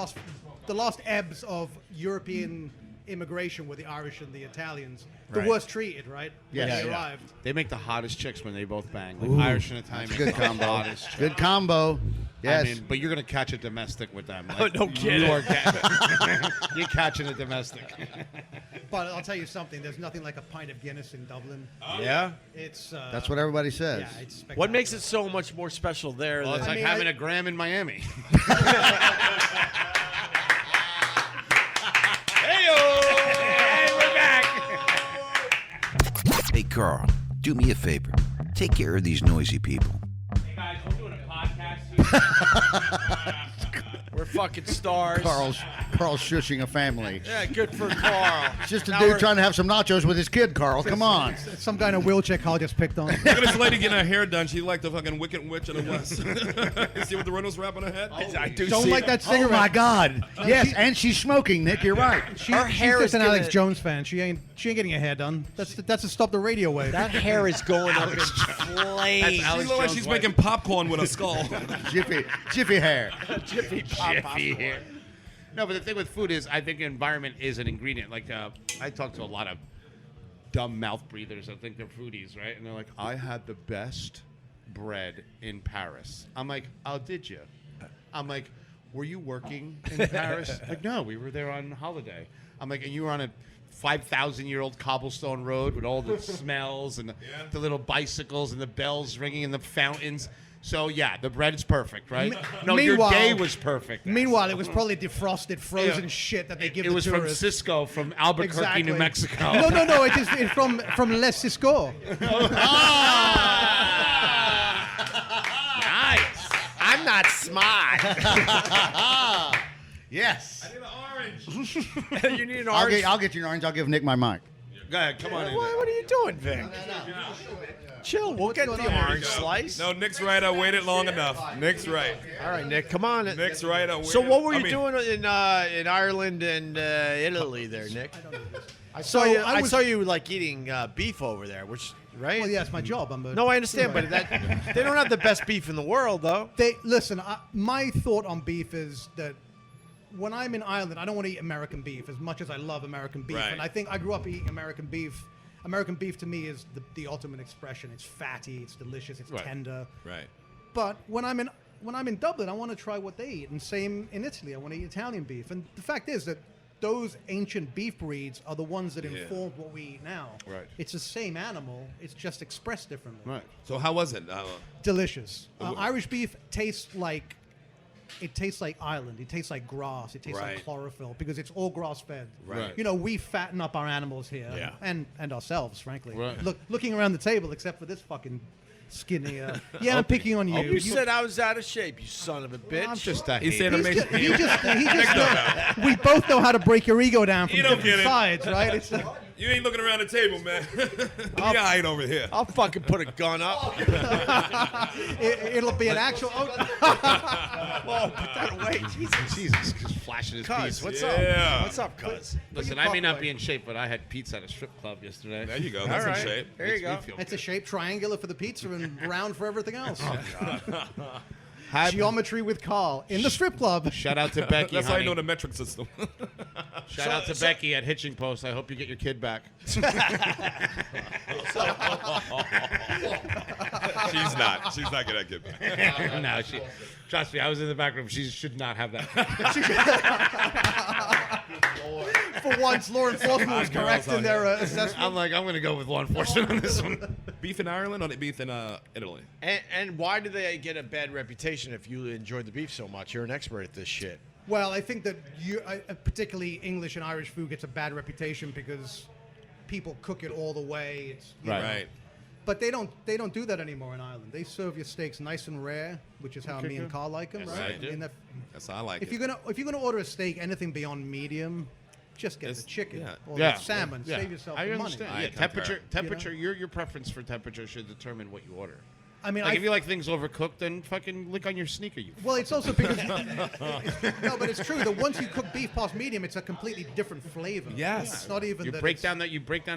the last ebbs of European immigration were the Irish and the Italians. The Right. worst treated, right? Yes. When they Yeah, yeah. arrived. They make the hottest chicks when they both bang. Like Irish and Italian. Good make the combo. hottest chicks. Good combo. Yes. I mean, but you're gonna catch a domestic with them. Like, No kidding. You're catching a domestic. But I'll tell you something. There's nothing like a pint of Guinness in Dublin. Yeah. It's That's what everybody says. yeah. It's What makes it so much more special there? Well, it's than, like having a gram in Miami. Carl, do me a favor. Take care of these noisy people. Hey guys, we're doing a podcast here. We're fucking stars. Carl's shushing a family. Yeah, good for Carl. It's just a Now dude we're- trying to have some nachos with his kid, Carl. Come on. It's some guy in a wheelchair Carl just picked on. Look at this lady getting her hair done. She like the fucking Wicked Witch of the West. You see what the Reynolds wrap on her head? I do Don't see like that Oh cigarette. my God! Yes, she- and she's smoking, Nick. You're right. Her hair She's is just an gonna- Alex Jones fan. She ain't getting her hair done. That's to stop the radio wave. That hair is going up in flames. She Alex look like Jones' she's wife. making popcorn with a skull. Jiffy hair. Jiffy hair. No, but the thing with food is, I think environment is an ingredient. Like, I talk to a lot of dumb mouth breathers that think they're foodies, right? And they're like, I had the best bread in Paris. I'm like, oh, did you? I'm like, were you working in Paris? Like, no, we were there on holiday. I'm like, and you were on a 5,000-year-old cobblestone road with all the smells and the little bicycles and the bells ringing and the fountains. So, yeah, the bread is perfect, right? No, your Meanwhile- day was perfect. Meanwhile, it was probably defrosted, frozen Yeah. shit that they give It the was from tourists. Cisco, from Albuquerque, Exactly. New Mexico. No. It's from Les Cisco. Nice. I'm not smart. Yes. You need an orange. I'll get you an orange. I'll give Nick my mic. Go ahead, come on in. What are you doing, Vic? Chill. We'll get going the on? orange slice. No, Nick's right. I waited long enough. Nick's right. All right, Nick, come on. Nick's right. I waited. So what were I you mean, doing in Ireland and Italy there, Nick? I saw So you. I I was- saw you like eating beef over there, which right? Well, yeah, it's my job. No, I understand, but that they don't have the best beef in the world, though. Listen. My thought on beef is that when I'm in Ireland, I don't want to eat American beef as much as I love American beef, Right. and I think I grew up eating American beef. American beef to me is the ultimate expression. It's fatty, it's delicious, it's Right. tender. Right. But when I'm in Dublin, I want to try what they eat, and same in Italy. I want to eat Italian beef, and the fact is that those ancient beef breeds are the ones that informed what we eat now. Right. It's the same animal. It's just expressed differently. Right. So how was it? Delicious. Irish beef tastes like Ireland. It tastes like grass. It tastes Right. like chlorophyll because it's all grass fed. Right. You know, we fatten up our animals here, Yeah. and ourselves, frankly. Right. Looking around the table, except for this fucking skinny. Yeah, I'm picking on you. You said I was out of shape, you son of a bitch. I'm just a He said hater. it makes we both know how to break your ego down from You don't different get it. sides, right? It's You ain't looking around the table, man. We all right over here. I'll fucking put a gun up. it'll be an actual. Whoa, put that away. Jesus, just flashing his Cuz, piece. what's Yeah. up? What's up, Cuz? Listen, I may not be in shape, but I had pizza at a strip club yesterday. There you go. That's All in right. shape. There you Makes me go. feel It's a shape triangular for the pizza and round for everything else. Hi- Geometry with Carl in the strip club. Shout out to Becky. That's how honey. you know the metric system. Shout out to Becky at Hitching Post. I hope you get your kid back. She's not. She's not gonna get back. No, she. Trust me, I was in the back room. She should not have that. For once, law enforcement was Girls correct in out their here. assessment. I'm like, I'm gonna go with law enforcement on this one. Beef in Ireland or beef in Italy? And why do they get a bad reputation if you enjoy the beef so much? You're an expert at this shit. Well, I think that particularly English and Irish food gets a bad reputation because people cook it all the way. It's, you know, Right. But they don't do that anymore in Ireland. They serve your steaks nice and rare, which is how me and Carl like them, Yes, right? I do. And That's how I like if it. you're gonna order a steak, anything beyond medium, just get It's- the chicken yeah. or Yeah. the salmon. Yeah. Save yourself I the money. understand. I Yeah, concur. temperature. Your preference for temperature should determine what you order. I mean, Like if you like things overcooked, then fucking lick on your sneaker. You. well, it's also because no, but it's true that once you cook beef past medium, it's a completely different flavor. Yes. It's not even You that break it's- down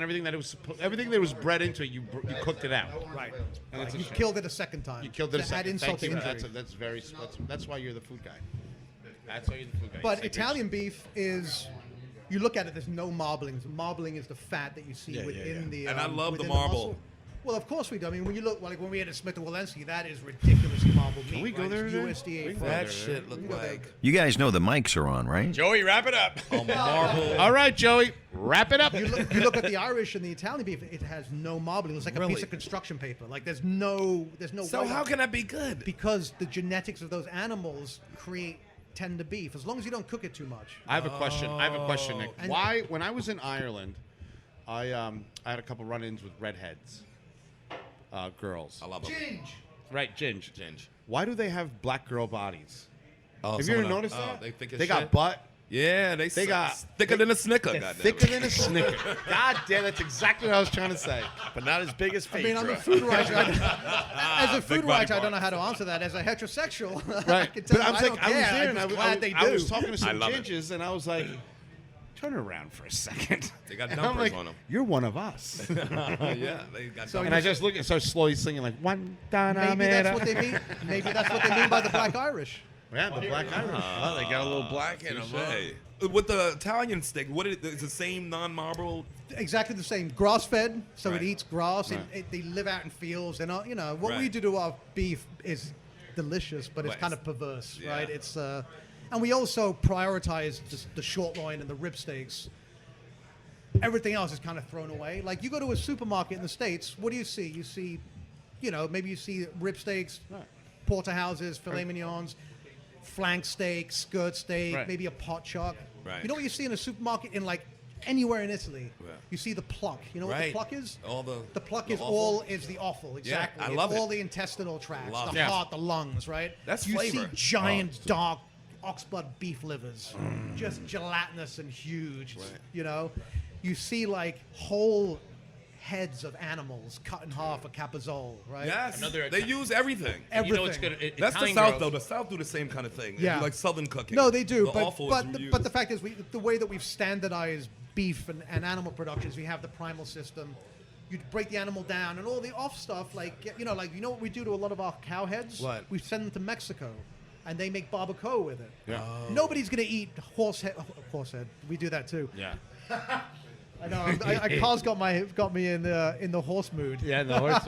everything that it was everything that was bred into it. You cooked it out. Right. And it's a You shame. killed it a second time. You killed it a To add second. insult Thank to you. injury. That's why you're the food guy. That's why you're the food guy. But You say Italian beef is, you look at it, there's no marbling. Marbling is the fat that you see Yeah, within yeah. the. And I love the within marble. muscle. Well, of course we do. I mean, when you look, like when we had at Smith and Walensky, that is ridiculously marbled meat. we go right? there It's today? USDA. We can for- go That there. shit look like You guys know the mics are on, right? Joey, wrap it up. a marble. All right, Joey, wrap it up. You look at the Irish and the Italian beef; it has no marbling. It's like a piece of construction paper. Like there's no. So white how on it. can that be good? Because the genetics of those animals create tender beef. As long as you don't cook it too much. I have a question. Nick. And- Why, when I was in Ireland, I had a couple run-ins with redheads, girls. I love them. Right, Ginge. Ginge. Why do they have black girl bodies? Oh, Have you ever noticed that? They think They got butt. Yeah, they got thicker than a Snicker. They're Goddamn thicker it. than a Snicker. God damn, that's exactly what I was trying to say. But not as big as I mean, I'm a Phaedra. food writer. As a food body writer, I don't part. know how to answer that. As a heterosexual, I Right. can tell But you, I don't care. there I'm and just glad they do. I was talking to some love it. Ginges and I was like, turn around for a second. They got And I'm dumpers like, on 'em. You're one of us. Yeah, they got So And I just look and start slowly singing like one Maybe that's what they mean. Maybe that's what they mean by the Black Irish. Yeah, the black Irish. Oh, they got a little black in them. Touche. With the Italian steak, what is the same non-marble? Exactly the same. Grass-fed, so Right. it eats grass. Right. They live out in fields. And what we Right. do to our beef is delicious, but it's Right. kind of perverse, Yeah. right? It's and we also prioritize the short loin and the rib steaks. Everything else is kind of thrown away. Like you go to a supermarket in the States, what do you see? You see, maybe you see rib steaks, porterhouses, filet mignons, flank steak, skirt steak, Right. maybe a pot chuck. Right. You know what you see in a supermarket in like anywhere in Italy? Yeah. You see the pluck. You know what the Right. pluck is? All the pluck the is offal? all is the offal. Exactly. I It's love it. all the intestinal tracts, Love the it. heart, the lungs, right? That's you flavor. see giant dark oxblood beef livers, just gelatinous and huge. Right. You see like whole heads of animals cut in half for capizole, right? Yes, Another- they use everything. Everything. You know what's good? That's Italian the South, girls- though. The South do the same kind of thing. Yeah. Like Southern cooking. No, they do, The offal but is but the reused. fact is, the way that we've standardized beef and animal productions, we have the primal system. You break the animal down, and all the off stuff, like what we do to a lot of our cow heads. What? We send them to Mexico, and they make barbacoa with it. Yeah. Nobody's gonna eat horse head. We do that too. Yeah. I know. Carl's got me in the horse mood. Yeah, the horse.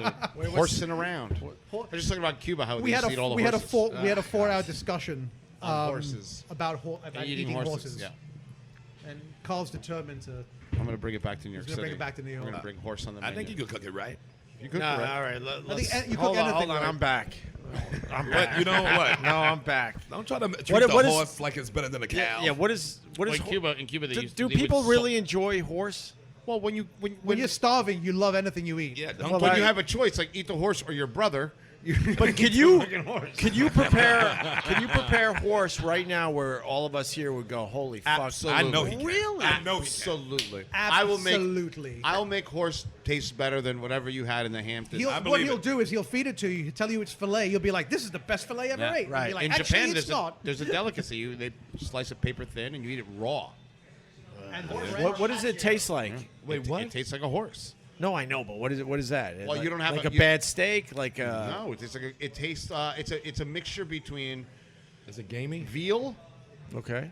Horsing around. Hor- I was just talking about Cuba, how We they had used to eat all the we had a horses. 4-hour discussion On horses. about eating horses. Yeah. And Carl's determined to. I'm going to bring it back to New York He's gonna City. bring it back to New York. We're going to bring horse on the I menu. think you could cook it right. You could No, correct. all right. Let's, you cook hold on, anything hold on. right. I'm back. I'm But back. you know what? No, I'm back. Don't try to treat What the is- horse like it's better than a cow. Yeah, what is Well, in Cuba, they do, used do they would people salt- really enjoy horse? Well, when When you're starving, you love anything you eat. Yeah, Well, don't when I- you have a choice, like eat the horse or your brother. But could you prepare horse right now where all of us here would go, holy fuck? Absolutely. I know he can. Really? I know he can. Absolutely. Absolutely. I'll make horse taste better than whatever you had in the Hamptons. I What believe he'll it. do is he'll feed it to you. He'll tell you it's filet. You'll be like, "This is the best filet ever Yeah, ate." right. You'll be like, in "Actually, Japan, it's not." there's a delicacy. They slice it paper thin and you eat it raw. And What does it taste like? Wait, what? It tastes like a horse. No, I know, but what is it? What is that? Well, you don't have like a- a you- bad steak, like a No, it tastes like it tastes. It's a mixture between Is it gamey? veal, okay.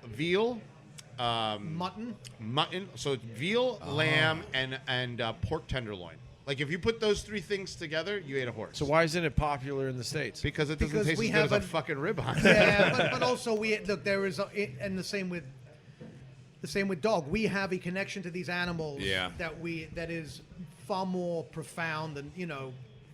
mutton. mutton. So it's veal, lamb, and pork tenderloin. Like if you put those three things together, you ate a horse. So why isn't it popular in the states? Because it doesn't Because taste we as good as a haven't- fucking ribeye. Yeah, but also there is and the same with dog. We have a connection to these animals Yeah. that is far more profound than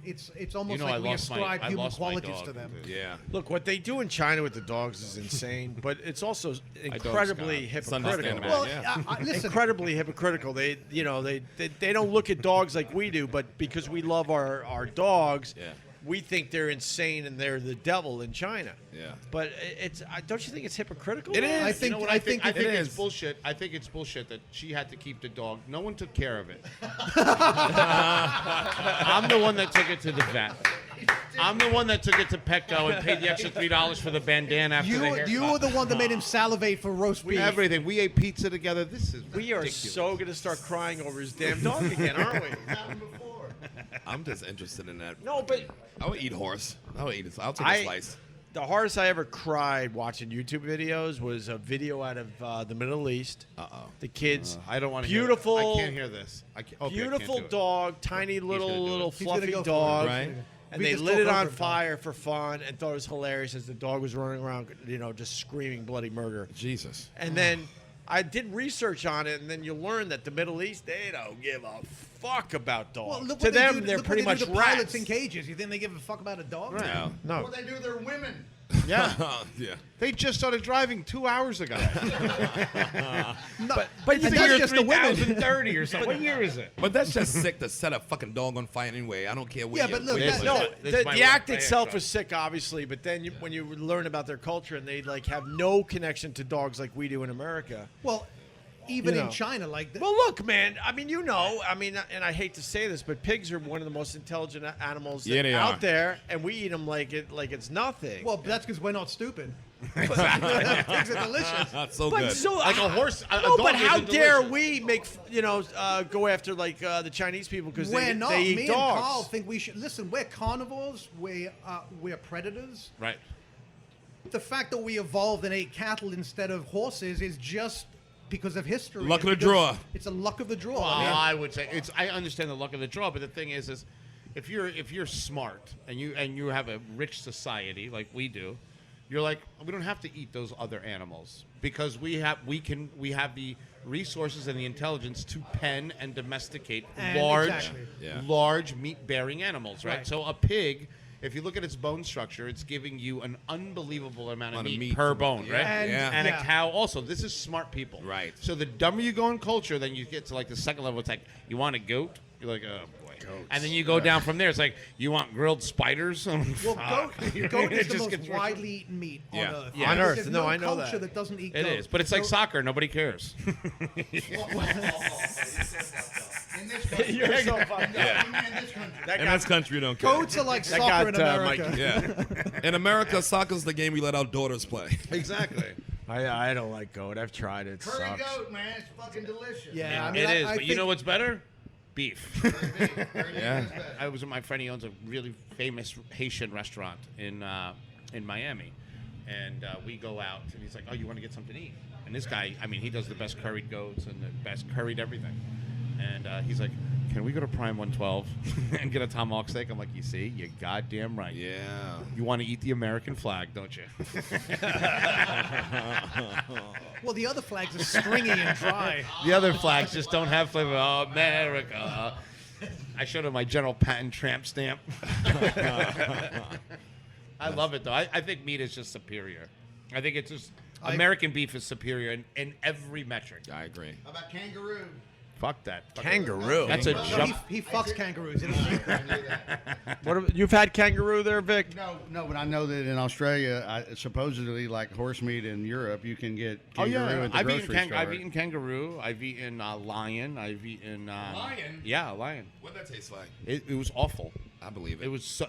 It's almost like we I ascribe human lost my qualities dog. to them. Yeah. Look, what they do in China with the dogs is insane, but it's also incredibly It's hypocritical. understandable. Well, Yeah. listen, Incredibly hypocritical. They don't look at dogs like we do, but because we love our dogs, Yeah. we think they're insane and they're the devil in China. Yeah. But don't you think it's hypocritical? It is. I think You know what I think I if think it it's is. bullshit. I think it's bullshit that she had to keep the dog. No one took care of it. I'm the one that took it to the vet. I'm the one that took it to Petco and paid the extra $3 for the bandana after the haircut. You were the one that made him salivate for roast beef. Everything. We ate pizza together. This is We are ridiculous. so going to start crying over his damn dog again, aren't we? I'm just interested in that. No, but I would eat horse. I would eat it. I'll take a slice. the hardest I ever cried watching YouTube videos was a video out of the Middle East. Uh-oh. The kids, I don't want to beautiful, hear I can't hear this. I can't, okay, I can't beautiful do it. dog, tiny gonna do little it. He's gonna fluffy go for it. dog, Right. and We they just lit talk it on over him, fire for fun and thought it was hilarious as the dog was running around, just screaming bloody murder. Jesus. And then I did research on it, and then you learn that the Middle East, they don't give a fuck about dogs. Well, look To what they them, do, they're look pretty what much they do to pilots rats. in cages. You think they give a fuck about a dog? No. No. What they do to their women. Yeah. Yeah. They just started driving 2 hours ago. But And that's just the women. 30 or something. What year is it? But that's just sick to set a fucking dog on fire anyway. I don't care what. Yeah, but look, that- No, That's my the act work. itself Yeah, was sick, obviously, but then when you learn about their culture and they like have no connection to dogs like we do in America. Well, even You in know. China, like Well, look, man. I mean, and I hate to say this, but pigs are one of the most intelligent animals Yeah, they out are. there, and we eat them like it's nothing. well, that's because we're not stupid. Pigs are delicious. That's so but good. so Like a horse. A no, dog but how isn't dare delicious. we make go after like the Chinese people because We're they not. eat Me dogs? and Carl think we should listen. We're carnivores. We're predators. Right. The fact that we evolved and ate cattle instead of horses is just because of history. Luck of the It's because draw. It's a luck of the draw. Well, I mean, I would say I understand the luck of the draw, but the thing is if you're smart and you have a rich society like we do, you're like, we don't have to eat those other animals because we have the resources and the intelligence to pen and domesticate And large exactly. Yeah. large meat-bearing animals, right? Right. So a pig, if you look at its bone structure, it's giving you an unbelievable amount of Amount of meat meat per to- bone, yeah. right? And- Yeah. And yeah. a cow also. This is smart people. Right. So the dumber you go in culture, then you get to like the second level. It's like, you want a goat? You're like, oh boy. And then you go down from there. It's like, you want grilled spiders? I'm like, Well, fuck. goat It is the just most gets worse. widely eaten meat Yeah. on Earth. Yeah. On There's Earth. no No, I know culture that. doesn't eat It goat. is, but it's like So- soccer. Nobody cares. In this country. You're so fucked up. Yeah. In this country. That In got this country, you don't care. Goats are like That soccer in got, America. Yeah. In America, soccer's the game we let our daughters play. Exactly. I don't like goat. I've tried it. Curry Sucks. goat, man. It's fucking delicious. Yeah, I It mean, is, I but you think- know what's better? Beef. Yeah. I was with my friend. He owns a really famous Haitian restaurant in Miami, and we go out, and he's like, "Oh, you want to get something to eat?" And this guy, I mean, he does the best curried goats and the best curried everything. And he's like, "Can we go to Prime 112 and get a tomahawk steak?" I'm like, "You see, you're goddamn right. Yeah. You want to eat the American flag, don't you?" Well, the other flags are stringy and dry. The other flags just don't have flavor. Oh, America. I showed him my General Patton tramp stamp. I love it, though. I think meat is just superior. I think it's just American beef is superior in every metric. I agree. How about kangaroo? Fuck that. Fuck Kangaroo. That's a No, jump. he fucks kangaroos. He doesn't- You've had kangaroo there, Vic? No, but I know that in Australia, supposedly like horse meat in Europe, you can get Oh kangaroo yeah, at the I've grocery eaten, store. I've eaten kangaroo. I've eaten lion. I've eaten Lion? Yeah, lion. What'd that taste like? It was awful. I believe it. It was.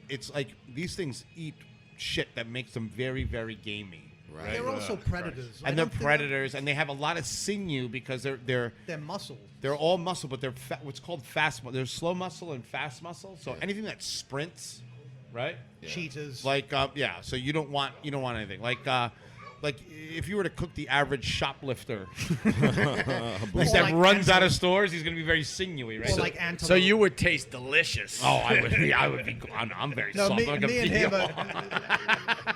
It's like these things eat shit that makes them very, very gamey. Right. They're also predators. I And they're don't think predators, and they have a lot of sinew because they're They're muscle. all muscle, but they're what's called fast. There's slow muscle and fast muscle. So anything that sprints, right? Cheetahs. Like yeah. So you don't want anything like if you were to cook the average shoplifter, like that like runs out of antelope. stores, he's gonna be very sinewy, right? Or like antelope. So you would taste delicious. oh, I would be. I'm very No, soft. me, I'm like a me and him. veal.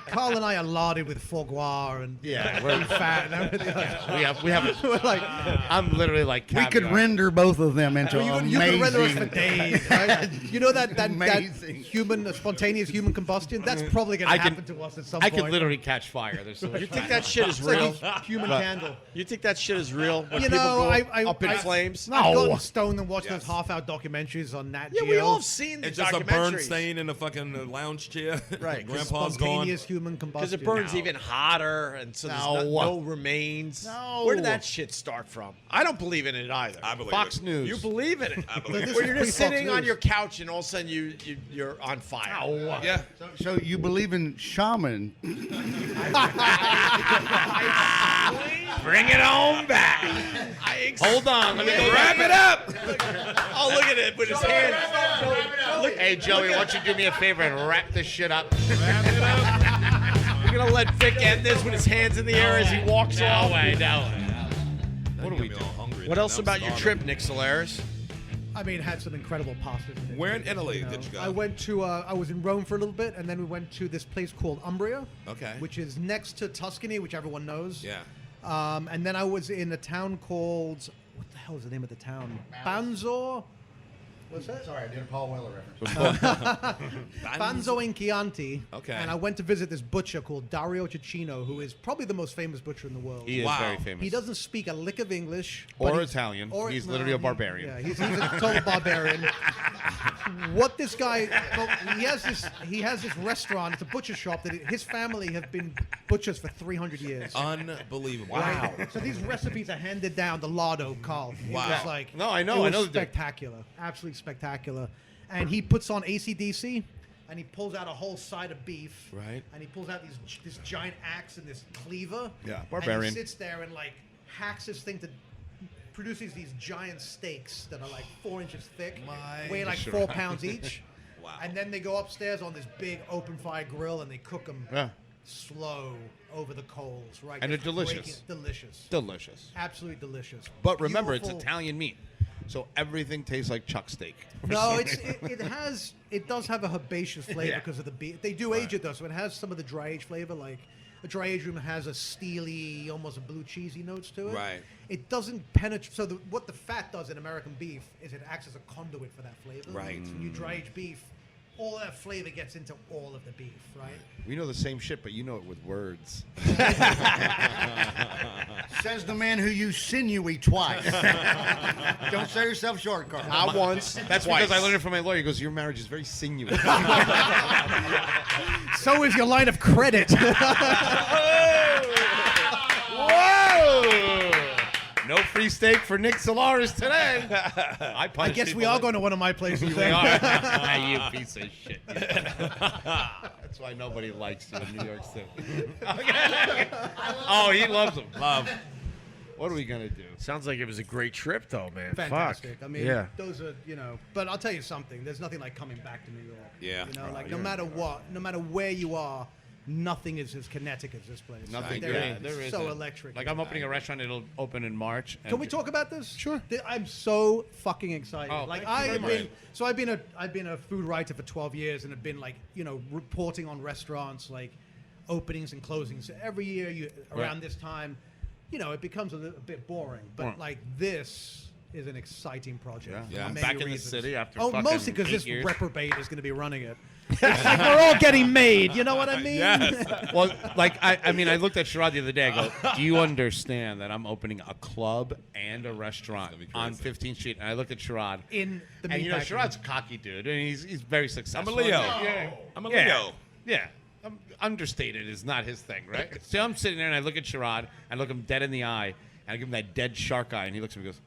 Carl and I are larded with foie gras and Yeah, we're- fat and everything. we have. We're like, I'm literally like. We could caviar. render both of them into you amazing. could render us for days, right? You know that Amazing. spontaneous human combustion? That's probably going I to can- happen to us at some I point. could literally catch fire. There's so much You think fat. that shit is It's like real? a human candle. You think that shit is real? When You people know, go I up in flames? I've gotten stoned and watched Yes. those half-hour documentaries on Nat Yeah, Geo. we all have seen the It's just a burn documentaries. stain in the fucking lounge chair. Right, 'cause Grandpa's gone. Spontaneous human combustion. Because it burns even hotter, and so there's no remains. No. Where did that shit start from? I don't believe in it either. I believe Fox it. News. You believe in it? I believe This it. Where is you're just pre-Fox sitting on News. your couch, and all of a sudden you're on fire. Yeah. So you believe in shaman? Bring it on back. Hold on. Let me go Wrap it up. Oh, look at it with his hands. Hey, Joey, why don't you do me a favor and wrap this shit up? We're gonna let Vic end this with his hands in the air as he walks off. No way. What do we do? What else about your trip, Nick Solaris? I mean, had some incredible pastas. in it, Where in Italy did you go? I went to. I was in Rome for a little bit, and then we went to this place called Umbria. Okay. Which is next to Tuscany, which everyone knows. Yeah. And then I was in a town called, what the hell is the name of the town? Banzor. What's that? Sorry, I did a Paul Weller reference. Banzo in Chianti. Okay. And I went to visit this butcher called Dario Cecchino, who is probably the most famous butcher in the world. He is Wow. very famous. He doesn't speak a lick of English. Or but he's- Italian. or- He's no, literally a barbarian. Yeah, he's a total barbarian. What this guy, well, he has this restaurant. It's a butcher shop that his family have been butchers for 300 years. Unbelievable. Wow. So these recipes are handed down. The lardo, Carl. It Wow. was like, No, I know, It was I know the dude. spectacular. Absolutely spectacular. And he puts on AC/DC, and he pulls out a whole side of beef. Right. And he pulls out this giant axe and this cleaver. Yeah, And barbarian. he sits there and like hacks this thing to produces these giant steaks that are like 4 inches thick, weigh like 4 pounds each. Wow. And then they go upstairs on this big open fire grill and they cook them Yeah. slow over the coals, right? And Just they're delicious. breaking- Delicious. Delicious. Absolutely delicious. But remember, it's Beautiful. Italian meat. So everything tastes like chuck steak. No, it does have a herbaceous flavor Yeah. because of the beef. They do age it though, so it has some of the dry age flavor. Like a dry age room has a steely, almost a blue cheesy notes to it. Right. It doesn't penetrate. So what the fat does in American beef is it acts as a conduit for that flavor. Right. So when you dry age beef, all that flavor gets into all of the beef, right? We know the same shit, but you know it with words. Says the man who used sinewy twice. Don't sell yourself short, Carl. Not once. That's Twice. because I learned it from my lawyer. He goes, your marriage is very sinuous. So is your line of credit. Whoa! No free steak for Nick Solaris today. I guess we are going to one of my places. We then. are. You piece of shit. That's why nobody likes you in New York City. Oh, he loves them. Love. What are we going to do? Sounds like it was a great trip, though, man. Fantastic. Fuck. I mean, yeah. those are, but I'll tell you something. There's nothing like coming back to New York. Yeah. Like no matter what, no matter where you are, nothing is as kinetic as this place. Nothing. They're Yeah, there is. so electric. Like I'm opening a restaurant. It'll open in March. Can we talk about this? Sure. I'm so fucking excited. Oh, like thank you very I've been a food writer for 12 years and have been like, reporting on restaurants, like openings and closings. Every year around this time, it becomes a bit boring. But Right. like this is an exciting project. Yeah. for I'm many back in the reasons. city after Oh, fucking mostly because 8 this years. reprobate is going to be running it. It's like we're all getting made. You know what I mean? Yes. Well, like I mean, I looked at Sherrod the other day. I go, "Do you understand that I'm opening a club and a restaurant It's on gonna be 15th Street?" And I looked at Sherrod, In the and meatpacking. Sherrod's a cocky dude, and he's very I'm successful. a Leo. Yeah. I'm a Yeah. Leo. Yeah. Understated is not his thing, right? So I'm sitting there and I look at Sherrod, I look him dead in the eye, and I give him that dead shark eye, and he looks at me and goes,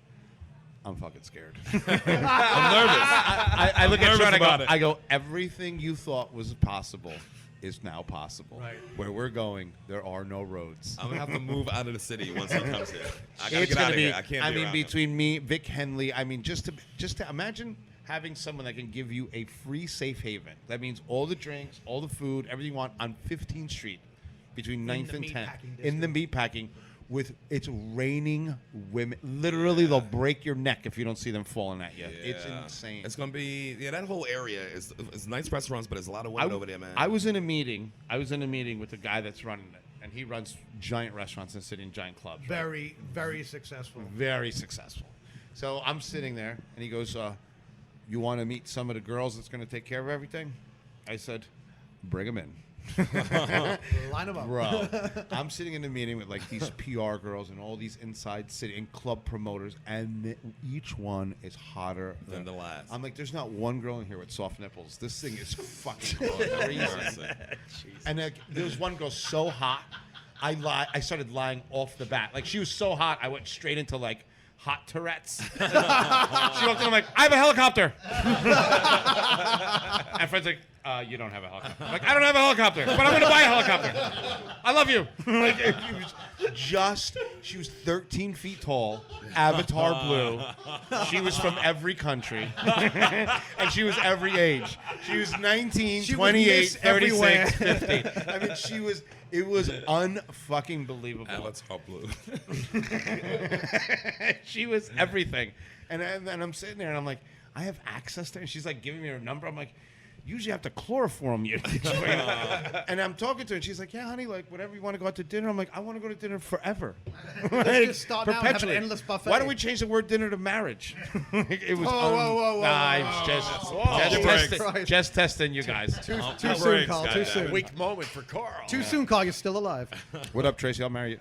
I'm fucking scared. I'm nervous. I look at nervous Sherrod, about it. I go, everything you thought was possible is now possible. Right. Where we're going, there are no roads. I'm gonna have to move out of the city once he comes here. I gotta It's get out gonna of be, here. I can't. I be mean, around him. between me, Vic Henley, I mean, just to imagine having someone that can give you a free safe haven. That means all the drinks, all the food, everything you want on 15th Street between 9th and 10th. In the meatpacking. With it's raining women. Literally, they'll break your neck if you don't see them falling at you. It's Yeah. insane. It's gonna be that whole area is nice restaurants, but there's a lot of women over there, man. I was in a meeting. with the guy that's running it, and he runs giant restaurants in the city and giant clubs. right? Very, very successful. Very successful. So I'm sitting there, and he goes, "You want to meet some of the girls that's going to take care of everything?" I said, "Bring them in." Line them up. Bro, I'm sitting in a meeting with like these PR girls and all these inside city and club promoters, and each one is hotter Than the last. I'm like, there's not one girl in here with soft nipples. This thing is fucking crazy. And there was one girl so hot, I started lying off the bat. Like she was so hot, I went straight into like hot Tourette's. She walked in, I'm like, I have a helicopter. And Fred's like, you don't have a helicopter. I'm like, I don't have a helicopter, but I'm going to buy a helicopter. I love you. Like, she was 13 feet tall, avatar blue. She was from every country. And she was every age. She was 19, She was 28, Miss everywhere. 36, 50. I mean, it was unfucking believable. Avatar blue. She was everything. And then I'm sitting there and I'm like, I have access to her. And she's like giving me her number. I'm like, usually have to chloroform you. And I'm talking to her, and she's like, yeah, honey, like, whatever you want to go out to dinner. I'm like, I want to go to dinner forever. Let's just start now and have an endless buffet. Why don't we change the word dinner to marriage? It was whoa. just testing you guys. Too soon, Carl. Too soon. Weak moment for Carl. Too soon, Carl. You're still alive. What up, Tracy? I'll marry you.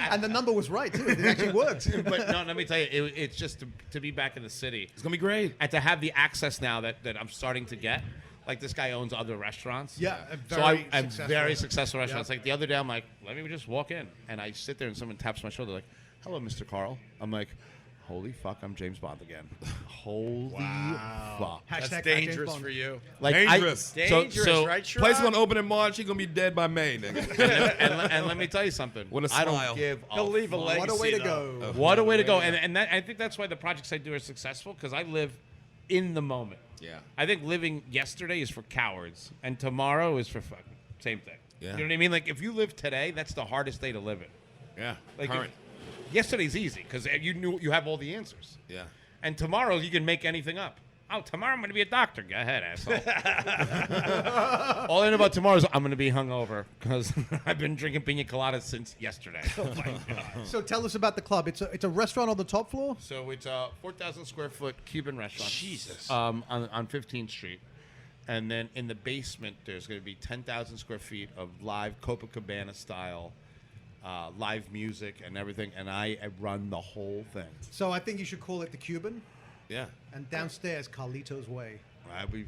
And the number was right, too. It actually worked. But no, let me tell you, it's just to be back in the city. It's gonna be great. And to have the access now that I'm starting to get. Like, this guy owns other restaurants. Yeah, I'm very successful restaurants. Like, the other day, I'm like, let me just walk in. And I sit there, and someone taps my shoulder, like, hello, Mr. Carl. I'm like, holy fuck, I'm James Bond again. Holy fuck. That's Hashtag dangerous James Bond. for you. Like, Dangerous. Dangerous, so- right, Sherrod? Place gonna open in March. He gonna be dead by May, nigga. and let me tell you something. With a I smile. don't give a He'll leave a fuck. legacy. What a way to though. go. What a way to go. And that, I think that's why the projects I do are successful, because I live in the moment. Yeah. I think living yesterday is for cowards, and tomorrow is for fucking same thing. Yeah. You know what I mean? Like, if you live today, that's the hardest day to live in. Yeah. Like, Current. Yesterday's easy because you have all the answers. Yeah. And tomorrow you can make anything up. Oh, tomorrow I'm going to be a doctor. Go ahead, asshole. All I know about tomorrow is I'm going to be hungover because I've been drinking pina coladas since yesterday. Oh my God. So tell us about the club. It's a restaurant on the top floor? So it's a 4,000 square foot Cuban restaurant. Jesus. On 15th Street. And then in the basement, there's going to be 10,000 square feet of live Copacabana style live music and everything. And I run the whole thing. So I think you should call it the Cuban. Yeah. And downstairs, Carlito's Way. We'd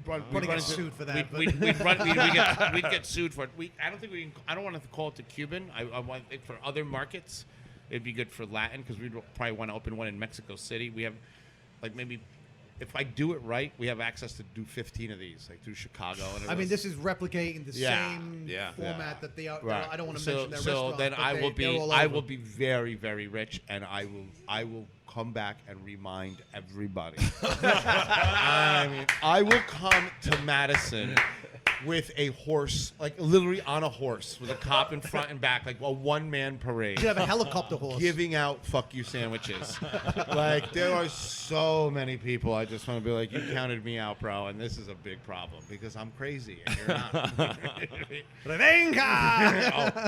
run. Probably get sued for that. We'd get sued for it. I don't want to call it the Cuban. I want it for other markets. It'd be good for Latin because we'd probably want to open one in Mexico City. We have, like, maybe if I do it right, we have access to do 15 of these, like through Chicago. And I mean, this is replicating the same format that they are. Right. I don't want to mention their restaurant. So then but I they're will be very, very rich, and I will come back and remind everybody. I mean, I will come to Madison with a horse, like literally on a horse, with a cop in front and back, like a one-man parade. You have a helicopter horse. Giving out fuck you sandwiches. Like, there are so many people. I just want to be like, you counted me out, bro, and this is a big problem because I'm crazy and you're not.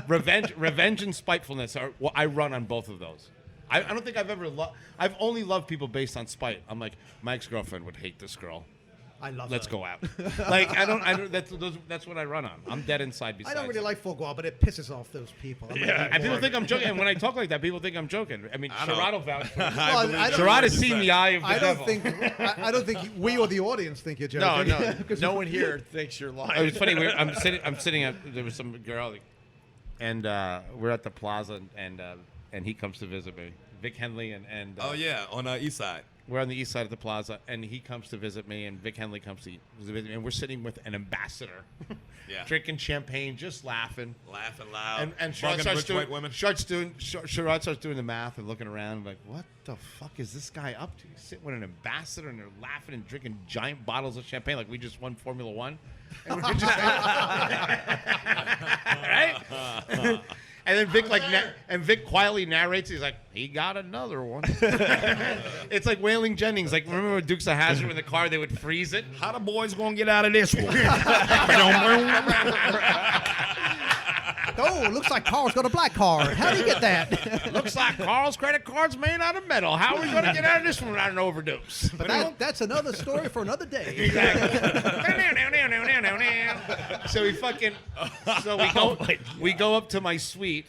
Revenge and spitefulness are. Well, I run on both of those. I don't think I've ever loved. I've only loved people based on spite. I'm like, my ex-girlfriend would hate this girl. I love Let's her. go out. Like, I don't. That's what I run on. I'm dead inside. I Besides, don't really like foie gras, but it pisses off those people. And people think I'm joking. And when I talk like that, people think I'm joking. I mean, Sherrod will vouch for me. Well, I don't- Sherrod has seen the eye of the devil. I don't think we or the audience think you're joking. No, no one here thinks you're lying. It was funny. I'm sitting at. There was some girl, and we're at the plaza, and he comes to visit me. Vic Henley and Oh yeah, on East Side. we're on the east side of the plaza, and he comes to visit me, and Vic Henley comes to visit me, and we're sitting with an ambassador, Yeah. drinking champagne, just laughing. Laughing loud. And Fucking Sherrod white women. Sherrod starts doing the math and looking around like, what the fuck is this guy up to? He's sitting with an ambassador and they're laughing and drinking giant bottles of champagne like we just won Formula One. And we're just right? And then Vic quietly narrates. He's like, he got another one. It's like Wailing Jennings. Like, remember Dukes of Hazzard in the car, they would freeze it? How the boys gonna get out of this one? Oh, looks like Carl's got a black card. How do you get that? Looks like Carl's credit card's made out of metal. How are we going to get out of this one without an overdose? But that's another story for another day. So we go up to my suite,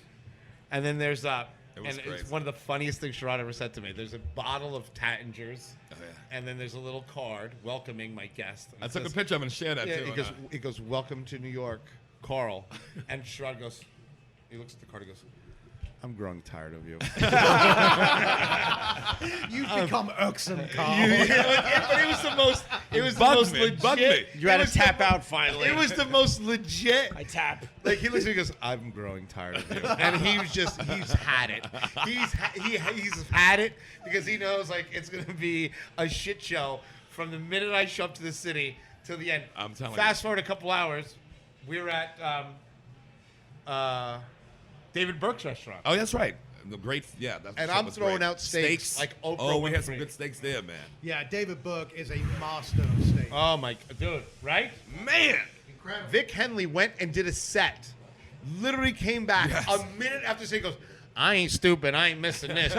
and then there's was it's crazy. one of the funniest things Sherrod ever said to me. There's a bottle of Tattingers, Oh, yeah. and then there's a little card welcoming my guest. And I it took a says- picture of him and shared that Yeah, too. it goes, welcome to New York, Carl. And Sherrod goes, he looks at the card, he goes, I'm growing tired of you. You've become irksome, Carl. But it was the most Bugged me, legit. bugged me. You had it to was tap the- out finally. It was the most legit. I tap. Like, he looks at me and goes, I'm growing tired of you. And he's had it. He's had it because he knows, like, it's going to be a shit show from the minute I show up to the city till the end. I'm telling Fast forward a couple hours, we were at David Burke's restaurant. Oh, that's right. The great, yeah. That And shit I'm was throwing great. out steaks like Oprah Oh, we had some Winfrey. good steaks there, man. Yeah, David Burke is a master of steak. Oh my dude, right? Man. Vic Henley went and did a set. Literally came back Yes. a minute after saying, goes, I ain't stupid. I ain't missing this.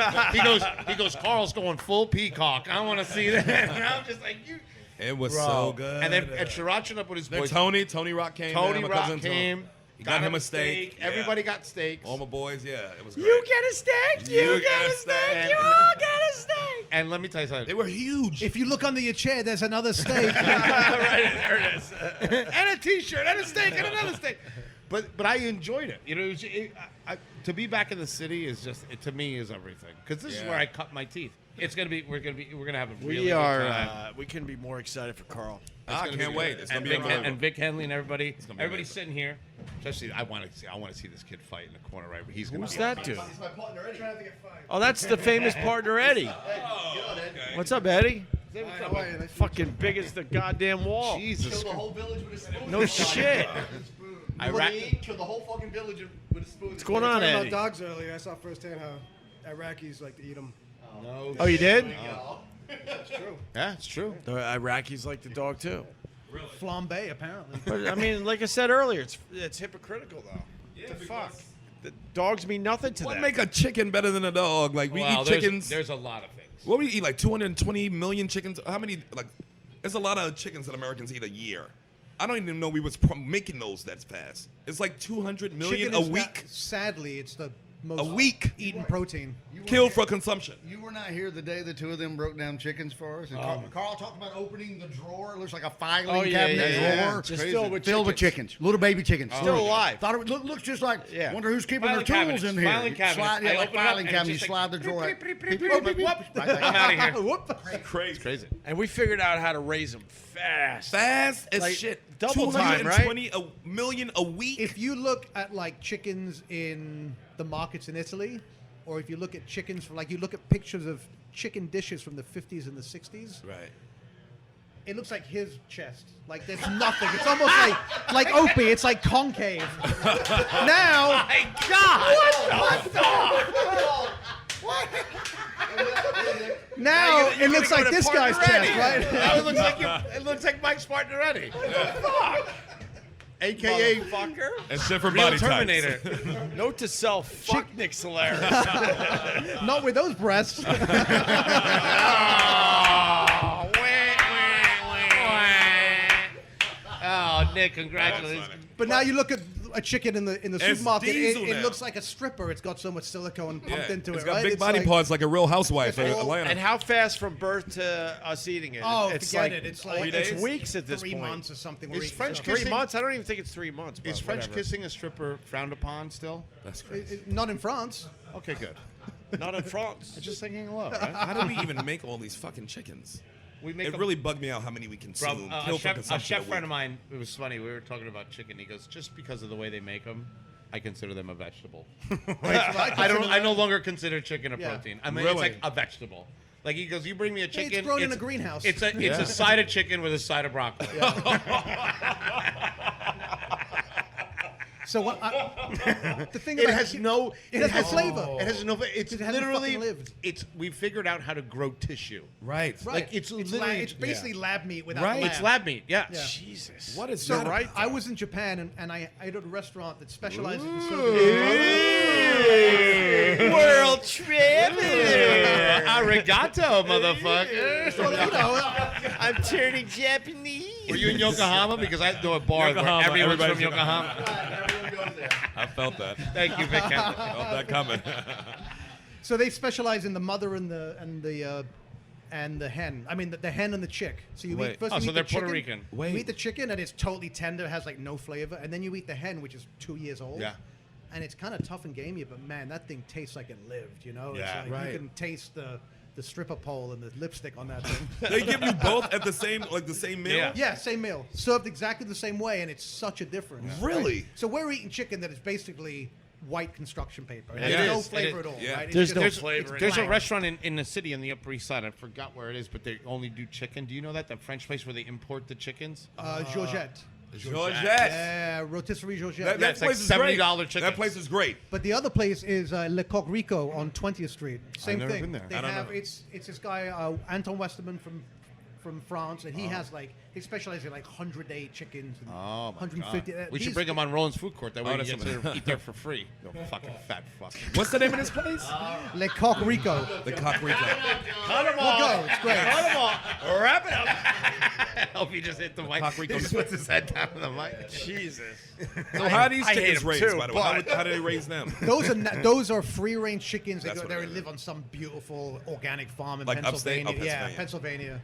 He goes, Carl's going full peacock. I want to see that. And I'm just like, you. It was Bro. so good. And then and Sriracha up with his Then boys. Tony Rock came. Tony man, my Rock cousin Tony. came. He got him a steak. Yeah. Everybody got steaks. All my boys, yeah. It was great. You get a steak. You get a steak. You all get a steak. And let me tell you something. They were huge. If you look under your chair, there's another steak. Right, there it is. And a T-shirt, and a steak, and another steak. But I enjoyed it. You know, to be back in the city is just to me is everything. Because this is where I cut my teeth. It's gonna be. We're gonna have a really good time. We couldn't be more excited for Carl. I can't wait. It's gonna be unbelievable. And Vic Henley and everybody. gonna be Everybody's amazing. sitting here. Especially, I want to see this kid fight in the corner. Right, he's gonna. Who's be that dude? He's my partner Eddie. Trying to get fired. Oh, that's the famous partner Eddie. What's up, Eddie? How are you? Nice to Fucking big as the goddamn wall. Jesus. kill the whole village with a spoon. No shit. Kill the whole fucking village with a spoon. What's going on, Talking Eddie? about dogs earlier. I saw firsthand how Iraqis like to eat them. No. Oh, you did? That's true. Yeah, it's true. The Iraqis like the dog too. Flambe, apparently. But I mean, like I said earlier, it's hypocritical though. Yeah, the fuck? The dogs mean nothing to What them. make a chicken better than a dog? Like we Well, eat chickens. There's a lot of things. What we eat like 220 million chickens. How many? Like, there's a lot of chickens that Americans eat a year. I don't even know we was making those that fast. It's like 200 million Chicken a is week. not- sadly, it's the most A week. eaten protein. Killed for consumption. You were not here the day the two of them broke down chickens for us. And Carl talked about opening the drawer. It looks like a filing Oh, yeah, cabinet yeah. drawer. Just filled with chickens, little baby chickens. Still alive. Thought it looks just like. Yeah. Wonder who's keeping Filing their tools cabinets, in here. filing You cabinets. Slide, I like open it up filing and it's cabinet. You just slide the drawer. I'm out of here. Crazy. It's crazy. And we figured out how to raise them fast. Fast as Like, shit. double time, right? 220 million a week. If you look at like chickens in the markets in Italy, or if you look at chickens from you look at pictures of chicken dishes from the 50s and the 60s, right. it looks like his chest. Like there's nothing. It's almost like Opie. It's like concave. Now, My God! now You're it looks gonna like go to this partner guy's chest, Eddie. right? Now it looks like Mike's partner Eddie. Fuck. AKA Fucker. And shit for Real body Terminator. types. Note to self: fuck Nick Solaris. Not with those breasts. Oh, Oh, Nick, congratulations. But now you look at a chicken in the supermarket. diesel It now. looks like a stripper. It's got so much silicone pumped into It's it, got right? big It's body like- parts like a real housewife in It's all- Atlanta. And how fast from birth to us eating it? Oh, it's forget like it. It's like it's weeks at this 3 point. months or something. Is we're eating French stuff. 3 kissing- months? I don't even think it's 3 months. Is but French whatever. kissing a stripper frowned upon still? That's crazy. Not in France. Okay, good. Not in France. Just thinking hello, right? How do we even make all these fucking chickens? We make It really bugged me out how many we consume. Bro, Kill a for chef consumption friend a of week. mine, it was funny. We were talking about chicken. He goes, just because of the way they make them, I consider them a vegetable. I no longer consider chicken a Yeah. protein. I mean, Really? it's like a vegetable. Like he goes, you bring me a chicken. It's grown in a greenhouse. It's a side of chicken with a side of broccoli. So what? The thing It about has no. It has no flavor. It has no. It's It hasn't literally. fucking lived. It's we figured out how to grow tissue. Right. Like it's literally. it's basically lab meat without Right. the It's lab meat. Yeah. Yeah. Jesus. What is So that? right I was in Japan and I ate at a restaurant that specializes in serving. World trip. Arigato, motherfucker. Well, you know, I'm turning Japanese. Were you in Yokohama? Because I know a bar Yokohama, where everyone's from everybody's Yokohama. I felt that. Thank you, Vic. Felt that coming. so they specialize in the mother and the hen. I mean, the hen and the chick. So you Wait. eat first. Oh, you so eat they're the chicken, Puerto Rican. Wait. You eat the chicken and it's totally tender, has like no flavor, and then you eat the hen, which is 2 years old. Yeah. And it's kind of tough and gamey, but man, that thing tastes like it lived. You know. Yeah. It's like Right. You can taste the stripper pole and the lipstick on that thing. They give you both at the same meal? Yeah. Yeah, same meal, served exactly the same way, and it's such a difference. Really? Right? So we're eating chicken that is basically white construction paper. It It has no is. flavor It at all. Yeah. Right? It's There's just- no it's- flavor it's There's a bland. restaurant in the city on the Upper East Side. I forgot where it is, but they only do chicken. Do you know that? That French place where they import the chickens? Georgette. Georgette. Yeah, Rotisserie Georgette. That it's like place is great. $70 chicken. That place is great. But the other place is Le Coq Rico on 20th Street. Same never thing. been there. They I don't have know. it's this guy Anton Westerman from France, and he has like he specializes in like 100-day chickens and Oh, my 150. God. We should bring him on Roland's food court. That way Oh, he that's gets to eat there for free. No fucking fat fuck. What's the name of this place? Le Coq Rico. The Cock Rico. Cut him We'll go. It's great. Cut him off. Wrap it up. Hope he just hit the mic. Cock Rico. He just puts his head down on the mic. Jesus. So how are these I hate chickens them raised, too, by the way? but- How do they raise them? Those are free-range chickens. They That's go what there I and mean. live on some beautiful organic farm in Like upstate? Pennsylvania. Oh, Yeah, Pennsylvania.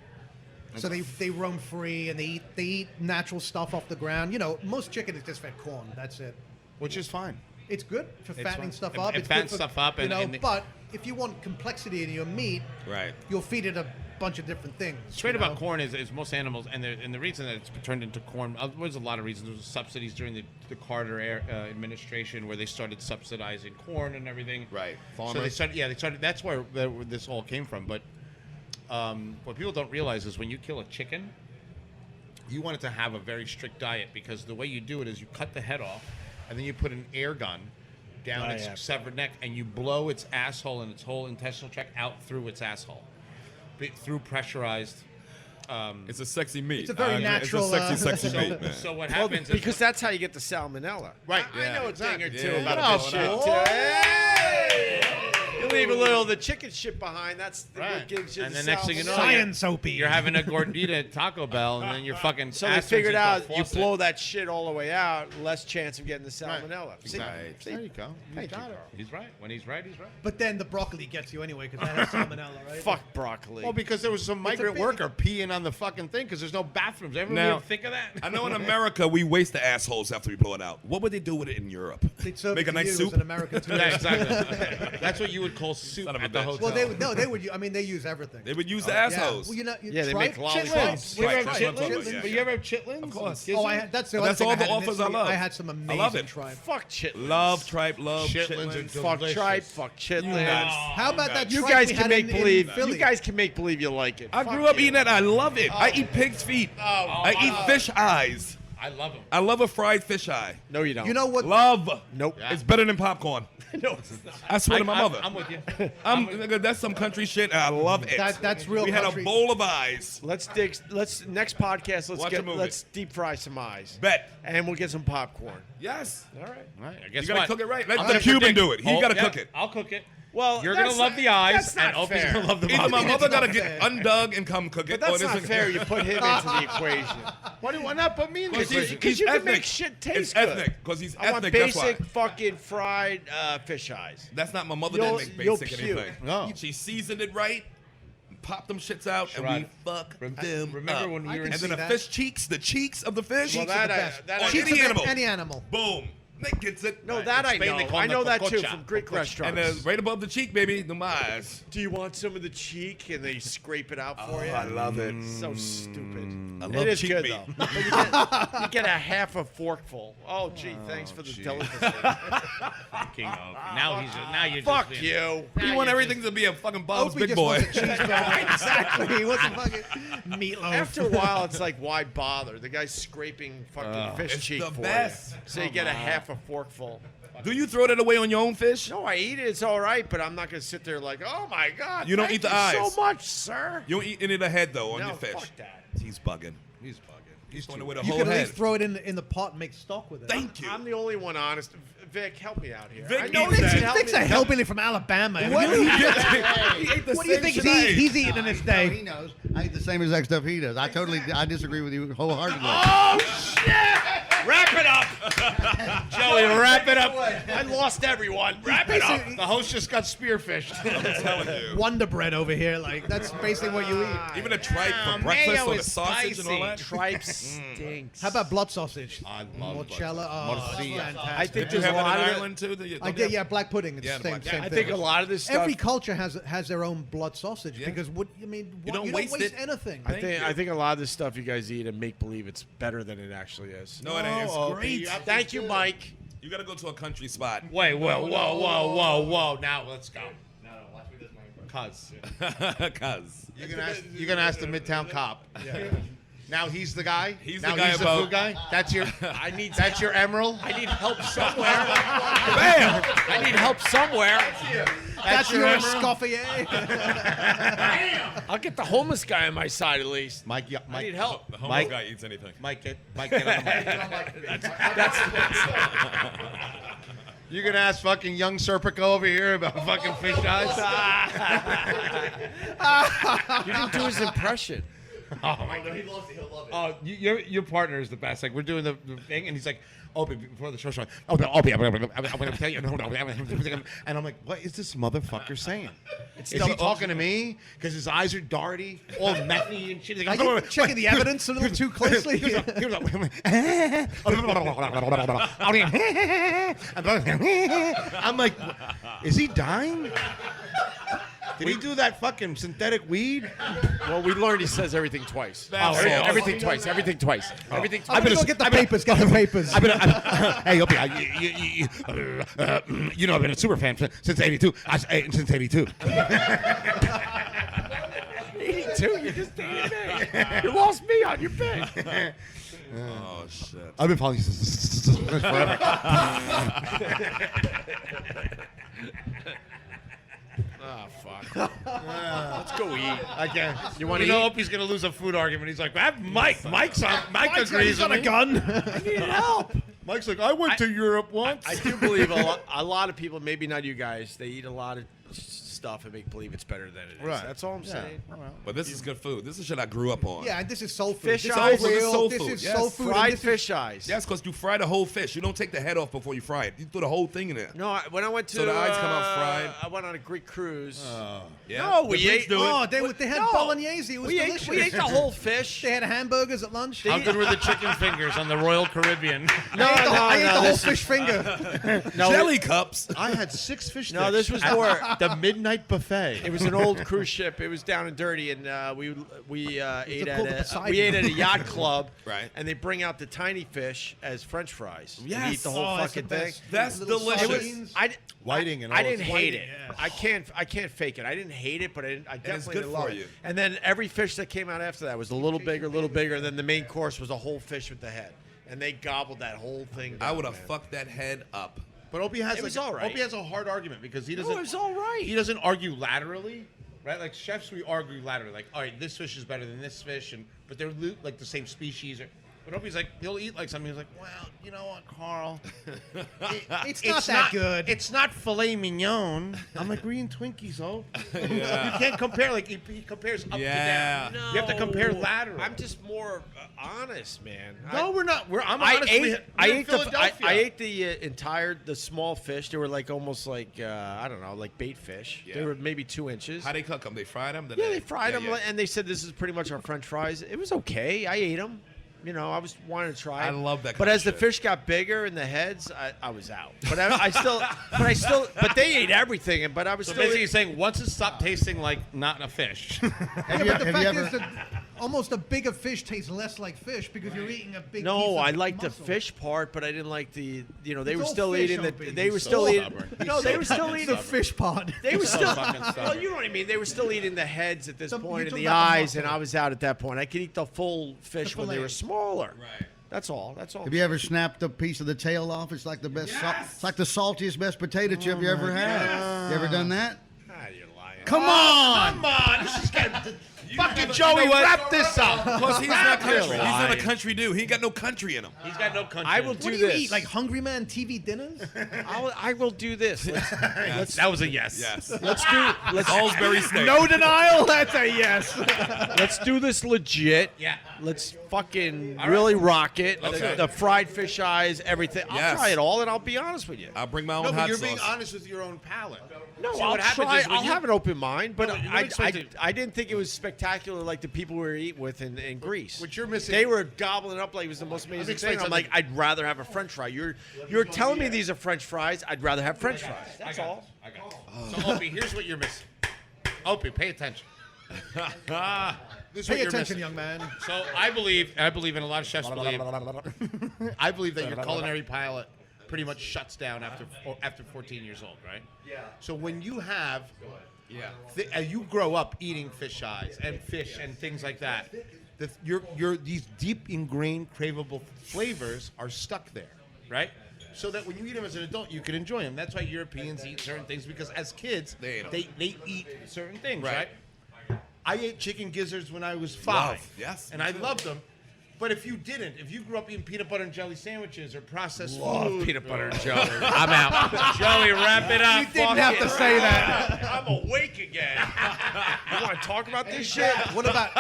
So they roam free and they eat natural stuff off the ground. You know, most chicken is just fed corn. That's it. Which is fine. It's good for fattening fine. stuff It- up. it It's fattens good for, stuff up you and- know. and- But if you want complexity in your meat, Right. you'll feed it a bunch of different things. What's great you about know? corn is most animals, and the reason that it's turned into corn, there's a lot of reasons. There was subsidies during the Carter administration where they started subsidizing corn and everything. Right. So they started. That's where this all came from. But what people don't realize is when you kill a chicken, you want it to have a very strict diet because the way you do it is you cut the head off, and then you put an air gun down its severed neck, and you blow its asshole and its whole intestinal tract out through its asshole, through pressurized. It's a sexy meat. It's a very natural, It's a sexy meat, man. So what Well, happens because that's how you get the salmonella. right? I know a thing or two Yeah. about Oh, this shit. shit. Hey! You leave a little of the chicken shit behind. That's what Right. gives you And the the next thing you know, Science, Opie. You're having a gordita at Taco Bell, and then you're fucking. So they ass figured turns out into a you faucet. blow that shit all the way out, less chance of getting the salmonella. See? Right. See? There you go. Thank you, got it. Carl. He's right. When he's right, he's right. But then the broccoli gets you anyway because that has salmonella, right? Fuck broccoli. Well, because there was some migrant big- worker peeing on the fucking thing because there's no bathrooms. Everyone Now- even think of that? I know in America we waste the assholes after we blow it out. What would they do with it in Europe? They'd serve Make it a to nice you soup? as an American too. Yeah, exactly. That's what you would call soup Son of a at the bitch. hotel. Well, they would. I mean, they use everything. They would use the Yeah. assholes. Well, you know, Yeah, they tripe- make lollipops. chitlins. You ever have Right, chitlins? yeah, But yeah. you ever have chitlins? Of course. Oh, I had, that's the But other that's thing all I the had in offers I Italy. love. I had some I amazing love it. tripe. Fuck chitlins. Love tripe, love Chitlins are chitlins. Fuck delicious. tripe. Fuck chitlins. How about that? You tripe guys we can had make in believe. Philly? You guys can make believe you like it. I Fuck grew up you. eating that. I love it. I eat pig's feet. I eat fish eyes. I love them. I love a fried fish eye. No, you don't. You know what? Love. Nope. Yeah. It's better than popcorn. No. I swear to my mother. I'm with you. Nigga, that's some country shit. And I love it. That's real We had country. a bowl of eyes. Let's next podcast. Watch a movie. Let's deep fry some eyes. Bet. And we'll get some popcorn. Yes. All right. Right, I guess You gotta what? cook it right. Let I'm the gonna Cuban predict- do it. He's gotta cook it. I'll cook it. Well, You're gonna that's love not- the eyes, that's not and Opie's fair. gonna love the Either my popcorn. mother gotta not get fair. undug and come cook it. But that's or not this fair. You put him into the equation. Why not put me in this? Because you can make shit taste It's good. ethnic. Because he's I want ethnic. That's why. basic fucking fried fish eyes. That's not my mother. You'll- Didn't make you'll basic puke. anything. No. She seasoned it right, popped them shits out, and Sherrod, we fuck them remember up. when we were can in And then see the that. fish cheeks, the cheeks of the fish. Well, Cheeks are the that I- best. that Or I- Cheeks any of animal. Any animal. Boom. Nick gets it. No, that I Spain, they know. call I them know the that too cococha. from Greek restaurants. And right above the cheek, baby, the eyes. Do you want some of the cheek? And they scrape it out for you. I love it. So stupid. I It love is cheek good meat. though. But you get a half a forkful. Oh, gee, thanks for the delicacy. King of. Now you're Fuck just you. You want everything to be a fucking Bob's Opie Big just Boy. wants a cheeseburger. Exactly. He wants a fucking meatloaf. After a while, it's like, why bother? The guy's scraping fucking fish It's cheek the for best. you. So you get a half a forkful. Do you throw that away on your own fish? No, I eat it. It's all right, but I'm not going to sit there like, oh, my God. You don't thank eat the you eyes. so much, sir. You don't eat any of the head though on No, your fish. fuck that. He's bugging. He's throwing away the You whole could at head. least throw it in the pot and make stock with it. Thank you. I'm the only one honest. Vic, help me out here. Vic I know eats you that. can help Vic's me. a hillbilly from Alabama. What do you What do you same think shit he's I ate. he's eating in his He day? knows. I eat the same exact stuff he does. I disagree with you wholeheartedly. Oh, shit! Wrap it up. Joey, wrap it up. I lost everyone. Wrap it up. The host just got spearfished. I'm telling you. Wonder bread over here. Like that's basically what you eat. Even a tripe for breakfast mayo or the is sausage and all that. Tripe stinks. How about blood sausage? I love Mozzarella. Oh, that's Morcilla. fantastic. I think Did you there's a have it lot in of it. Ireland too? I did, yeah, black pudding. It's Yeah, the the same, black- same I thing. think a lot of this stuff. Every culture has their own blood sausage because what I mean, You you don't don't waste waste it. anything. I think a lot of this stuff you guys eat and make believe it's better than it actually is. No, it ain't. It's Oh, great. Thank you, Mike. You gotta go to a country spot. Wait, whoa. Now let's go. No, watch me this mic. Cuz. Cuz. You're gonna ask the Midtown cop. Now he's the guy. He's now the guy he's about- the food guy. That's your. That's your emerald. I need help somewhere. Bam! I need help somewhere. That's your emerald? Escoffier. I'll get the homeless guy on my side at least. Mike, I need help. The homeless Mike- guy eats anything. Mike, get on the mic. You're gonna ask fucking young Serpico over here about fucking fish eyes? You didn't do his impression. Oh my god, he loves it. He'll love it. Oh, your partner is the best. Like we're doing the thing, and he's like, Opie, before the show's on. Opie, I'm gonna tell you. And I'm like, what is this motherfucker saying? Is he talking to me? Because his eyes are darty, all methy and shit. He's like, Are you checking the evidence a little too closely? I'm like, is he dying? Did he do that fucking synthetic weed? Well, we learned he says everything twice. That's Everything, all. everything twice. Everything twice. Everything twice. I'm gonna go get the papers. Get the papers. Hey, Opie, you know I've been a super fan since '82. Since '82. 82. You just dated me. You lost me on your bed. Oh shit. I've been following you forever. Oh fuck. Let's go eat. I can't. You wanna know eat? Opie's gonna lose a food argument. He's like, have Mike. Mike agrees with me. gun. I need help. Mike's like, I went to Europe once. I do believe a lot of people, maybe not you guys, they eat a lot of stuff and make believe it's better than it is. Right. That's all I'm saying. But this is good food. This is shit I grew up on. Yeah, and this is soul food. Fish this eyes. is real. Soul This food. is Yes. soul food. and Fried this is- fish eyes. Yes, because you fry the whole fish. You don't take the head off before you fry it. You throw the whole thing in there. No, when I went to So the eyes come out fried? I went on a Greek cruise. Yeah. No, The we Greeks ate. do it. Oh, they had No. bolognese. It was we delicious. ate the whole fish. They had hamburgers at lunch. How good were the chicken fingers on the Royal Caribbean? I ate the whole this- fish finger. No, Jelly cups. I had 6 fish No, this was more. the midnight buffet. It was an old cruise ship. It was down and dirty, and we ate called the at Poseidon. we ate at a yacht club. Right. And they bring out the tiny fish as French fries. And Yes. eat the whole Oh, that's fucking the thing. best. That's Little delicious. sardines. Whiting and all I didn't this hate whiting, it. I can't fake it. I didn't hate it, but I definitely good didn't love for it. you. And then every fish that came out after that was a little bigger, and then the main course was a whole fish with the head, and they gobbled that whole thing down. I would have man. fucked that head up. But Opie has It was like, all right. Opie has a hard argument because he doesn't. No, it was all right. He doesn't argue laterally, right? Like chefs, we argue laterally. Like, all right, this fish is better than this fish, but they're like the same species. But Opie's like, he'll eat like something. He's like, well, you know what, Carl? It's not that good. It's not filet mignon. I'm like, we're eating Twinkies, oh. You can't compare. Like he compares up Yeah. to down. You have to compare lateral. I'm just more honest, man. No, we're not. I'm I honest. ate. I ate Philadelphia. I ate the small fish. They were like almost like I don't know, like bait fish. They Yeah. were maybe 2 inches. How they cook them? They fried them? Yeah, they fried them, and they said this is pretty much our French fries. It was okay. I ate them. You know, I was wanting to try it. I love that But kind as of the shit. fish got bigger in the heads, I was out. But but they ate everything. But I was So still. basically, you're saying once it stopped tasting like not a fish. Yeah, but the fact is that almost a bigger fish tastes less like fish because you're eating a big piece No, of I liked the muscle. fish part, but I didn't like the. You know, they It's were all still fish, eating the. Opie. They were so still eating. stubborn. No, they were still The eating. fish pod. They were still. fucking Well, stubborn. you know what I mean. They were still eating the heads at this So point you're and the talking about the eyes, and muscle. I was out at that point. I could eat the full fish when they fillet. were smaller. Right. That's all. That's all. Have you ever snapped a piece of the tail off? It's like the best. It's like the saltiest, best potato chip you ever had. You ever done that? Ah, you're lying. Come on! Come on, this is getting fucking Joey. Wrap this up. Plus, he's not country. He's not a lying. country dude. He ain't got no country in him. He's got no country. I will What do do you this. eat? Like Hungry Man TV dinners? I will do this. That was a yes. Yes. Let's do. Let's Salisbury steak. No denial. That's a yes. let's do this legit. Yeah. Let's fucking really rock it. Okay. The fried fish eyes, everything. I'll Yes. try it all, and I'll be honest with you. I'll bring my own No, but hot you're sauce. being honest with your own palate. No, See, I'll what happens try. is when I'll you- have an open mind, but No, let me I explain to you. didn't think it was spectacular like the people we were eating with in Greece. What you're missing- They were gobbling it up like it was the most amazing explain thing. I'm like, something. I'd rather have a French fry. You're telling me these are French fries. I'd rather have French fries. That's all. I got it. So, Opie, here's what you're missing. Opie, pay attention. This is what Pay you're attention, missing. young man. So I believe, and a lot of chefs believe, I believe that your culinary palate pretty much shuts down after 14 years old, right? Yeah. So when you have, as you grow up eating fish eyes and fish and things like that, these deep ingrained craveable flavors are stuck there, right? So that when you eat them as an adult, you can enjoy them. That's why Europeans eat certain things, because as kids, they eat certain things, right? I ate chicken gizzards when I was 5. Yes, and I loved them. But if you didn't, if you grew up eating peanut butter and jelly sandwiches or processed Love food, peanut butter and jelly. I'm out. Joey, wrap it up. You didn't have to say that. I'm awake again. You want to talk about this shit? What about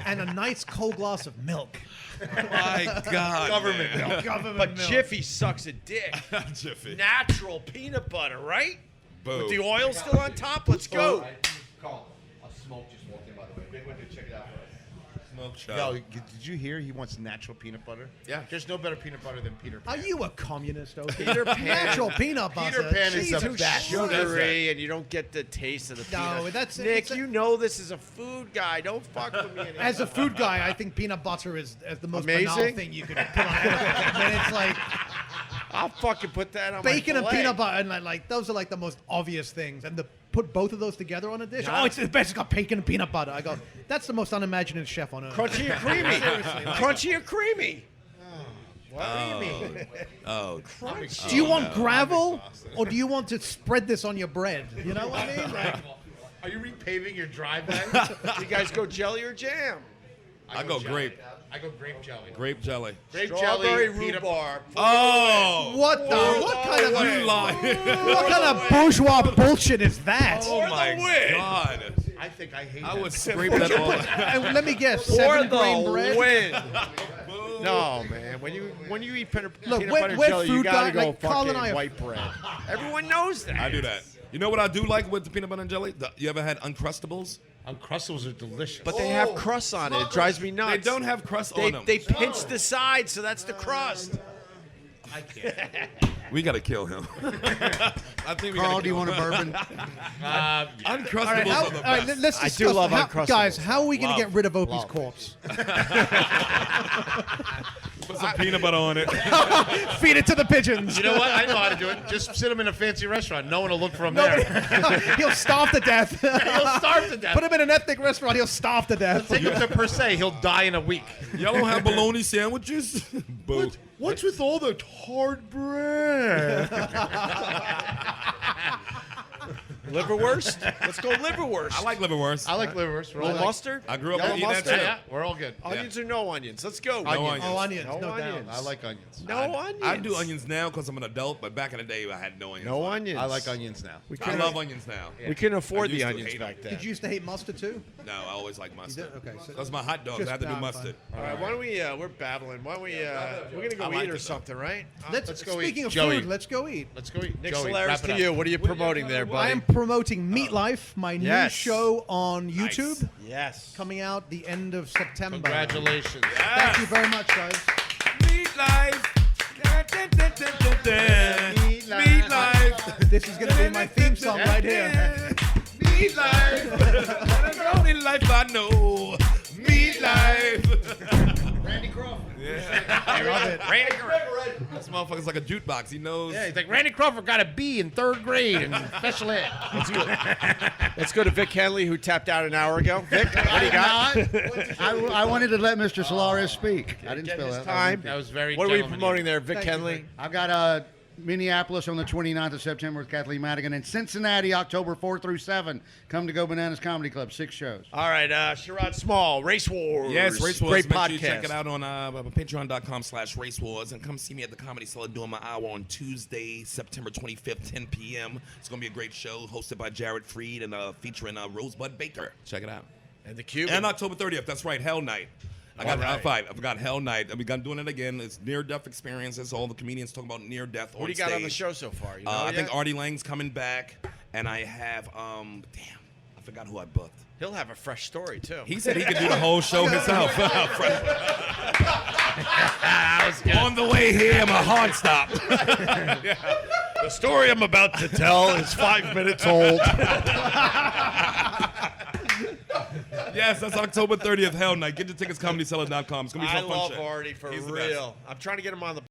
and a nice cold glass of milk? My God, Government man. milk. Government But milk. Jiffy sucks a dick. Jiffy. Natural peanut butter, right? Boom. With the oil still on top. Let's go. Carl, a smoke just walked in, by the way. Big window, check it out. Smoke show. Yo, did you hear he wants natural peanut butter? Yeah. There's no better peanut butter than Peter Pan. Are you a communist, Opie? Peter Pan. Natural peanut butter. Peter Pan is the Jesus best. Christ. Sugary, and you don't get the taste of the No, peanut. that's- Nick, it's a- you know this is a food guy. Don't fuck with me anymore. As a food guy, I think peanut butter is the most banal Amazing. thing you could put on anything. I mean, it's like I'll fucking put that on bacon my and filet. peanut butter, and like those are like the most obvious things. And to put both of those together on a dish, oh, it's the best. It's got bacon and peanut butter. I go, that's the most unimaginative chef on earth. Crunchy or creamy? Seriously, like- Crunchy or creamy? What do you mean? Oh, Do you want gravel, or do you want to spread this on your bread? You know what I mean? Like, Are you repaving your driveway? You guys go jelly or jam? I go grape. I go grape jelly. Grape jelly. Grape Strawberry jelly, peanut rhubarb. Oh. what the? What kind of You lying. what kind of bourgeois bullshit is that? Oh my win. God. I think I hate I that. would scrape that all. And let me guess, For 7 the grain bread. win. No, man. When you eat peanut Look, butter we're jelly, you food gotta guy- go like, Carl and I fucking are- white bread. Everyone knows that. I do that. You know what I do like with the peanut butter and jelly? You ever had Uncrustables? Uncrustables are delicious. But they have crust on it. It drives me nuts. They don't have crust They, on them. they pinch the sides, so that's the crust. I can't. We gotta kill him. I think we Carl, gotta do you kill want a him. bourbon? Uncrustables All right, are the best. let's I do discuss love how, Uncrustables. guys. How are we going to Love. get rid of Opie's Love. corpse? Put some peanut butter on it. Feed it to the pigeons. You know what? I know how to do it. Just sit him in a fancy restaurant. No one will look for him there. He'll starve to death. He'll starve to death. Put him in an ethnic restaurant. He'll starve to death. Take him to Per Se. He'll die in a week. Y'all don't have bologna sandwiches? Boo. What's with all the hard bread? Liverwurst? Let's go liverwurst. I like liverwurst. I like liverwurst. We're all Little like, mustard? I grew up Yellow eating that mustard? too. yeah, we're all good. Onions or no onions? Let's go. No onions. Oh, onions, No no, onions. doubt. I like onions. No onions. I do onions now because I'm an adult, but back in the day I had no onions. No onions. I like onions now. I love onions now. We couldn't afford I used the to onions hate 'em. back then. Did you used to hate mustard too? No, I always like mustard. did? Okay, so- That's my hot dogs. Just I have to do down, mustard. All right, why don't we? We're babbling. Why don't we? We're gonna go I like eat or it, though. something, right? Let's go Speaking eat. of Joey. food, let's go eat. Let's go eat. Nick Joey, Solaris wrap it to up. you. What are you promoting there, I buddy? am promoting Meat Life, my new Yes. show on YouTube, Yes. coming out the end of September. Congratulations. Thank you very much, guys. Meat life. Meat life. This is going to be my theme song right here. Meat life. That's the only life I know. Meat life. Randy Crawford. I love it. Randy Crawford. This motherfucker's like a jukebox. He knows. Yeah, he's like, Randy Crawford got a B in 3rd grade in special ed. Let's go to Vic Henley, who tapped out an hour ago. Vic, what do you got? I wanted to let Mr. Solaris speak. I didn't Get spell his that. time. That was very What are we gentlemanly. promoting there, Vic Thank you, Henley? Vic. I've got Minneapolis on the 29th of September with Kathleen Madigan, and Cincinnati October 4 through 7. Come to Go Bananas Comedy Club, 6 shows. All right, Sherrod Small, Race Wars. Yes, Race Wars. Great Make podcast. sure you check it out on patreon.com/Race Wars and come see me at the Comedy Cellar doing my hour on Tuesday, September 25th, 10 p.m. It's going to be a great show hosted by Jared Freed and featuring Rosebud Baker. Check it out. And the Cuban. And October 30th, that's right, Hell Night. I got I forgot Hell Night. We got doing it again. It's near-death experiences. All the comedians talking about near-death on What do you stage. got on the show so far? You know I think yet? Artie Lang's coming back, and I have I forgot who I booked. He'll have a fresh story, too. He said he could do the whole show himself. On the way here, my heart stopped. The story I'm about to tell is 5 minutes old. Yes, that's October 30th, Hell Night. Get your tickets, comedyseller.com. It's going to be I some fun love shit. Artie for He's the best. real. I'm trying to get him on the